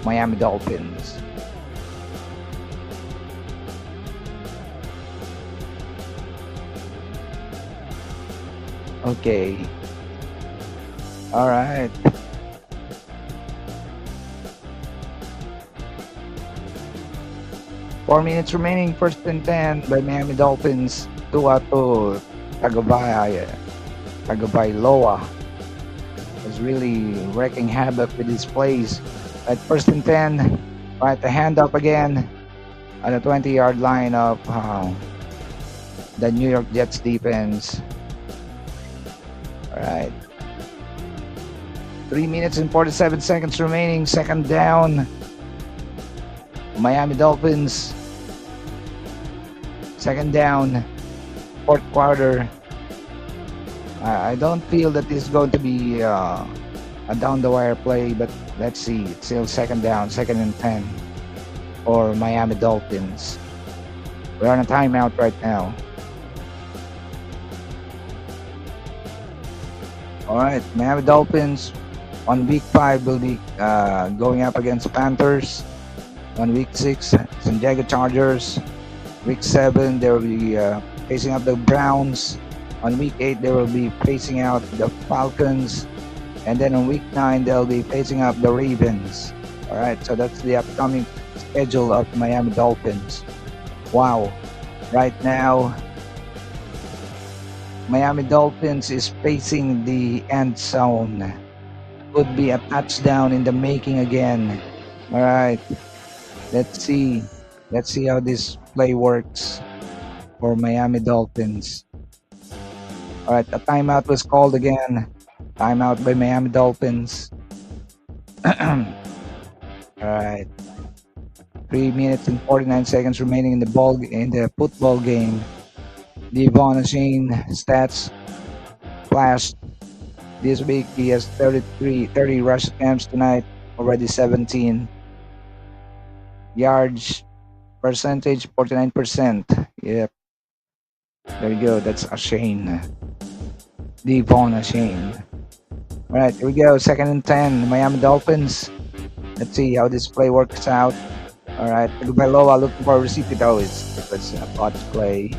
Speaker 2: Miami Dolphins. Okay. All right. Four minutes remaining. 1st and 10 by Miami Dolphins. Tua Tagovailoa is really wreaking havoc with his plays. At 1st and 10, right, the hand up again on the 20-yard line of the New York Jets defense. All right. 3 minutes and 47 seconds remaining. Second down. Miami Dolphins. Second down. 4th quarter. I don't feel that this is going to be a down the wire play, but let's see. It's still second down, 2nd and 10 for Miami Dolphins. We're on a timeout right now. All right, Miami Dolphins on week 5 will be going up against Panthers. On week 6, San Diego Chargers. Week 7, they will be facing up the Browns. On week 8, they will be facing out the Falcons. And then on week 9, they'll be facing up the Ravens. All right, so that's the upcoming schedule of Miami Dolphins. Wow. Right now, Miami Dolphins is facing the end zone. Could be a touchdown in the making again. All right. Let's see. Let's see how this play works for Miami Dolphins. All right, a timeout was called again. Timeout by Miami Dolphins. All right. 3 minutes and 49 seconds remaining in the football game. Devon Achane stats flashed this week. He has 30 rush attempts tonight, already 17. Yards percentage 49%. Yep. There you go. That's Achane. Devon Achane. All right, here we go. 2nd and 10. Miami Dolphins. Let's see how this play works out. All right, Tagovailoa looking for a receiver. Though it was a botch play.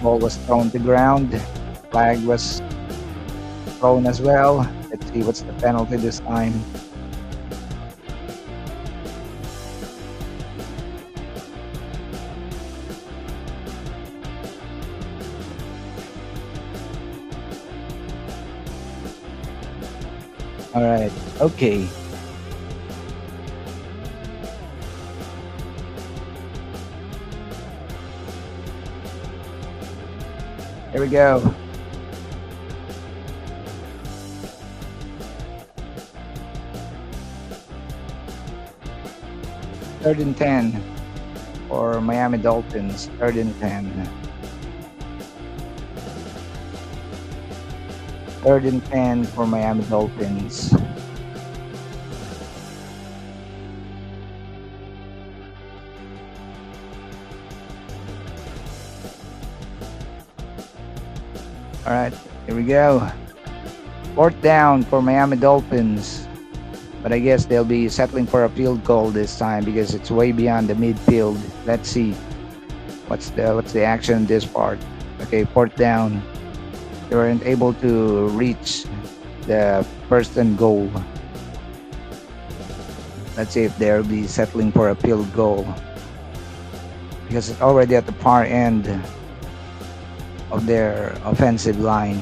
Speaker 2: Ball was thrown to ground. Flag was thrown as well. Let's see what's the penalty this time. All right. Okay. Here we go. Third and 10 for Miami Dolphins. Third and 10. Third and 10 for Miami Dolphins. All right. Here we go. Fourth down for Miami Dolphins. But I guess they'll be settling for a field goal this time because it's way beyond the midfield. Let's see what's the action in this part. Okay, fourth down. They weren't able to reach the first and goal. Let's see if they'll be settling for a field goal because it's already at the far end of their offensive line.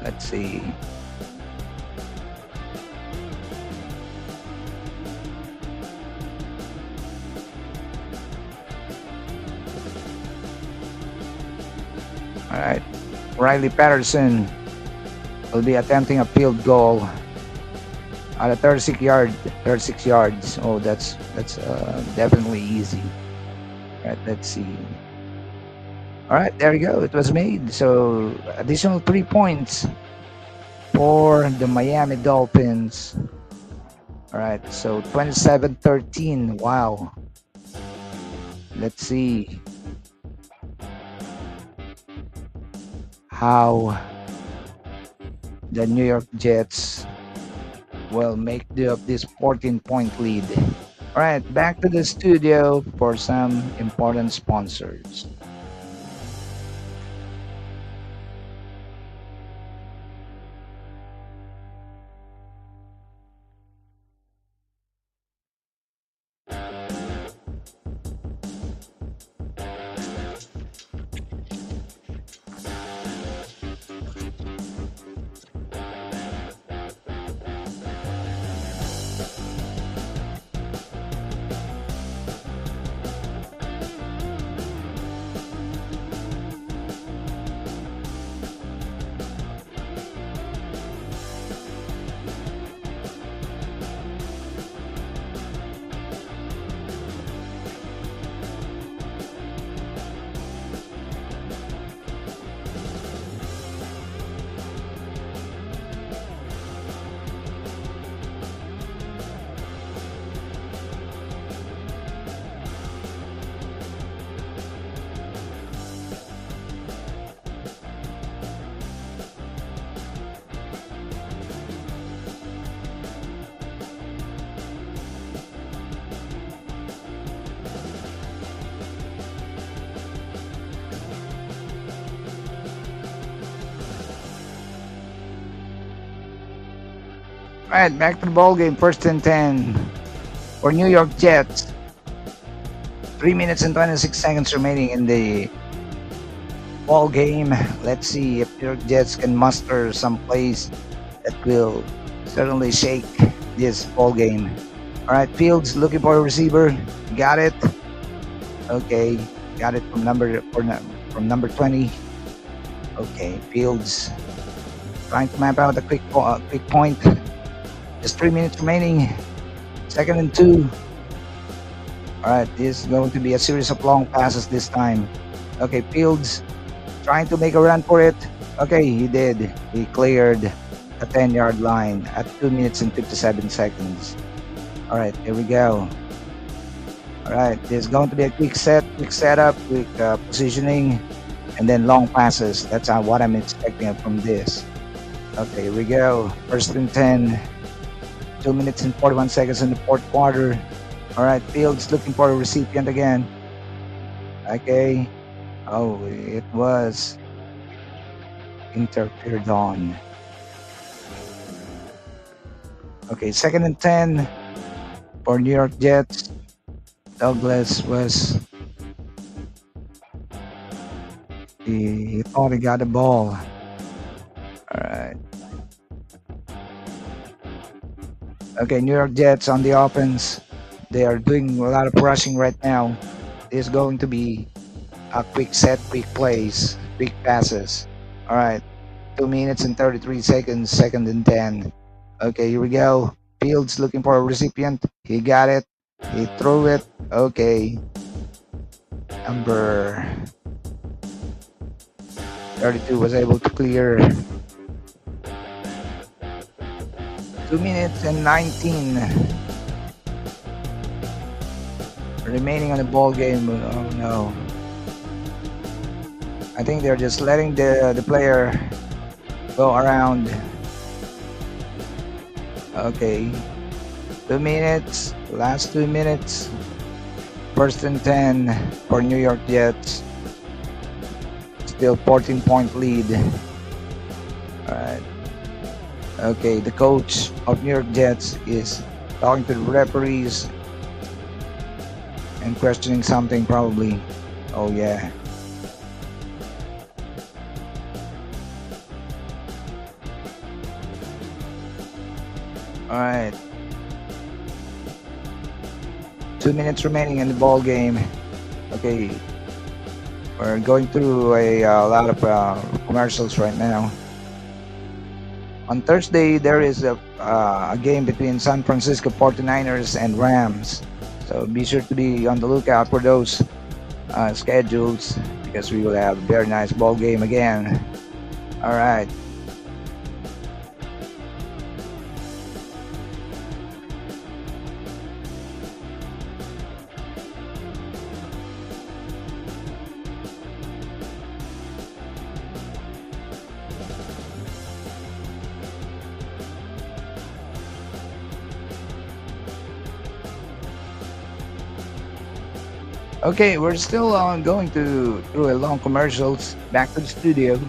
Speaker 2: Let's see. All right. Riley Patterson will be attempting a field goal at a 36 yards. Oh, that's definitely easy. All right, let's see. All right, there you go. It was made. So additional 3 points for the Miami Dolphins. All right, so 27-13. Wow. Let's see how the New York Jets will make do of this 14-point lead. All right, back to the studio for some important sponsors. All right, back to the ball game. First and 10 for New York Jets. 3 minutes and 26 seconds remaining in the ball game. Let's see if New York Jets can muster some plays that will certainly shake this ball game. All right, Fields looking for a receiver. Got it. Okay, got it from number 20. Okay, Fields trying to map out a quick point. Just 3 minutes remaining. Second and 2. All right, this is going to be a series of long passes this time. Okay, Fields trying to make a run for it. Okay, he did. He cleared the 10-yard line at 2 minutes and 57 seconds. All right, here we go. All right, there's going to be a quick setup, quick positioning, and then long passes. That's what I'm expecting from this. Okay, here we go. First and 10. 2 minutes and 41 seconds in the fourth quarter. All right, Fields looking for a recipient again. Okay. Oh, it was interfered on. Okay, second and 10 for New York Jets. Douglas was He thought he got the ball. All right. Okay, New York Jets on the offense. They are doing a lot of rushing right now. It's going to be a quick set, quick plays, quick passes. All right. 2 minutes and 33 seconds, second and 10. Okay, here we go. Fields looking for a recipient. He got it. He threw it. Okay. Number 32 was able to clear. 2 minutes and 19 remaining on the ball game. Oh no. I think they're just letting the player go around. Okay. 2 minutes. Last 2 minutes. First and 10 for New York Jets. Still 14-point lead. Alright. Okay, the coach of New York Jets is talking to the referees and questioning something probably. Oh yeah. Alright. 2 minutes remaining in the ball game. Okay. We're going through a lot of commercials right now. On Thursday, there is a game between San Francisco 49ers and Rams. So be sure to be on the lookout for those schedules because we will have a very nice ball game again. All right. Okay, we're still going through a long commercials. Back to the studio.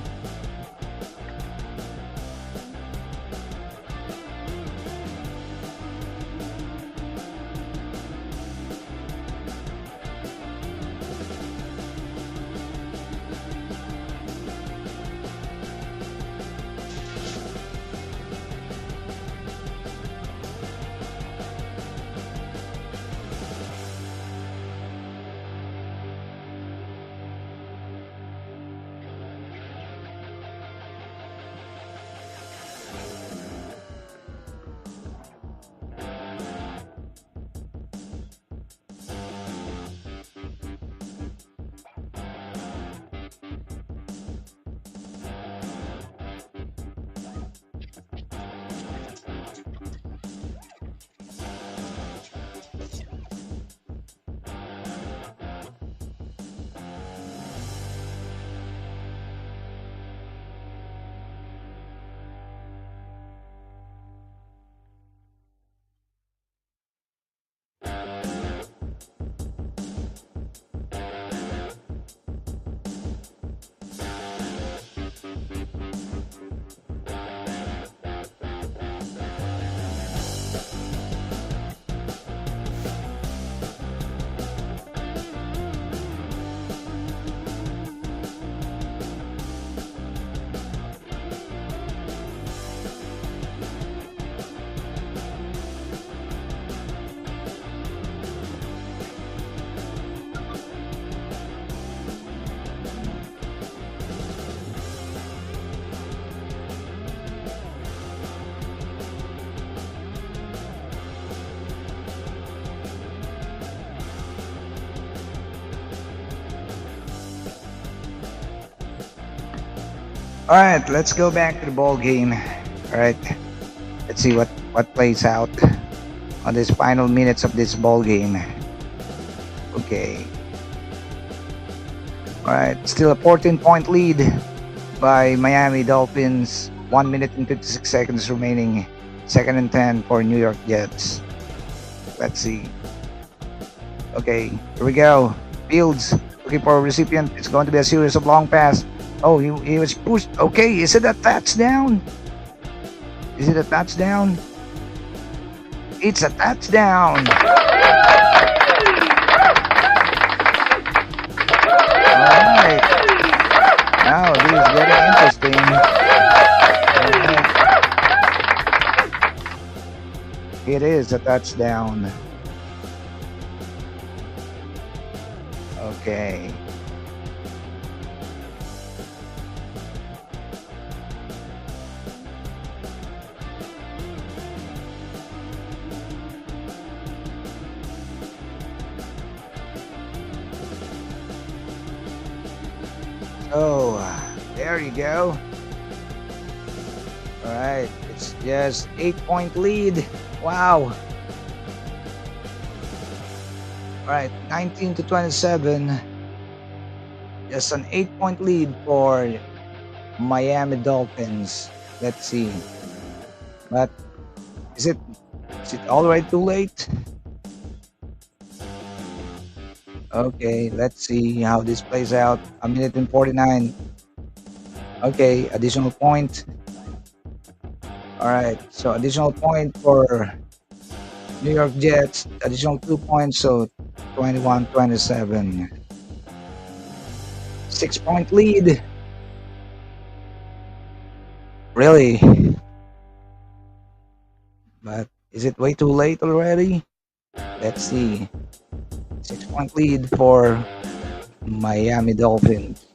Speaker 2: All right, let's go back to the ball game. All right, let's see what plays out on these final minutes of this ball game. Okay. All right, still a 14-point lead by Miami Dolphins. 1 minute and 56 seconds remaining. Second and 10 for New York Jets. Let's see. Okay, here we go. Fields looking for a recipient. It's going to be a series of long pass. Oh, he was pushed. Okay, is it a touchdown? Is it a touchdown? It's a touchdown. All right. It is a touchdown. Okay. So, there you go. All right. It's just 8-point lead. Wow. All right. 19 to 27. Just an 8-point lead for Miami Dolphins. Let's see. But is it already too late? Okay, let's see how this plays out. A minute and 49. Okay, additional point. All right, so additional point for New York Jets. Additional 2 points, so 21-27. 6-point lead. Really? But is it way too late already? Let's see. 6-point lead for Miami Dolphins.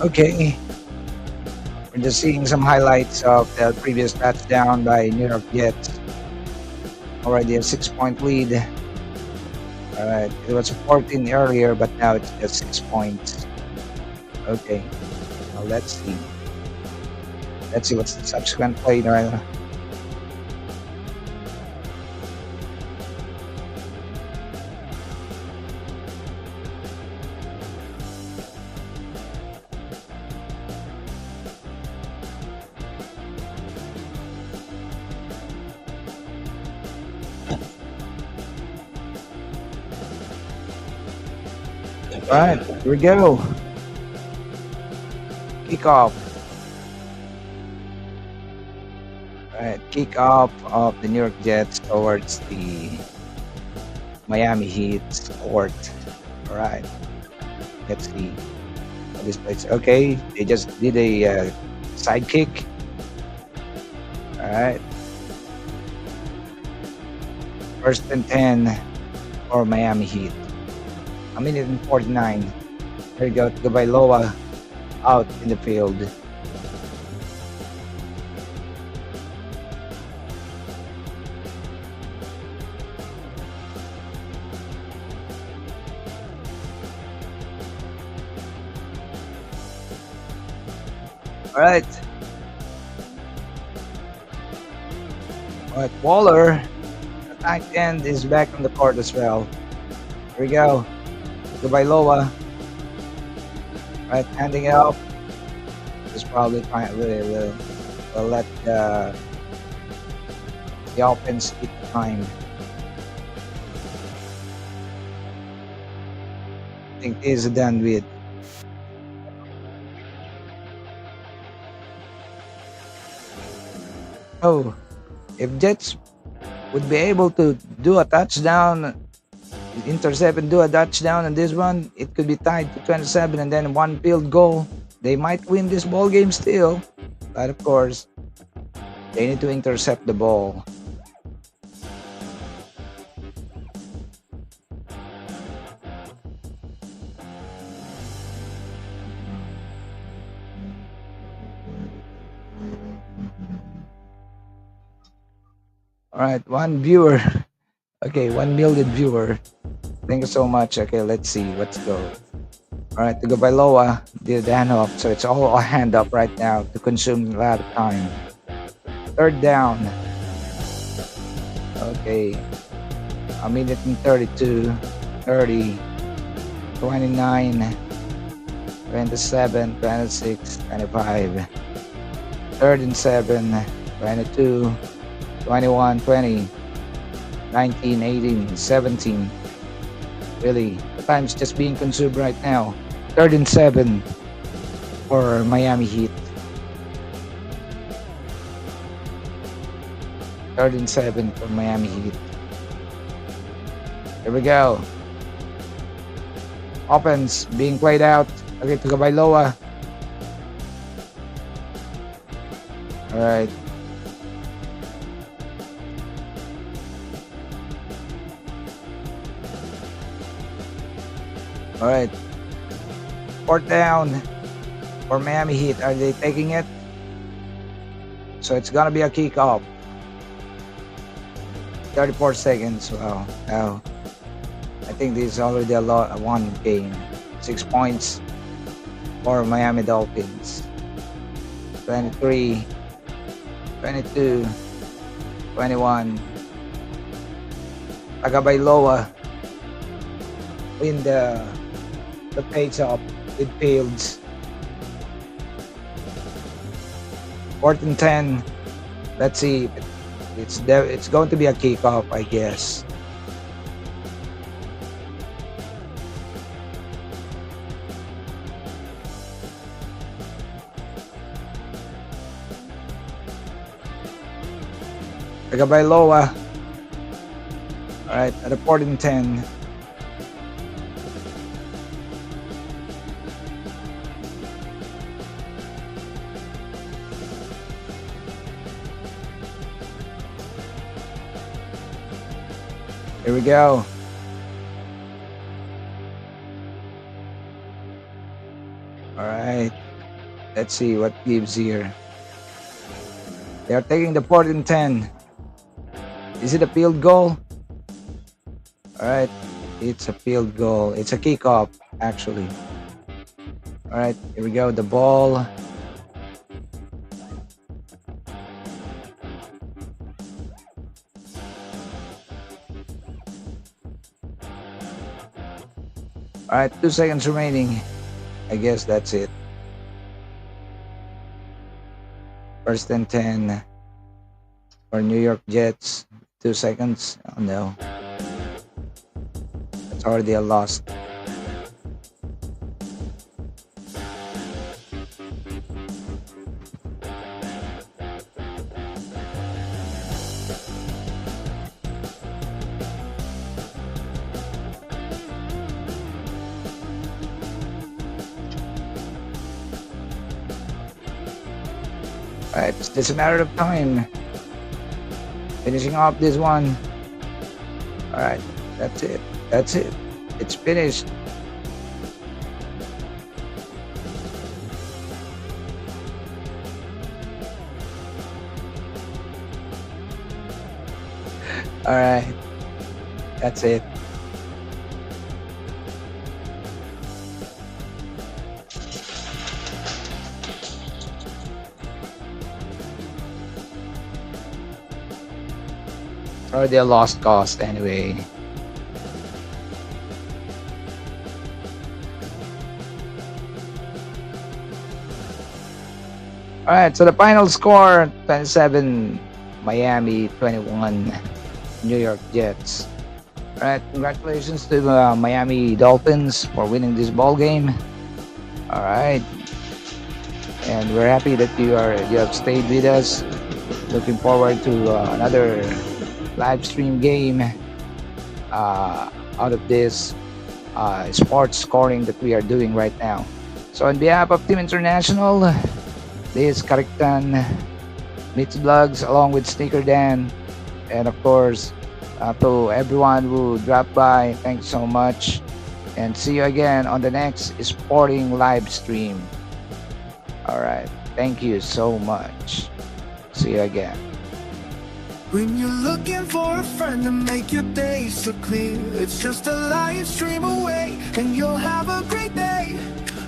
Speaker 2: Okay, we're just seeing some highlights of the previous touchdown by New York Jets. Already a 6-point lead. All right, it was 14 earlier, but now it's just 6 points. Okay, now let's see. Let's see what's the subsequent play right now. All right, here we go. Kickoff. All right, kickoff of the New York Jets towards the Miami Heat court. All right, let's see how this plays. Okay, they just did a side kick. All right, first and 10 for Miami Heat. A minute and 49. There you go. Gabailoa out in the field. All right. All right. Waller, the tight end, is back on the court as well. Here we go. Gabailoa. Right, handing it off. Just probably fine. We'll let the offense keep time. I think this is done with. Oh, if Jets would be able to do a touchdown, intercept and do a touchdown in this one, it could be tied to 27, and then one field goal. They might win this ball game still, but of course, they need to intercept the ball. All right, one viewer. Okay, 1 million viewer. Thank you so much. Okay, let's see. Let's go. All right, to go by Loa, did the handoff. So it's all a hand up right now to consume a lot of time. Third down. Okay. A minute and 32, 30, 29, 27, 26, 25. Third and 7, 22, 21, 20, 19, 18, 17. Really, the time's just being consumed right now. Third and 7 for Miami Heat. Third and 7 for Miami Heat. Here we go. Offense being played out. Okay, to Gabailoa. All right. All right. Fourth down for Miami Heat. Are they taking it? So it's gonna be a kickoff. 34 seconds. Wow. Wow. I think this is already a lot. One game. 6 points for Miami Dolphins. 23, 22, 21. Tagovailoa win the face-off with Fields. 4th and 10. Let's see. It's going to be a kickoff, I guess. Tagovailoa. All right, at a 4th and 10. Here we go. All right. Let's see what gives here. They are taking the 4th and 10. Is it a field goal? All right. It's a field goal. It's a kickoff, actually. All right. Here we go. The ball. All right, 2 seconds remaining. I guess that's it. 1st and 10 for New York Jets. 2 seconds. Oh no. That's already a loss. Alright, it's just a matter of time. Finishing off this one. Alright, that's it. That's it. It's finished. Alright, that's it. Already a lost cost anyway. Alright, so the final score 27 Miami, 21 New York Jets. Alright, congratulations to the Miami Dolphins for winning this ball game. Alright, and we're happy that you have stayed with us. Looking forward to another live stream game out of this sports scoring that we are doing right now. So on behalf of Team International, this is Kariktan, Mitch Vlogs along with Sneaker Dan, and of course to everyone who dropped by, thanks so much, and see you again on the next sporting live stream. Alright, thank you so much. See you again.
Speaker 1: When you're looking for a friend to make your day so clear, it's just a live stream away, and you'll have a great day.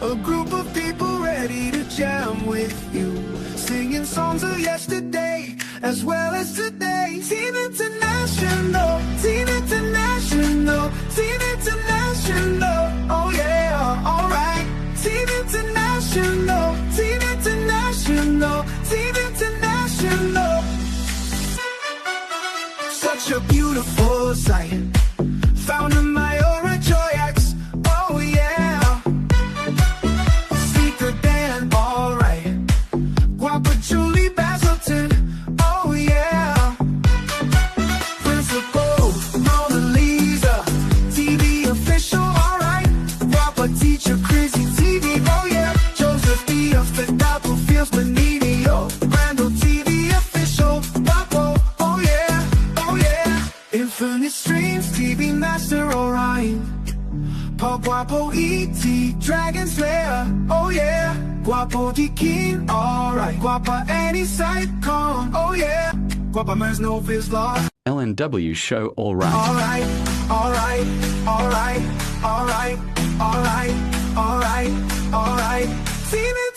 Speaker 1: A group of people ready to jam with you, singing songs of yesterday as well as today. Team International, Team International, Team International. Oh yeah, alright. Team International, Team International, Team International. Such a beautiful sight, found in my Aura Joy X. Oh yeah, Sneaker Dan, alright. Guapa Julie Basilton. Oh yeah, mind. Pa guapo E.T. Dragon Slayer, oh yeah. Guapo di king, alright. Guapa any sight con, oh yeah. Guapa man's no fizz law.
Speaker 3: LNW show all right.
Speaker 1: Alright, alright, alright, alright, alright, alright, alright. Seen it